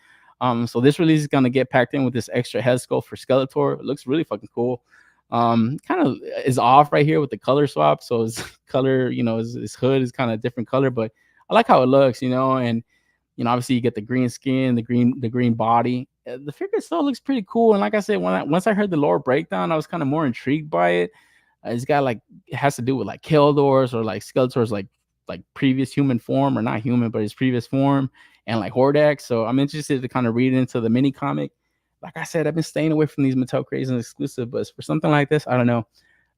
S2: So this release is going to get packed in with this extra head sculpt for Skeletor. It looks really fucking cool. Kind of is off right here with the color swap. So his color, his hood is kind of different color, but I like how it looks, and obviously you get the green skin, the green body. The figure still looks pretty cool. And like I said, once I heard the lore breakdown, I was kind of more intrigued by it. It's got like it has to do with like Keldor's or like Skeletor's like previous human form, or not human, but his previous form, and like Hordak. So I'm interested to kind of read into the mini comic. Like I said, I've been staying away from these Mattel Creations exclusive, but for something like this, I don't know.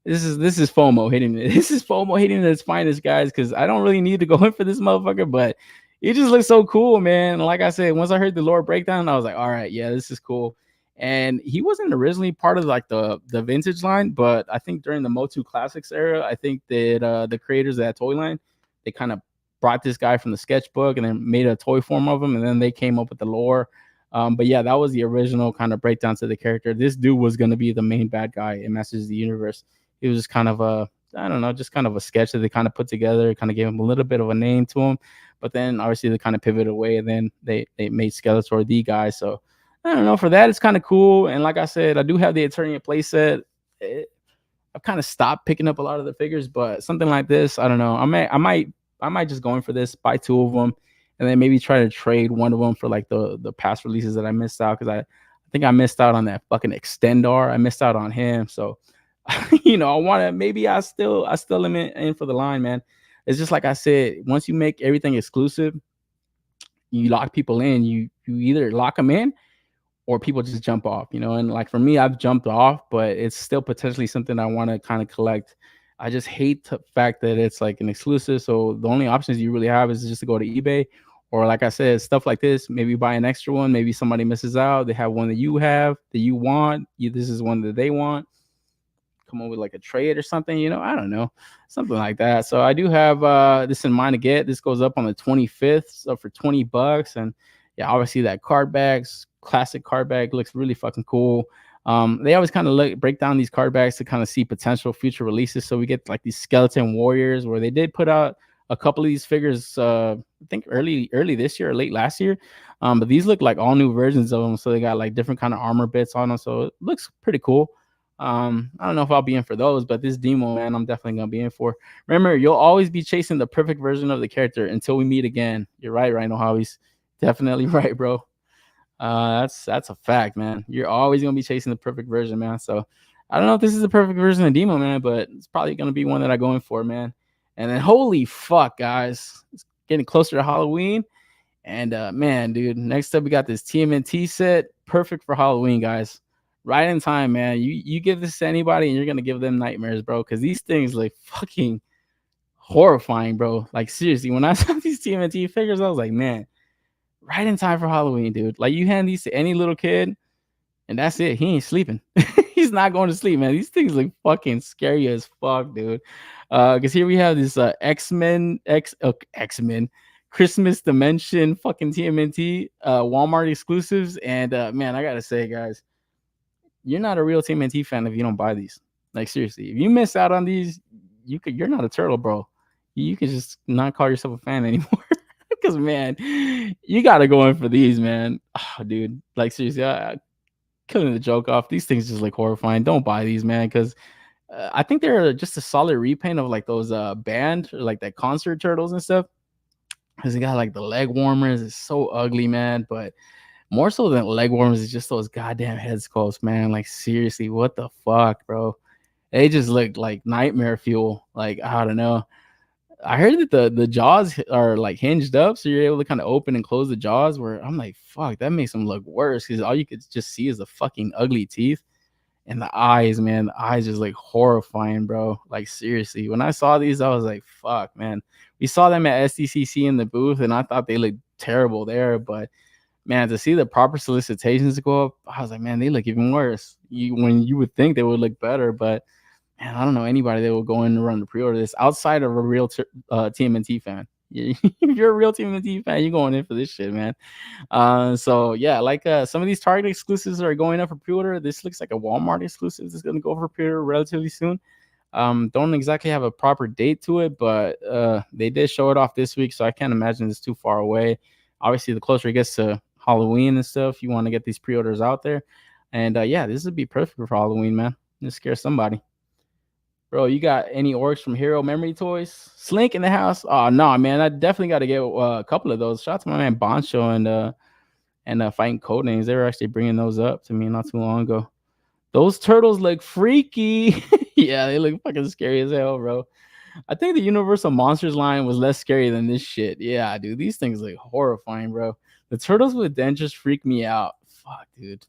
S2: This is FOMO hitting it. This is FOMO hitting at its finest, guys, because I don't really need to go in for this motherfucker, but it just looks so cool, man. Like I said, once I heard the lore breakdown, I was like, all right, yeah, this is cool. And he wasn't originally part of like the vintage line, but I think during the Motu Classics era, I think that the creators of that toy line, they kind of brought this guy from the sketchbook and then made a toy form of him, and then they came up with the lore. But yeah, that was the original kind of breakdown to the character. This dude was going to be the main bad guy in Masters of the Universe. He was just kind of I don't know, just kind of a sketch that they kind of put together, kind of gave him a little bit of a name to him. But then obviously they kind of pivoted away, and then they made Skeletor the guy. So I don't know, for that it's kind of cool. And like I said, I do have the Eternia playset. I've kind of stopped picking up a lot of the figures, but something like this, I don't know. I might just go in for this, buy 2 of them, and then maybe try to trade one of them for like the past releases that I missed out, because I think I missed out on that fucking Extendar. I missed out on him. So you know, I want to, maybe I still am in for the line, man. It's just like I said, once you make everything exclusive, you lock people in. You either lock them in or people just jump off, you know. And like for me, I've jumped off, but it's still potentially something I want to kind of collect. I just hate the fact that it's like an exclusive. So the only options you really have is just to go to eBay, or like I said, stuff like this. Maybe buy an extra one. Maybe somebody misses out. They have one that you have that you want. This is one that they want. Come up with like a trade or something, you know. I don't know, something like that. So I do have this in mind to get. This goes up on the 25th, so for $20. And yeah, obviously that card bags, classic card bag, looks really fucking cool. They always kind of break down these card bags to kind of see potential future releases. So we get like these skeleton warriors, where they did put out a couple of these figures, I think early this year or late last year. But these look like all new versions of them. So they got like different kind of armor bits on them. So it looks pretty cool. I don't know if I'll be in for those, but this demo, man, I'm definitely gonna be in for. Remember, you'll always be chasing the perfect version of the character until we meet again. You're right, Rhino Hobbies. Definitely right, bro. That's a fact, man. You're always gonna be chasing the perfect version, man. So I don't know if this is the perfect version of demo, man, but it's probably gonna be one that I go in for, man. And then holy fuck, guys, it's getting closer to Halloween. And man, dude, next up we got this TMNT set, perfect for Halloween, guys. Right in time, man. You give this to anybody and you're gonna give them nightmares, bro, because these things look fucking horrifying, bro. Like seriously, when I saw these TMNT figures, I was like, man, right in time for Halloween, dude. Like you hand these to any little kid and that's it. He ain't sleeping. He's not going to sleep, man. These things look fucking scary as fuck, dude. Because here we have this X-Men Christmas Dimension fucking TMNT Walmart exclusives. And man, I gotta say, guys, you're not a real TMNT fan if you don't buy these. Like seriously, if you miss out on these, you're not a turtle, bro. You can just not call yourself a fan anymore. Because man, you gotta go in for these, man. Oh, dude, like seriously, killing the joke off. These things just look horrifying. Don't buy these, man, because I think they're just a solid repaint of like those band or like that concert turtles and stuff. Because they got like the leg warmers. It's so ugly, man. But more so than leg warmers, it's just those goddamn head sculpts, man. Like seriously, what the fuck, bro? They just look like nightmare fuel. Like I don't know. I heard that the jaws are like hinged up, so you're able to kind of open and close the jaws. Where I'm like, fuck, that makes them look worse because all you could just see is the fucking ugly teeth and the eyes, man. The eyes just like horrifying, bro. Like seriously, when I saw these, I was like, fuck, man. We saw them at SDCC in the booth, and I thought they looked terrible there, but man, to see the proper solicitations go up, I was like, man, they look even worse. When you would think they would look better, but man, I don't know anybody that will go in and run the pre-order this outside of a real TMNT fan. If you're a real TMNT fan, you're going in for this shit, man. So yeah, like some of these Target exclusives are going up for pre-order. This looks like a Walmart exclusive. This is going to go for pre-order relatively soon. Don't exactly have a proper date to it, but they did show it off this week, so I can't imagine it's too far away. Obviously, the closer it gets to Halloween and stuff, you want to get these pre-orders out there. And yeah, this would be perfect for Halloween, man. Just scare somebody. Bro, you got any orcs from Hero Memory Toys? Slink in the house? Oh no, man, I definitely got to get a couple of those. Shout out to my man Boncho and Fighting Codenames. They were actually bringing those up to me not too long ago. Those turtles look freaky. Yeah, they look fucking scary as hell, bro. I think the Universal Monsters line was less scary than this shit. Yeah, dude, these things look horrifying, bro. The turtles with dentures freak me out. Fuck, dude.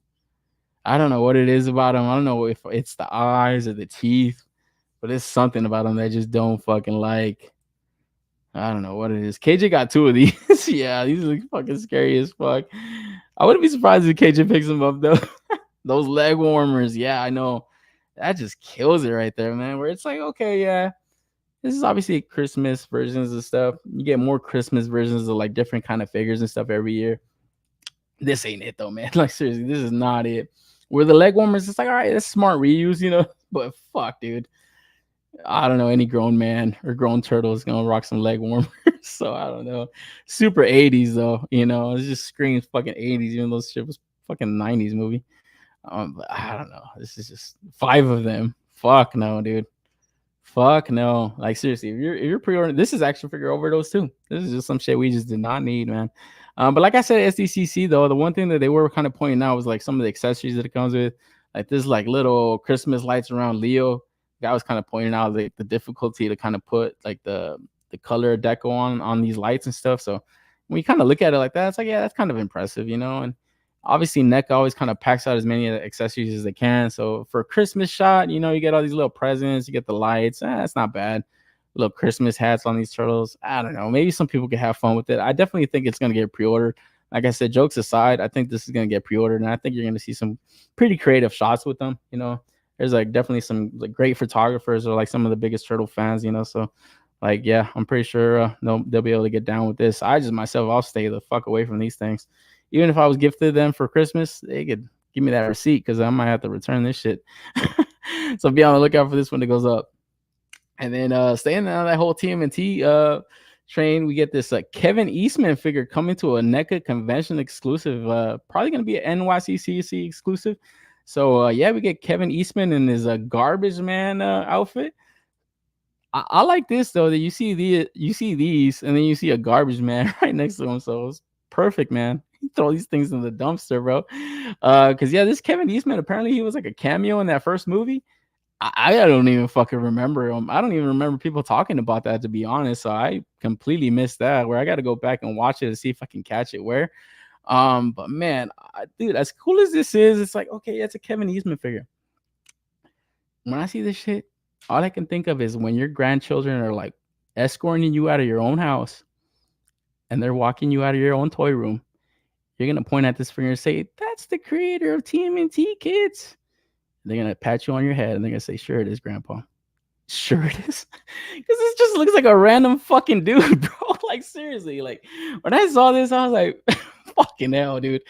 S2: I don't know what it is about them. I don't know if it's the eyes or the teeth, but it's something about them that I just don't fucking like. I don't know what it is. KJ got 2 of these. Yeah, these look fucking scary as fuck. I wouldn't be surprised if KJ picks them up, though. Those leg warmers. Yeah, I know. That just kills it right there, man. Where it's like, okay, yeah, this is obviously Christmas versions of stuff. You get more Christmas versions of like different kind of figures and stuff every year. this ain't it though, man. Like seriously, this is not it. Where the leg warmers, it's like, all right, that's smart reuse, but fuck, dude. I don't know, any grown man or grown turtle is gonna rock some leg warmers. So I don't know. Super 80s though, it just screams fucking 80s, even though shit was fucking 90s movie. But I don't know. This is just 5 of them. Fuck no, dude. Fuck no. Like seriously, if you're pre-ordering, this is action figure overdose too. This is just some shit we just did not need, man. But like I said, SDCC though, the one thing that they were kind of pointing out was like some of the accessories that it comes with, like this like little Christmas lights around Leo. The guy was kind of pointing out like the difficulty to kind of put like the color deco on these lights and stuff. So when you kind of look at it like that, it's like, yeah, that's kind of impressive, and obviously NECA always kind of packs out as many accessories as they can. So for a Christmas shot, you get all these little presents, you get the lights. That's not bad. Little Christmas hats on these turtles. I don't know. Maybe some people can have fun with it. I definitely think it's going to get pre-ordered. Like I said, jokes aside, I think this is going to get pre-ordered, and I think you're going to see some pretty creative shots with them. There's like definitely some like great photographers or like some of the biggest turtle fans, so like, yeah, I'm pretty sure they'll be able to get down with this. I just myself, I'll stay the fuck away from these things. Even if I was gifted them for Christmas, they could give me that receipt because I might have to return this shit. So be on the lookout for this when it goes up. And then staying on that whole TMNT train, we get this Kevin Eastman figure coming to a NECA convention exclusive. Probably going to be an NYCCC exclusive. So yeah, we get Kevin Eastman in his garbage man outfit. I like this though, that you see these, and then you see a garbage man right next to him. So it's perfect, man. Throw these things in the dumpster, bro. Because yeah, this Kevin Eastman, apparently he was like a cameo in that first movie. I don't even fucking remember him. I don't even remember people talking about that, to be honest. So I completely missed that. Where I got to go back and watch it to see if I can catch it. Where, but man, dude, as cool as this is, it's like, okay, it's a Kevin Eastman figure. When I see this shit, all I can think of is when your grandchildren are like escorting you out of your own house, and they're walking you out of your own toy room. You're gonna point at this figure and say, "That's the creator of TMNT, kids." They're gonna pat you on your head and they're gonna say, "Sure it is, Grandpa. Sure it is." Because this just looks like a random fucking dude, bro. Like seriously, like when I saw this, I was like, fucking hell, dude.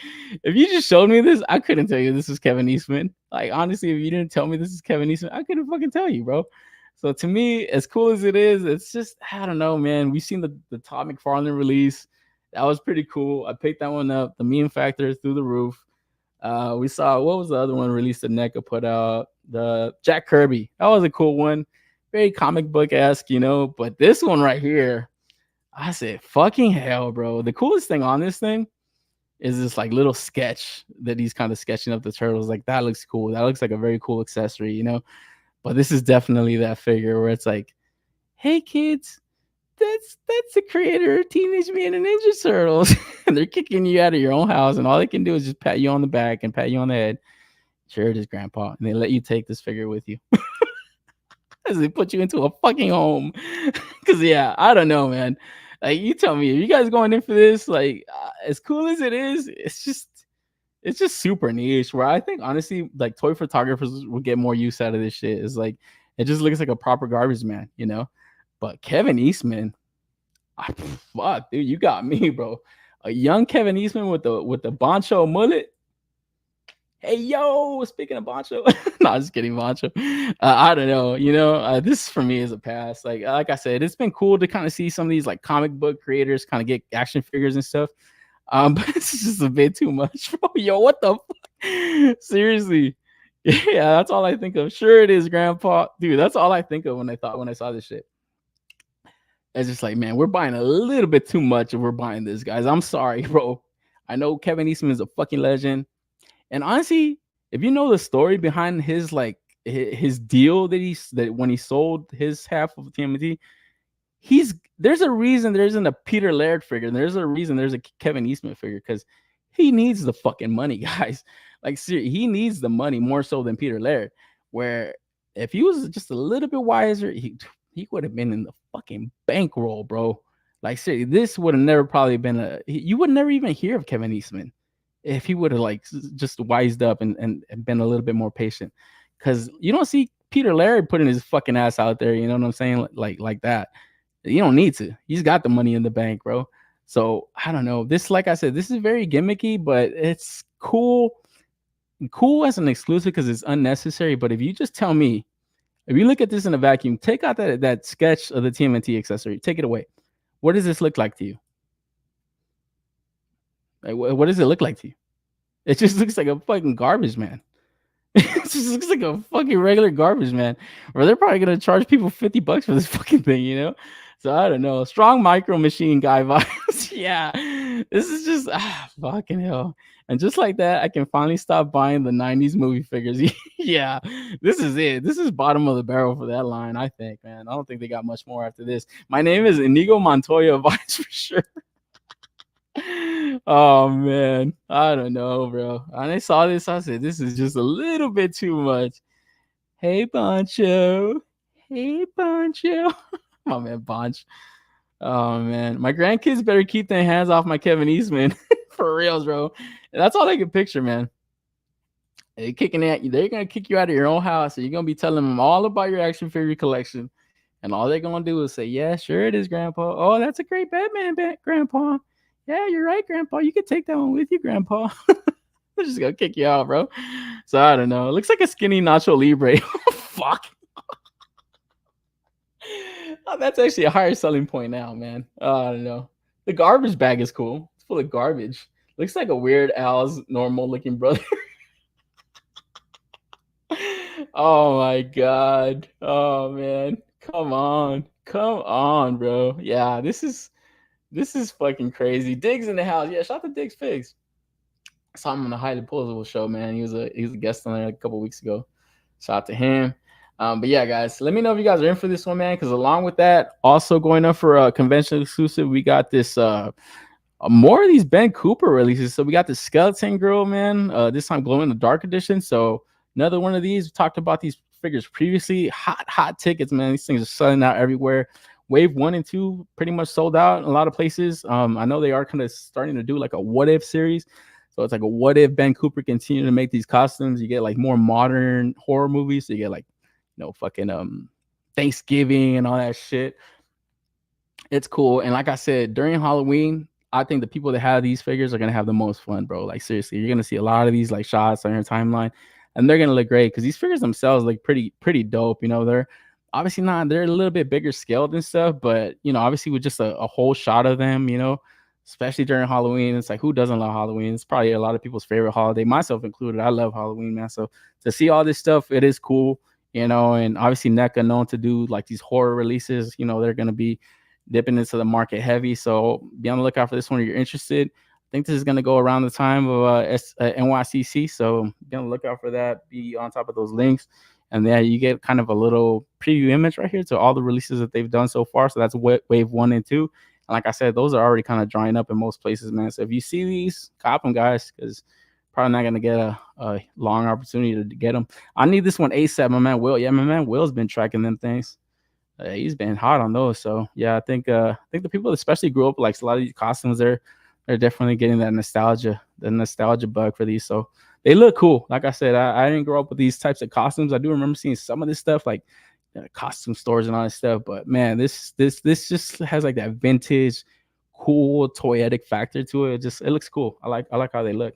S2: If you just showed me this, I couldn't tell you this is Kevin Eastman. Like honestly, if you didn't tell me this is Kevin Eastman, I couldn't fucking tell you, bro. So to me, as cool as it is, it's just, I don't know, man. We've seen the Todd McFarlane release. That was pretty cool. I picked that one up. The meme factor through the roof. We saw, what was the other one released that NECA put out? The Jack Kirby. That was a cool one. Very comic book-esque, But this one right here, I said, fucking hell, bro. The coolest thing on this thing is this like little sketch that he's kind of sketching up the turtles. Like that looks cool. That looks like a very cool accessory, But this is definitely that figure where it's like, hey kids, that's the creator of Teenage Mutant Ninja Turtles. And they're kicking you out of your own house, and all they can do is just pat you on the back and pat you on the head. Sure it is, Grandpa. And they let you take this figure with you. As they put you into a fucking home. Because yeah, I don't know, man. Like you tell me, are you guys going in for this? Like as cool as it is, it's just super niche. Where I think honestly, like toy photographers will get more use out of this shit. Is like it just looks like a proper garbage man, But Kevin Eastman, fuck, dude, you got me, bro. A young Kevin Eastman with the Boncho mullet. Hey, yo, speaking of Boncho, no, just kidding, Boncho. I don't know, this for me is a pass. Like I said, it's been cool to kind of see some of these like comic book creators kind of get action figures and stuff. But it's just a bit too much, bro. Yo, what the fuck? Seriously. Yeah, that's all I think of. Sure it is, Grandpa. Dude, that's all I think of when I saw this shit. It's just like, man, we're buying a little bit too much if we're buying this, guys. I'm sorry, bro. I know Kevin Eastman is a fucking legend. And honestly, if you know the story behind his like his deal that when he sold his half of TMNT, there's a reason there isn't a Peter Laird figure. And there's a reason there's a Kevin Eastman figure, because he needs the fucking money, guys. Like seriously, he needs the money more so than Peter Laird. Where if he was just a little bit wiser, he would have been in the fucking bankroll, bro. Like seriously, this would have never probably been you would never even hear of Kevin Eastman if he would have like just wised up and been a little bit more patient. Because you don't see Peter Laird putting his fucking ass out there, you know what I'm saying? Like that. You don't need to. He's got the money in the bank, bro. So I don't know. This, like I said, this is very gimmicky, but it's cool. Cool as an exclusive because it's unnecessary. But if you just tell me, if you look at this in a vacuum, take out that sketch of the TMNT accessory, take it away. What does this look like to you? Like, what does it look like to you? It just looks like a fucking garbage man. It just looks like a fucking regular garbage man. Or they're probably gonna charge people $50 for this fucking thing, you know? So I don't know. Strong Micro Machine guy vibes. Yeah. This is just fucking hell. And just like that, I can finally stop buying the 90s movie figures. Yeah, this is it. This is bottom of the barrel for that line, I think, man. I don't think they got much more after this. My name is Inigo Montoya Vice for sure. Oh man, I don't know, bro. When I saw this, I said, this is just a little bit too much. Hey, Boncho. Hey, Boncho. My man, Bonch. Oh man, my grandkids better keep their hands off my Kevin Eastman. For reals, bro. That's all I can picture, man. They're kicking at you. They're gonna kick you out of your own house, and you're gonna be telling them all about your action figure collection. And all they're gonna do is say, "Yeah, sure it is, Grandpa. Oh, that's a great Batman, Grandpa. Yeah, you're right, Grandpa. You can take that one with you, Grandpa." They're just gonna kick you out, bro. So I don't know. It looks like a skinny Nacho Libre. Fuck. Oh, that's actually a higher selling point now, man. I don't know. The garbage bag is cool. It's full of garbage. Looks like a Weird Al's normal looking brother. Oh my god. Oh man. Come on, bro. Yeah, this is fucking crazy. Diggs in the house. Yeah, shout out to Diggs Figs. I saw him on the Highly Posable show, man. He was a guest on there a couple weeks ago. Shout out to him. But yeah, guys, let me know if you guys are in for this one, man. Because along with that, also going up for a convention exclusive, we got this more of these Ben Cooper releases. So we got the Skeleton Girl, man. This time Glow in the Dark edition. So another one of these. We talked about these figures previously. Hot tickets, man. These things are selling out everywhere. Wave 1 and 2 pretty much sold out in a lot of places. I know they are kind of starting to do like a what if series. So it's like a what if Ben Cooper continued to make these costumes. You get like more modern horror movies. So you get like, you know, fucking Thanksgiving and all that shit. It's cool. And like I said, during Halloween, I think the people that have these figures are gonna have the most fun, bro. Like seriously, you're gonna see a lot of these like shots on your timeline, and they're gonna look great because these figures themselves look pretty dope. You know, they're obviously not, they're a little bit bigger scaled and stuff, but you know, obviously with just a whole shot of them, you know, especially during Halloween, it's like, who doesn't love Halloween? It's probably a lot of people's favorite holiday, myself included. I love Halloween, man. So to see all this stuff, it is cool, you know. And obviously NECA known to do like these horror releases, you know, they're gonna be dipping into the market heavy. So be on the lookout for this one if you're interested. I think this is going to go around the time of NYCC. So be on the lookout for that. Be on top of those links. And then you get kind of a little preview image right here to all the releases that they've done so far. So that's wave 1 and 2. And like I said, those are already kind of drying up in most places, man. So if you see these, cop them, guys, because probably not going to get a long opportunity to get them. I need this one ASAP, my man Will. Yeah, my man Will's been tracking them things. He's been hot on those. So yeah, I think the people especially grew up like a lot of these costumes, they're definitely getting that nostalgia bug for these. So they look cool. Like I said, I didn't grow up with these types of costumes. I do remember seeing some of this stuff like costume stores and all this stuff, but man, this just has like that vintage cool toyetic factor to it. It looks cool. I like how they look.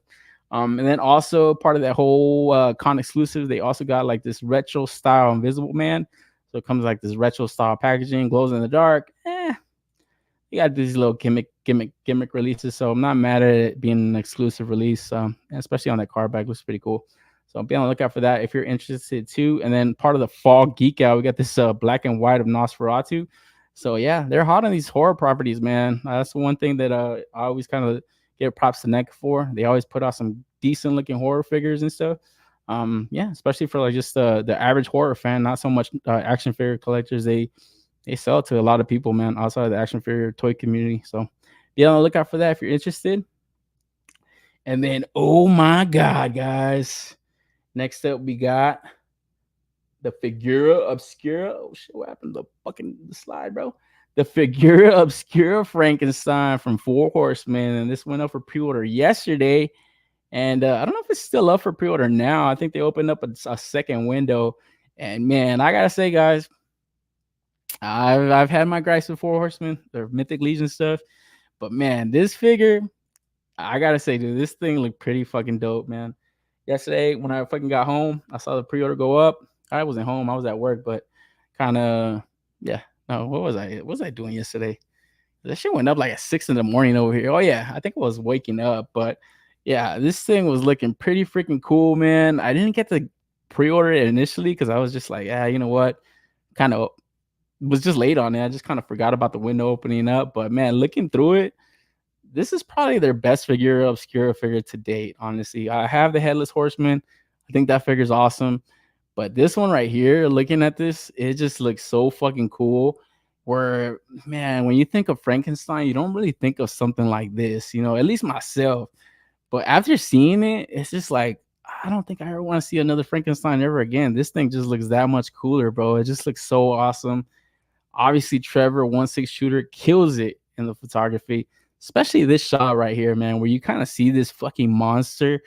S2: And then also part of that whole con exclusive, they also got like this retro style Invisible Man. So it comes like this retro style packaging, glows in the dark. You got these little gimmick releases. So I'm not mad at it being an exclusive release, especially on that card back. Looks pretty cool. So be on the lookout for that if you're interested too. And then part of the fall geek out, we got this black and white of Nosferatu. So yeah, they're hot on these horror properties, man. That's one thing that I always kind of give props to NECA for. They always put out some decent looking horror figures and stuff. Yeah, especially for like just the average horror fan, not so much action figure collectors. They sell to a lot of people, man, outside of the action figure toy community. So be on the lookout for that if you're interested. And then, oh my god, guys, next up we got the Figura Obscura. Oh shit, what happened to the slide, bro? The Figura Obscura Frankenstein from 4 Horsemen, and this went up for pre-order yesterday. And I don't know if it's still up for pre-order now. I think they opened up a second window. And man, I gotta say, guys, I've had my gripes with 4 Horsemen, their Mythic Legion stuff, But man, this figure, I gotta say, dude, this thing looked pretty fucking dope, man. Yesterday, when I fucking got home, I saw the pre-order go up. I wasn't home, I was at work, but kind of, yeah. No, what was I doing yesterday? That shit went up like at 6 in the morning over here. Oh yeah, I think I was waking up, but yeah, this thing was looking pretty freaking cool, man. I didn't get to pre-order it initially because I was just like, yeah, you know what? Kind of was just late on it. I just kind of forgot about the window opening up. But man, looking through it, this is probably their best Figura Obscura figure to date, honestly. I have the Headless Horseman. I think that figure's awesome. But this one right here, looking at this, it just looks so fucking cool. Where, man, when you think of Frankenstein, you don't really think of something like this, you know, at least myself. But after seeing it, it's just like, I don't think I ever want to see another Frankenstein ever again. This thing just looks that much cooler, bro. It just looks so awesome. Obviously, Trevor 1/6 shooter kills it in the photography, especially this shot right here, man, where you kind of see this fucking monster,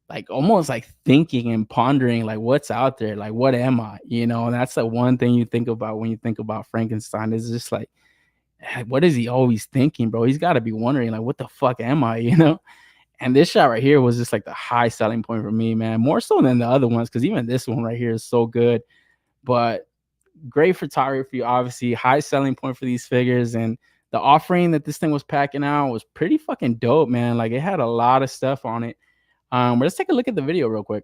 S2: like almost like thinking and pondering, like what's out there, like what am I? You know, and that's the one thing you think about when you think about Frankenstein. Is just like, what is he always thinking, bro? He's got to be wondering, like, what the fuck am I? You know. And this shot right here was just like the high selling point for me, man, more so than the other ones, because even this one right here is so good. But great photography, obviously, high selling point for these figures. And the offering that this thing was packing out was pretty fucking dope, man. Like, it had a lot of stuff on it. But let's take a look at the video real quick.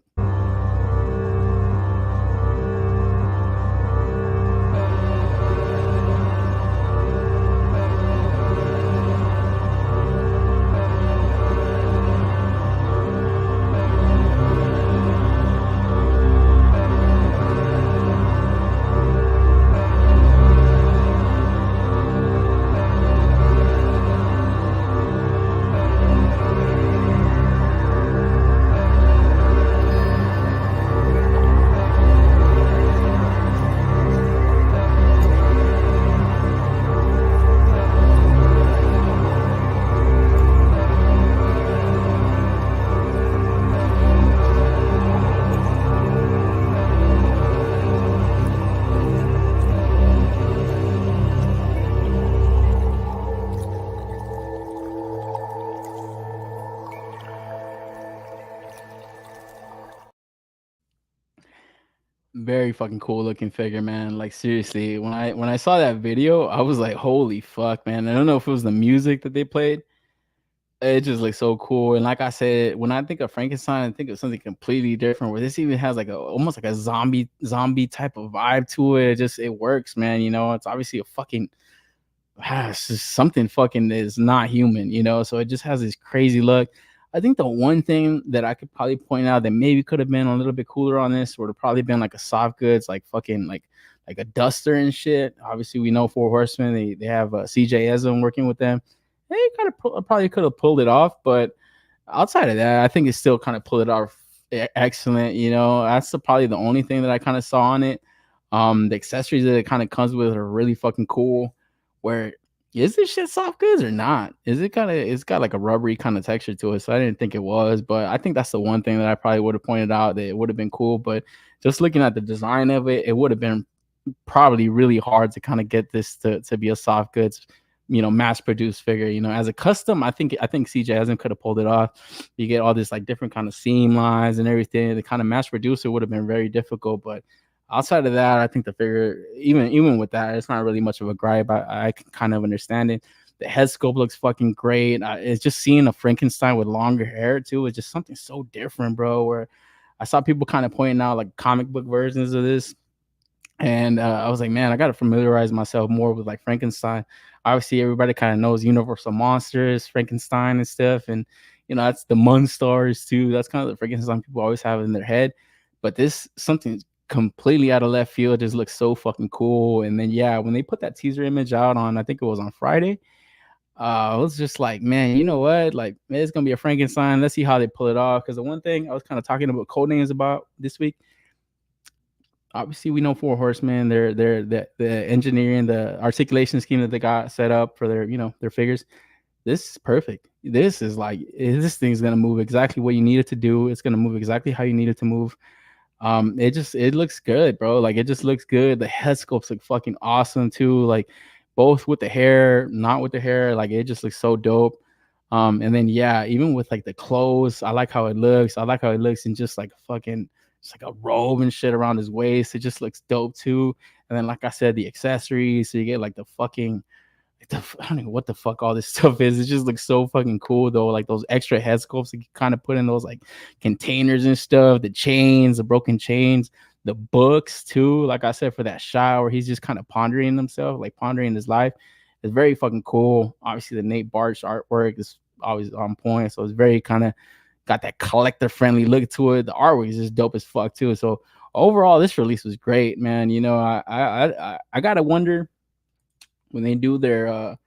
S2: Very fucking cool looking figure, man. Like, seriously, when I saw that video, I was like, holy fuck, man. I don't know if it was the music that they played. It just looks so cool. And like I said, when I think of Frankenstein, I think of something completely different, where this even has like a almost like a zombie type of vibe to it. It just, it works, man. You know, it's obviously a fucking it's just something fucking is not human, you know. So it just has this crazy look. I think the one thing that I could probably point out that maybe could have been a little bit cooler on this would have probably been like a soft goods, like fucking like a duster and shit. Obviously, we know Four Horsemen, they have CJ Ezra working with them. They kind of probably could have pulled it off, but outside of that, I think it still kind of pulled it off excellent. You know, that's probably the only thing that I kind of saw on it. The accessories that it kind of comes with are really fucking cool. Where is this shit soft goods or not? Is it kind of, it's got like a rubbery kind of texture to it, so I didn't think it was, but I think that's the one thing that I probably would have pointed out that it would have been cool. But just looking at the design of it, it would have been probably really hard to kind of get this to be a soft goods, you know, mass produced figure. You know, as a custom, I think CJ hasn't could have pulled it off. You get all this like different kind of seam lines and everything. The kind of mass producer would have been very difficult, but outside of that, I think the figure, even with that, it's not really much of a gripe. I can kind of understand it. The head sculpt looks fucking great. It's just seeing a Frankenstein with longer hair too. It's just something so different, bro. Where I saw people kind of pointing out like comic book versions of this, and I was like, man, I got to familiarize myself more with like Frankenstein. Obviously, everybody kind of knows Universal Monsters, Frankenstein and stuff, and you know that's the MonsterArts too. That's kind of the Frankenstein people always have in their head. But this something completely out of left field, just looks so fucking cool. And then yeah, when they put that teaser image out on, I think it was on Friday, I was just like, man, you know what, like, man, it's gonna be a Frankenstein. Let's see how they pull it off. Because the one thing I was kind of talking about code names about this week, obviously we know Four Horsemen, they're the engineering, the articulation scheme that they got set up for their, you know, their figures. This is perfect. This is like, this thing's gonna move exactly what you need it to do. It's gonna move exactly how you need it to move. It looks good, bro. Like, it just looks good. The head sculpts look fucking awesome too. Like, both with the hair, not with the hair. Like it just looks so dope. And then yeah, even with like the clothes, I like how it looks. I like how it looks in just like fucking, it's like a robe and shit around his waist. It just looks dope too. And then like I said, the accessories. So you get like the fucking, I don't know what the fuck all this stuff is. It just looks so fucking cool though. Like those extra head sculpts that you kind of put in those like containers and stuff. The chains, the broken chains, the books too. Like I said, for that shot where he's just kind of pondering himself, like pondering his life. It's very fucking cool. Obviously, the Nate Bartsch artwork is always on point. So it's very kind of got that collector friendly look to it. The artwork is just dope as fuck too. So overall, this release was great, man. You know, I gotta wonder when they do their I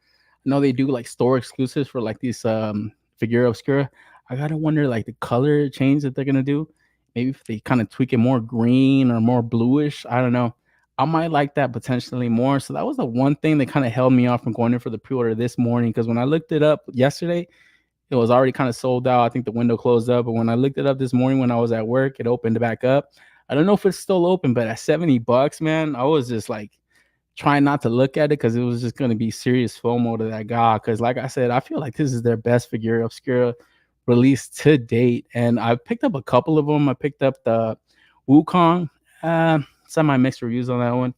S2: know they do like store exclusives for like these Figura Obscura. I gotta wonder like the color change that they're gonna do. Maybe if they kind of tweak it more green or more bluish. I don't know. I might like that potentially more. So that was the one thing that kind of held me off from going in for the pre-order this morning. Because when I looked it up yesterday, it was already kind of sold out. I think the window closed up. But when I looked it up this morning when I was at work, it opened back up. I don't know if it's still open, but at $70, man, I was just like trying not to look at it because it was just going to be serious FOMO to that guy. Because like I said, I feel like this is their best Figura Obscura release to date. And I picked up a couple of them. I picked up the Wukong. Semi mixed reviews on that one.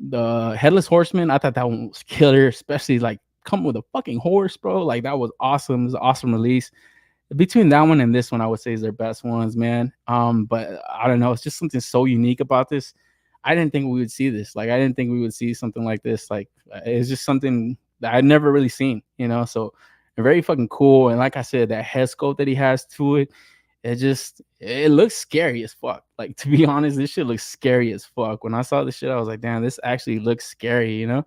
S2: The Headless Horseman, I thought that one was killer, especially like come with a fucking horse, bro. Like that was awesome. It was an awesome release. Between that one and this one, I would say is their best ones, man. But I don't know. It's just something so unique about this. I didn't think we would see this. Like I didn't think we would see something like this. Like it's just something that I'd never really seen, you know. So very fucking cool. And like I said, that head sculpt that he has to it, it looks scary as fuck. Like to be honest, this shit looks scary as fuck. When I saw this shit, I was like, damn, this actually looks scary, you know.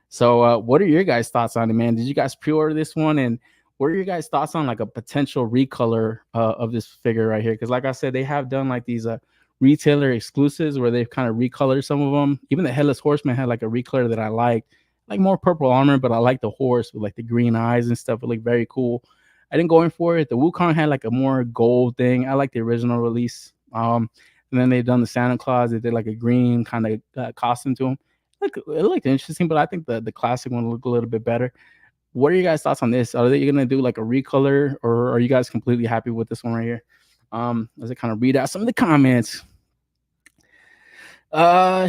S2: So what are your guys' thoughts on it, man? Did you guys pre-order this one? And what are your guys' thoughts on like a potential recolor of this figure right here? Because like I said, they have done like these retailer exclusives where they've kind of recolored some of them. Even the Headless Horseman had like a recolor that I liked, like more purple armor, but I like the horse with like the green eyes and stuff. It looked very cool. I didn't go in for it. The Wukong had like a more gold thing. I like the original release. And then they've done the Santa Claus. They did like a green kind of costume to him. It looked interesting, but I think the classic one looked a little bit better. What are your guys' thoughts on this? Are they gonna do like a recolor, or are you guys completely happy with this one right here? Let's kind of read out some of the comments.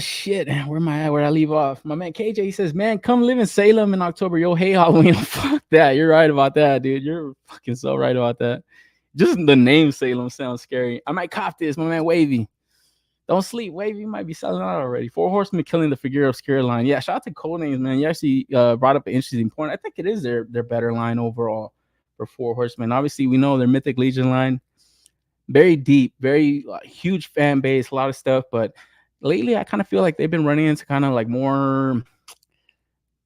S2: Shit, where am I at? Where I leave off? My man KJ, he says, man, come live in Salem in October. Yo, hey Halloween. Fuck that. You're right about that, dude. You're fucking so right about that. Just the name Salem sounds scary. I might cop this, my man Wavy. Don't sleep, Wavy. You might be selling out already. 4 Horsemen killing the Figura Obscura line. Yeah, shout out to Codenames, man. You actually brought up an interesting point. I think it is their better line overall for 4 Horsemen. Obviously, we know their Mythic Legion line. Very deep, very huge fan base, a lot of stuff, but lately, I kind of feel like they've been running into kind of like more,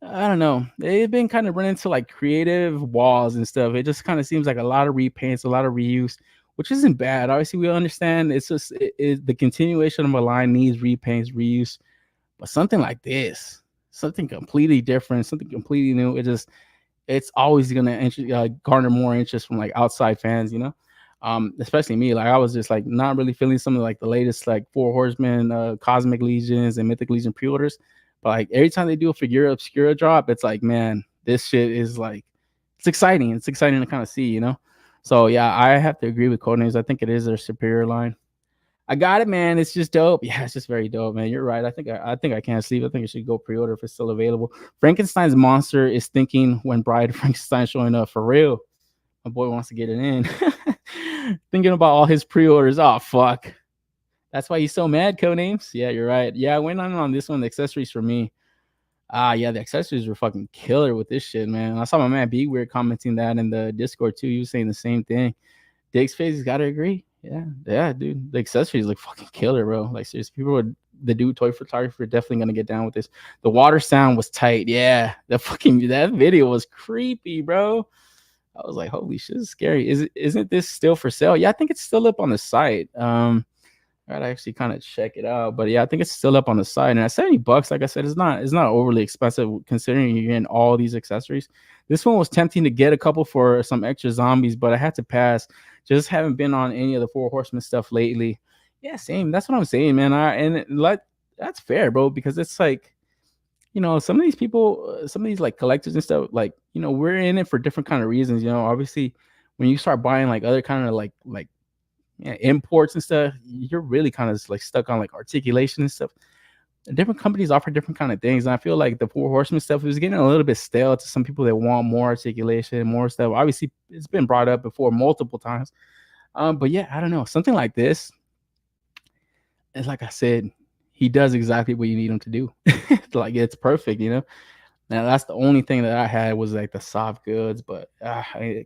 S2: I don't know. They've been kind of running into like creative walls and stuff. It just kind of seems like a lot of repaints, a lot of reuse, which isn't bad. Obviously, we understand it's just the continuation of a line needs repaints, reuse, but something like this, something completely different, something completely new. It's always gonna garner more interest from like outside fans, you know. Especially me, like I was just like not really feeling some of like the latest like 4 Horsemen, Cosmic Legions and Mythic Legion pre-orders. But like every time they do a Figura Obscura drop, it's like, man, this shit is like, it's exciting. It's exciting to kind of see, you know? So yeah, I have to agree with Codenames. I think it is their superior line. I got it, man. It's just dope. Yeah, it's just very dope, man. You're right. I think I can't sleep. I think I should go pre-order if it's still available. Frankenstein's monster is thinking when Bride Frankenstein showing up for real. My boy wants to get it in. Thinking about all his pre-orders. Oh, fuck. That's why he's so mad, Codenames. Yeah, you're right. Yeah, I went on this one. The accessories for me. Yeah, the accessories were fucking killer with this shit, man. I saw my man Big Weird commenting that in the Discord too. He was saying the same thing. Diggs Face has got to agree. Yeah, dude. The accessories look fucking killer, bro. Like, seriously, the dude toy photographer are definitely gonna get down with this. The water sound was tight. Yeah, that video was creepy, bro. I was like, holy shit, this is scary. Isn't this still for sale? Yeah, I think it's still up on the site. I'd actually kind of check it out. But yeah, I think it's still up on the site. And at $70, like I said, it's not overly expensive considering you're getting all these accessories. This one was tempting to get a couple for some extra zombies, but I had to pass. Just haven't been on any of the 4 Horsemen stuff lately. Yeah, same. That's what I'm saying, man. That's fair, bro, because it's like, you know, some of these people, some of these like collectors and stuff, like, you know, we're in it for different kind of reasons. You know, obviously, when you start buying like other kind of like yeah, imports and stuff, you're really kind of like stuck on like articulation and stuff. Different companies offer different kind of things, and I feel like the Four Horsemen stuff is getting a little bit stale to some people that want more articulation, more stuff. Obviously, it's been brought up before multiple times, but yeah, I don't know, something like this. It's like I said, he does exactly what you need him to do. Like it's perfect, you know. Now that's the only thing that I had was like the soft goods, but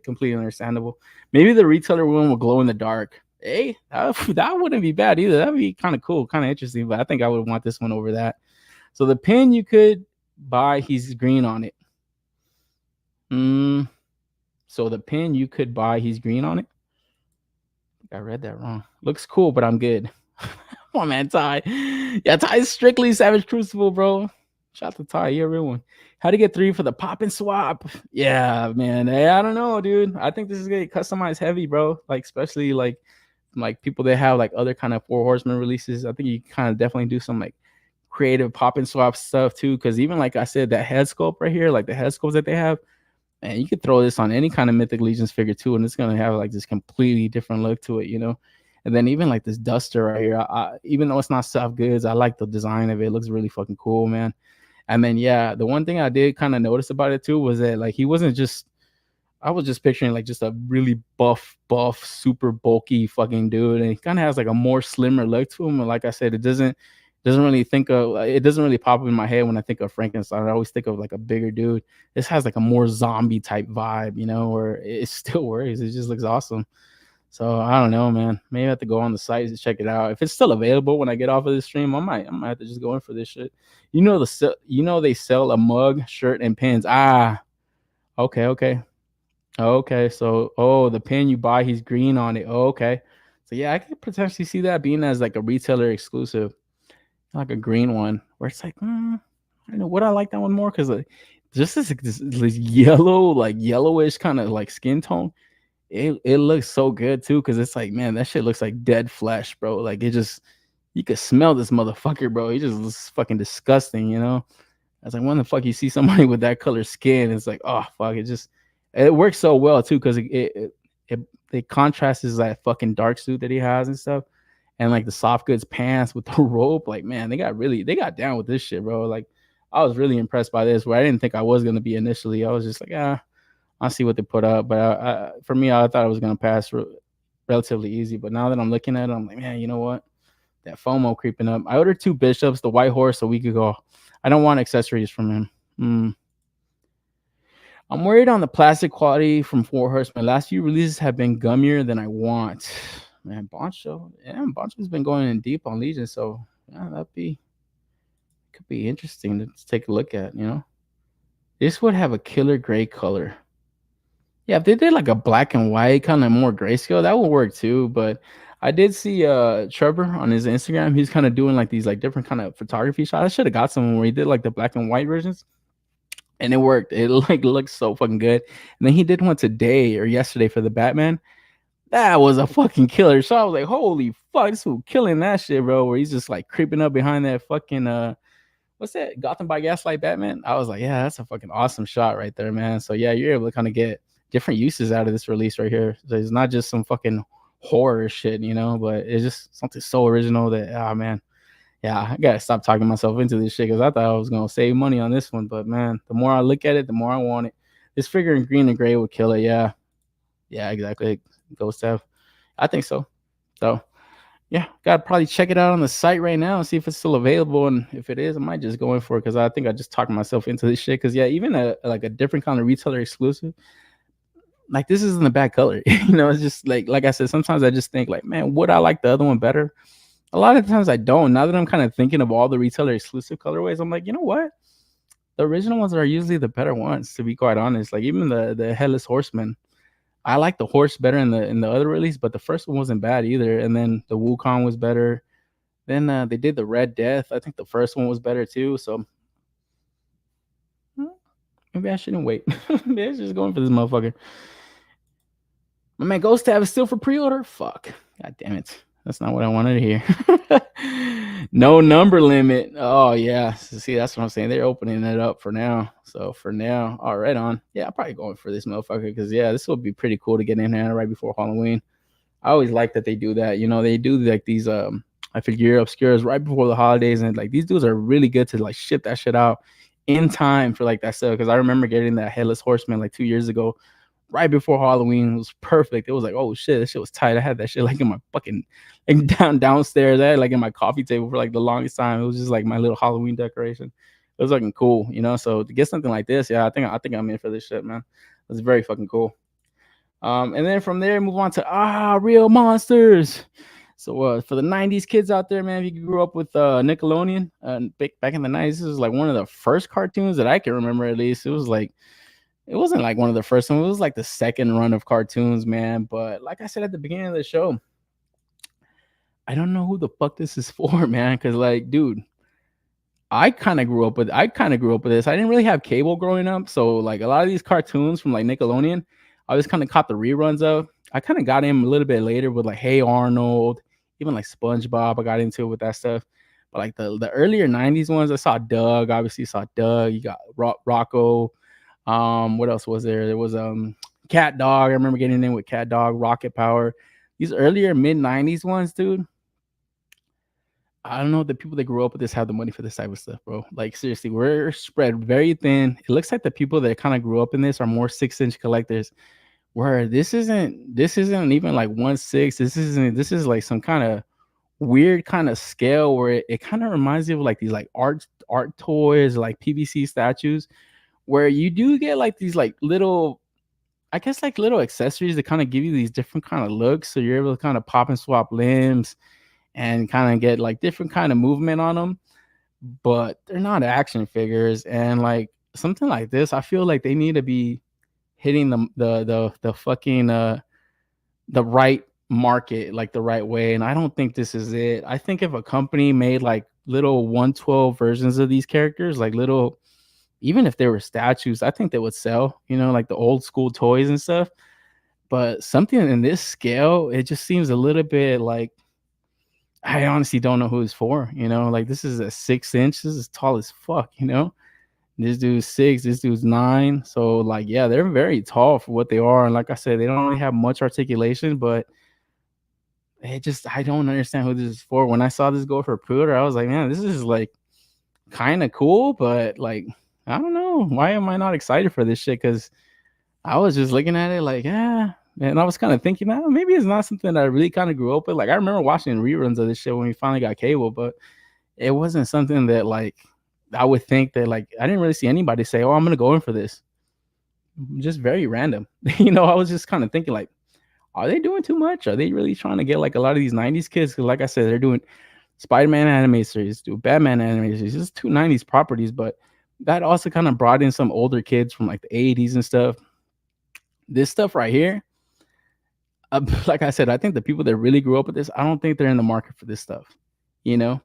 S2: completely understandable. Maybe the retailer one will glow in the dark. Hey, that wouldn't be bad either. That'd be kind of cool, kind of interesting. But I think I would want this one over that. So the pin you could buy, he's green on it. So the pin you could buy, he's green on it. I read that wrong. Looks cool, but I'm good. Come on, man, Ty. Yeah, Ty's strictly Savage Crucible, bro. Shout out to Ty, you're a real one. How to get 3 for the pop and swap? Yeah, man. Hey, I don't know, dude. I think this is gonna customize heavy, bro. Like especially like people that have like other kind of Four Horsemen releases. I think you kind of definitely do some like creative pop and swap stuff too. Because even like I said, that head sculpt right here, like the head sculpts that they have, and you could throw this on any kind of Mythic Legions figure too, and it's gonna have like this completely different look to it, you know. And then even like this duster right here, even though it's not soft goods, I like the design of it. It looks really fucking cool, man. And then yeah, the one thing I did kind of notice about it too was that like he wasn't just, I was just picturing like just a really buff, super bulky fucking dude, and he kind of has like a more slimmer look to him. And like I said, it doesn't really pop up in my head when I think of Frankenstein. I always think of like a bigger dude. This has like a more zombie type vibe, you know, or it still works. It just looks awesome. So I don't know, man. Maybe I have to go on the site to check it out. If it's still available when I get off of this stream, I might have to just go in for this shit. You know they sell a mug, shirt, and pins. Okay. So the pin you buy, he's green on it. Okay. So yeah, I could potentially see that being as like a retailer exclusive, like a green one, where it's like, I don't know, would I like that one more? Because like, just this yellow, like yellowish kind of like skin tone. It looks so good too, because it's like, man, that shit looks like dead flesh, bro. Like it just, you could smell this motherfucker, bro. He just looks fucking disgusting, you know. I was like, when the fuck you see somebody with that color skin, it's like, oh fuck, it works so well too, because it contrasts that fucking dark suit that he has and stuff, and like the soft goods pants with the rope. Like, man, they got down with this shit, bro. Like, I was really impressed by this, where I didn't think I was gonna be initially. I was just like, I'll see what they put up. But for me, I thought it was going to pass relatively easy. But now that I'm looking at it, I'm like, man, you know what? That FOMO creeping up. I ordered 2 bishops, the white horse, a week ago. I don't want accessories from him. I'm worried on the plastic quality from Four Horsemen. Last few releases have been gummier than I want. Man, Boncho's been going in deep on Legion. So yeah, could be interesting to take a look at, you know. This would have a killer gray color. Yeah, if they did like a black and white kind of more grayscale, that would work too. But I did see Trevor on his Instagram. He's kind of doing like these like different kind of photography shots. I should have got someone where he did like the black and white versions, and it worked. It like looks so fucking good. And then he did one today or yesterday for the Batman. That was a fucking killer. So I was like, holy fuck, this fool killing that shit, bro. Where he's just like creeping up behind that fucking what's that? Gotham by Gaslight Batman. I was like, yeah, that's a fucking awesome shot right there, man. So yeah, you're able to kind of get different uses out of this release right here. So it's not just some fucking horror shit, you know, but it's just something so original that, man, yeah, I gotta stop talking myself into this shit, because I thought I was gonna save money on this one, but man, the more I look at it, the more I want it. This figure in green and gray would kill it. Yeah, exactly. Ghost F. I think so. So yeah, gotta probably check it out on the site right now and see if it's still available. And if it is, I might just go in for it, because I think I just talked myself into this shit. Because yeah, even like a different kind of retailer exclusive, like this isn't a bad color. You know, it's just like I said, sometimes I just think like, man, would I like the other one better? A lot of times I don't. Now that I'm kind of thinking of all the retailer exclusive colorways, I'm like, you know what? The original ones are usually the better ones, to be quite honest. Like even the Headless Horseman, I like the horse better in the other release, but the first one wasn't bad either. And then the Wukong was better. Then they did the Red Death. I think the first one was better too. So maybe I shouldn't wait. Maybe I should just going for this motherfucker. My man Ghost Tab is still for pre-order. Fuck. God damn it. That's not what I wanted to hear. No number limit. Oh yeah. See, that's what I'm saying. They're opening it up for now. So for now, all right on. Yeah, I'm probably going for this motherfucker because yeah, this will be pretty cool to get in there right before Halloween. I always like that they do that. You know, they do like these I figure obscuras right before the holidays, and like these dudes are really good to like ship that shit out in time for like that stuff. Because I remember getting that Headless Horseman like 2 years ago, right before Halloween. It was perfect. It was like, oh shit, this shit was tight. I had that shit like in my fucking like downstairs. I had like in my coffee table for like the longest time. It was just like my little Halloween decoration. It was fucking cool, you know. So to get something like this, yeah, I think I'm in for this shit, man. It was very fucking cool. And then from there, move on to real monsters. So for the 90s kids out there, man, if you grew up with Nickelodeon back in the 90s, this was like one of the first cartoons that I can remember, at least. It wasn't like one of the first ones. It was like the second run of cartoons, man. But like I said at the beginning of the show, I don't know who the fuck this is for, man. Because like, dude, I kind of grew up with this. I didn't really have cable growing up, so like a lot of these cartoons from like Nickelodeon, I just kind of caught the reruns of. I kind of got in a little bit later with like Hey Arnold, even like SpongeBob. I got into it with that stuff. But like the earlier 90s ones, I saw Doug. Obviously, saw Doug. You got Rocco. What else was there? There was Cat Dog. I remember getting in with Cat Dog, Rocket Power. These earlier mid 90s ones, dude. I don't know, the people that grew up with this have the money for this type of stuff, bro. Like seriously, we're spread very thin. It looks like the people that kind of grew up in this are more 6-inch collectors. Where this isn't even like 1/6. This is like some kind of weird kind of scale where it kind of reminds you of like these like art toys, like PVC statues, where you do get like these like little, I guess like little accessories that kind of give you these different kind of looks. So you're able to kind of pop and swap limbs and kind of get like different kind of movement on them, but they're not action figures. And like something like this, I feel like they need to be hitting the fucking the right market, like the right way. And I don't think this is it. I think if a company made like little 112 versions of these characters, like little, even if they were statues, I think they would sell, you know, like the old school toys and stuff. But something in this scale, it just seems a little bit like, I honestly don't know who it's for, you know, like this is a 6-inch, this is tall as fuck, you know. This dude's 6, this dude's 9. So like, yeah, they're very tall for what they are. And like I said, they don't really have much articulation, but I don't understand who this is for. When I saw this go for pre-order, I was like, man, this is like kind of cool, but like, I don't know. Why am I not excited for this shit? Because I was just looking at it like, yeah. And I was kind of thinking, maybe it's not something that I really kind of grew up with. Like, I remember watching reruns of this shit when we finally got cable, but it wasn't something that, like, I would think that, like, I didn't really see anybody say, oh, I'm going to go in for this. Just very random. You know, I was just kind of thinking, like, are they doing too much? Are they really trying to get, like, a lot of these 90s kids? Because, like I said, they're doing Spider-Man anime series, do Batman anime series. Just two 90s properties, but that also kind of brought in some older kids from, like, the 80s and stuff. This stuff right here, like I said, I think the people that really grew up with this, I don't think they're in the market for this stuff. You know,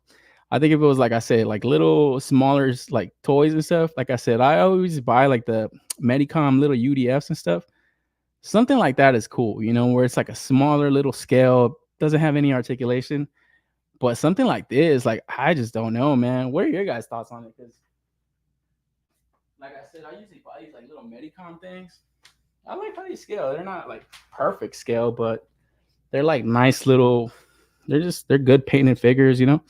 S2: I think if it was, like I said, like little smaller like toys and stuff, like I said, I always buy like the Medicom little UDFs and stuff. Something like that is cool, you know, where it's like a smaller little scale, doesn't have any articulation. But something like this, like, I just don't know, man. What are your guys' thoughts on it? Because, like I said, I usually buy these like little Medicom things. I like how they scale. They're not like perfect scale, but they're like nice little. They're good painted figures, you know.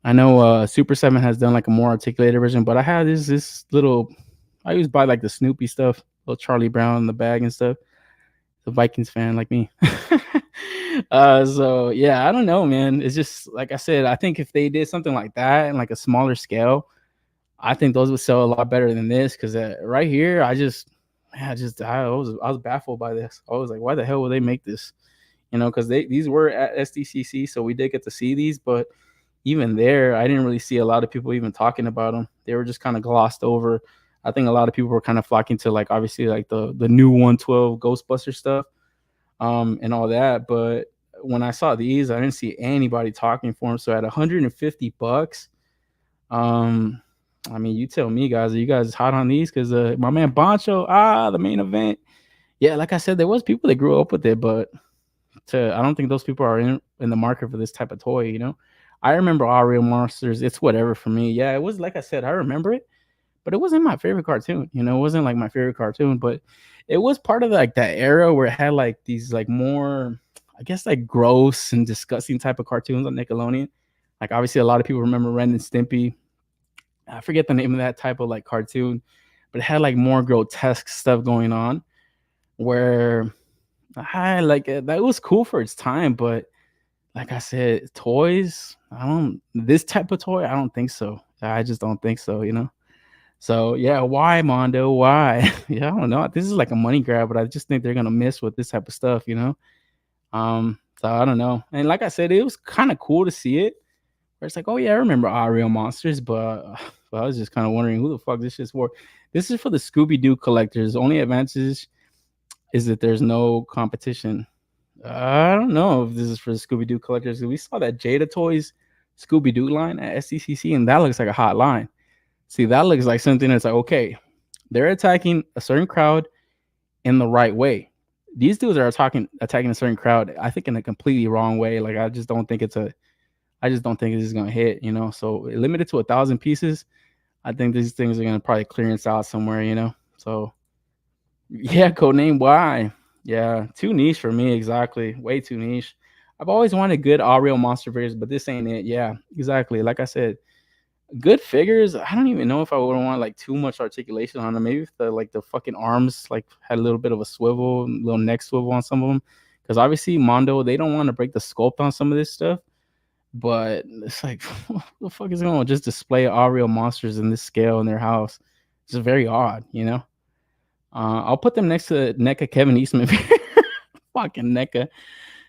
S2: I know Super 7 has done like a more articulated version, but I had this little. I always buy like the Snoopy stuff, little Charlie Brown in the bag and stuff. The Vikings fan like me. So yeah, I don't know, man. It's just like I said. I think if they did something like that and like a smaller scale, I think those would sell a lot better than this. Because right here, I was baffled by this. I was like, why the hell would they make this? You know, because these were at SDCC, so we did get to see these, but even there, I didn't really see a lot of people even talking about them. They were just kind of glossed over. I think a lot of people were kind of flocking to like obviously like the new 112 Ghostbuster stuff, and all that. But when I saw these, I didn't see anybody talking for them. So at $150, I mean, you tell me, guys, are you guys hot on these? Because my man Boncho, the main event. Yeah, like I said, there was people that grew up with it, but I don't think those people are in the market for this type of toy. You know, I remember All Real Monsters. It's whatever for me. Yeah, it was like I said, I remember it, but it wasn't my favorite cartoon. You know, it wasn't like my favorite cartoon, but it was part of like that era where it had like these like more, I guess, like gross and disgusting type of cartoons on Nickelodeon. Like obviously a lot of people remember Ren and Stimpy. I forget the name of that type of like cartoon, but it had like more grotesque stuff going on where I like it. That was cool for its time, but like I said, toys, this type of toy, I don't think so. I just don't think so, you know? So yeah, why Mondo? Why? Yeah, I don't know. This is like a money grab, but I just think they're gonna miss with this type of stuff, you know? So I don't know. And like I said, it was kind of cool to see it. Where it's like, oh yeah, I remember Real Monsters, but I was just kind of wondering who the fuck this shit's for. This is for the Scooby-Doo collectors. The only advantage is that there's no competition. I don't know if this is for the Scooby-Doo collectors. We saw that Jada Toys Scooby-Doo line at SDCC, and that looks like a hot line. See, that looks like something that's like, okay, they're attacking a certain crowd in the right way. These dudes are attacking a certain crowd, I think, in a completely wrong way. Like, I just don't think this is gonna hit, you know. So limited to 1,000 pieces. I think these things are gonna probably clearance out somewhere, you know. So yeah, codename Y. Yeah, too niche for me, exactly. Way too niche. I've always wanted good all real monster figures, but this ain't it. Yeah, exactly. Like I said, good figures. I don't even know if I would want like too much articulation on them. Maybe if the fucking arms like had a little bit of a swivel, little neck swivel on some of them. Because obviously Mondo, they don't want to break the sculpt on some of this stuff. But it's like, what the fuck is going on? Just display all real monsters in this scale in their house. It's very odd, you know. I'll put them next to NECA Kevin Eastman. Fucking NECA.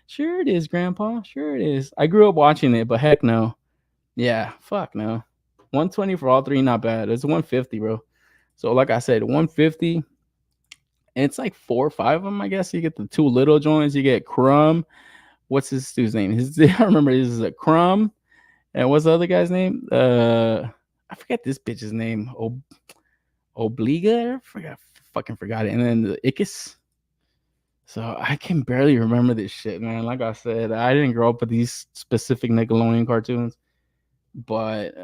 S2: Sure it is, Grandpa. Sure it is. I grew up watching it, but heck no. Yeah, fuck no. 120 for all three, not bad. It's 150, bro. So like I said, 150. And it's like 4 or 5 of them, I guess. You get the 2 little joints. You get Crumb. What's his dude's name? I remember this is a Crumb. And what's the other guy's name? I forget this bitch's name. Obliga? Fucking forgot it. And then the Ickis. So I can barely remember this shit, man. Like I said, I didn't grow up with these specific Nickelodeon cartoons, but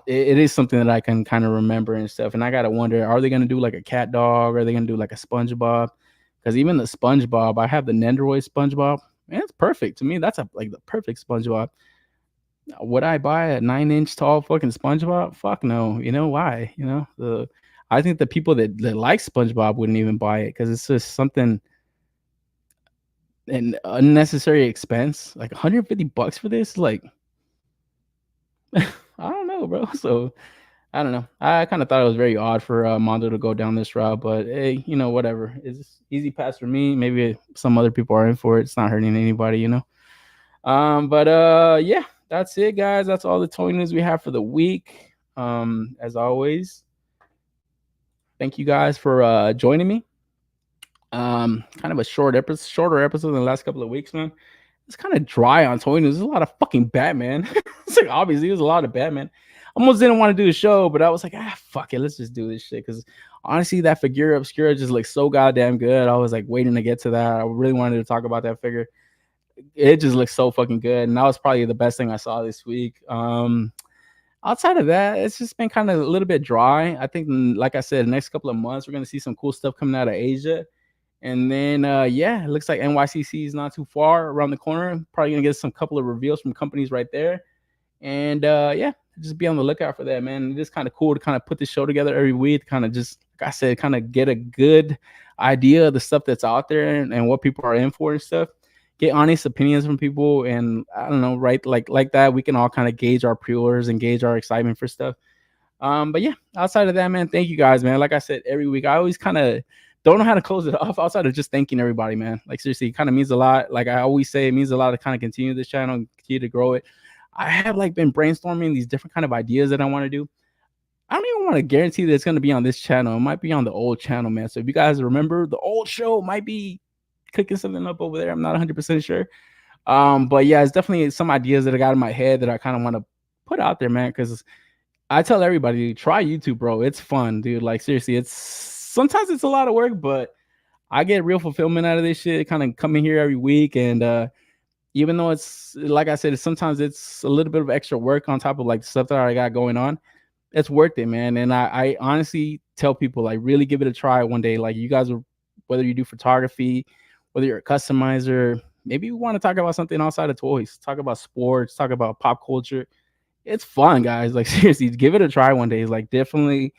S2: it is something that I can kind of remember and stuff. And I gotta wonder, are they gonna do like a cat dog? Are they gonna do like a SpongeBob? Because even the SpongeBob, I have the Nendoroid SpongeBob. Man, it's perfect to me. That's like the perfect SpongeBob. Would I buy a 9-inch tall fucking SpongeBob? Fuck no. You know why? You know, I think the people that like SpongeBob wouldn't even buy it because it's just something an unnecessary expense. Like $150 for this, like I don't know, bro. So I don't know. I kind of thought it was very odd for Mondo to go down this route, but hey, you know, whatever. It's easy pass for me. Maybe some other people are in for it. It's not hurting anybody, you know. But yeah, that's it, guys. That's all the toy news we have for the week. As always, thank you guys for joining me. Kind of a shorter episode than the last couple of weeks, man. It's kind of dry on toy news. There's a lot of fucking Batman. It's like obviously there's a lot of Batman. I almost didn't want to do the show, but I was like, fuck it, let's just do this shit. Because honestly, that Figura Obscura just looks so goddamn good. I was like waiting to get to that. I really wanted to talk about that figure. It just looks so fucking good, and that was probably the best thing I saw this week. Outside of that, it's just been kind of a little bit dry. I think, like I said, the next couple of months we're gonna see some cool stuff coming out of Asia. And then, yeah, it looks like NYCC is not too far around the corner. Probably going to get some couple of reveals from companies right there. And, yeah, just be on the lookout for that, man. It is kind of cool to kind of put this show together every week. Kind of just, like I said, kind of get a good idea of the stuff that's out there and what people are in for and stuff. Get honest opinions from people. And I don't know, right? Like that, we can all kind of gauge our pre-orders and gauge our excitement for stuff. But yeah, outside of that, man, thank you guys, man. Like I said, every week, I always kind of don't know how to close it off outside of just thanking everybody, man. Like seriously, it kind of means a lot. Like I always say, it means a lot to kind of continue this channel and continue to grow it. I have like been brainstorming these different kind of ideas that I want to do. I don't even want to guarantee that it's going to be on this channel. It might be on the old channel, man. So if you guys remember, the old show might be cooking something up over there. I'm not 100% sure. But yeah, it's definitely some ideas that I got in my head that I kind of want to put out there, man. Because I tell everybody, try YouTube, bro. It's fun, dude. Like seriously, sometimes it's a lot of work, but I get real fulfillment out of this shit. Kind of coming here every week, and even though it's like I said, sometimes it's a little bit of extra work on top of like stuff that I got going on. It's worth it, man. And I honestly tell people, like, really give it a try one day. Like, you guys are, whether you do photography, whether you're a customizer, maybe you want to talk about something outside of toys, talk about sports, talk about pop culture. It's fun, guys. Like, seriously, give it a try one day. It's like, definitely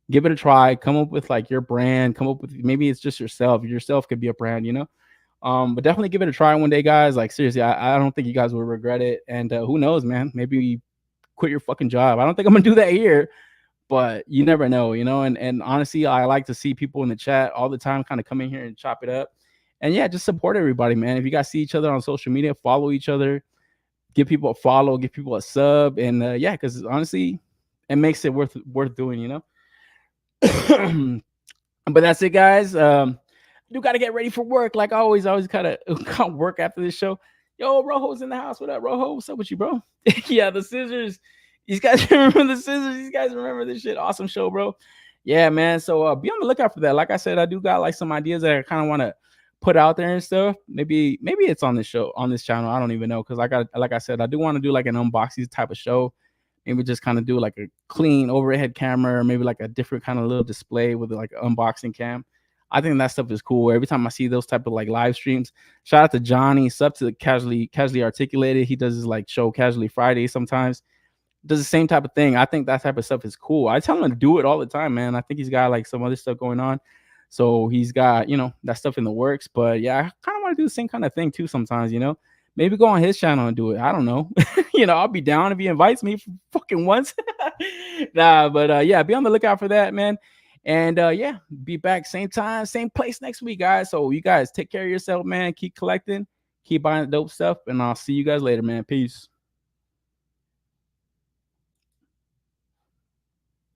S2: give it a try. Come up with like your brand. Come up with, maybe it's just yourself. Yourself could be a brand, you know. But definitely give it a try one day, guys. Like, seriously, I don't think you guys will regret it. And who knows, man? Maybe you quit your fucking job. I don't think I'm gonna do that here, but you never know, you know. And honestly, I like to see people in the chat all the time, kind of come in here and chop it up. And yeah, just support everybody, man. If you guys see each other on social media, follow each other, give people a follow, give people a sub, and yeah, because honestly, it makes it worth doing, you know. But that's it, guys. You got to get ready for work. Like always, I always kind of work after this show. Yo, Rojo's in the house. What up, Rojo? What's up with you, bro? Yeah, the scissors. These guys remember the scissors. These guys remember this shit. Awesome show, bro. Yeah, man. So be on the lookout for that. Like I said, I do got like some ideas that I kind of want to put out there and stuff. Maybe it's on this show, on this channel. I don't even know, because like I said, I do want to do like an unboxing type of show. Maybe just kind of do like a clean overhead camera, or maybe like a different kind of little display with like an unboxing cam. I think that stuff is cool. Every time I see those type of like live streams, shout out to Johnny, sub to Casually Articulated. He does his like show Casually Friday sometimes. Does the same type of thing. I think that type of stuff is cool. I tell him to do it all the time, man. I think he's got like some other stuff going on. So he's got, you know, that stuff in the works. But yeah, I kind of want to do the same kind of thing too sometimes, you know. Maybe go on his channel and do it. I don't know. You know, I'll be down if he invites me fucking once. Nah, but yeah, be on the lookout for that, man. And yeah, be back same time, same place next week, guys. So you guys take care of yourself, man. Keep collecting, keep buying dope stuff, and I'll see you guys later, man. Peace.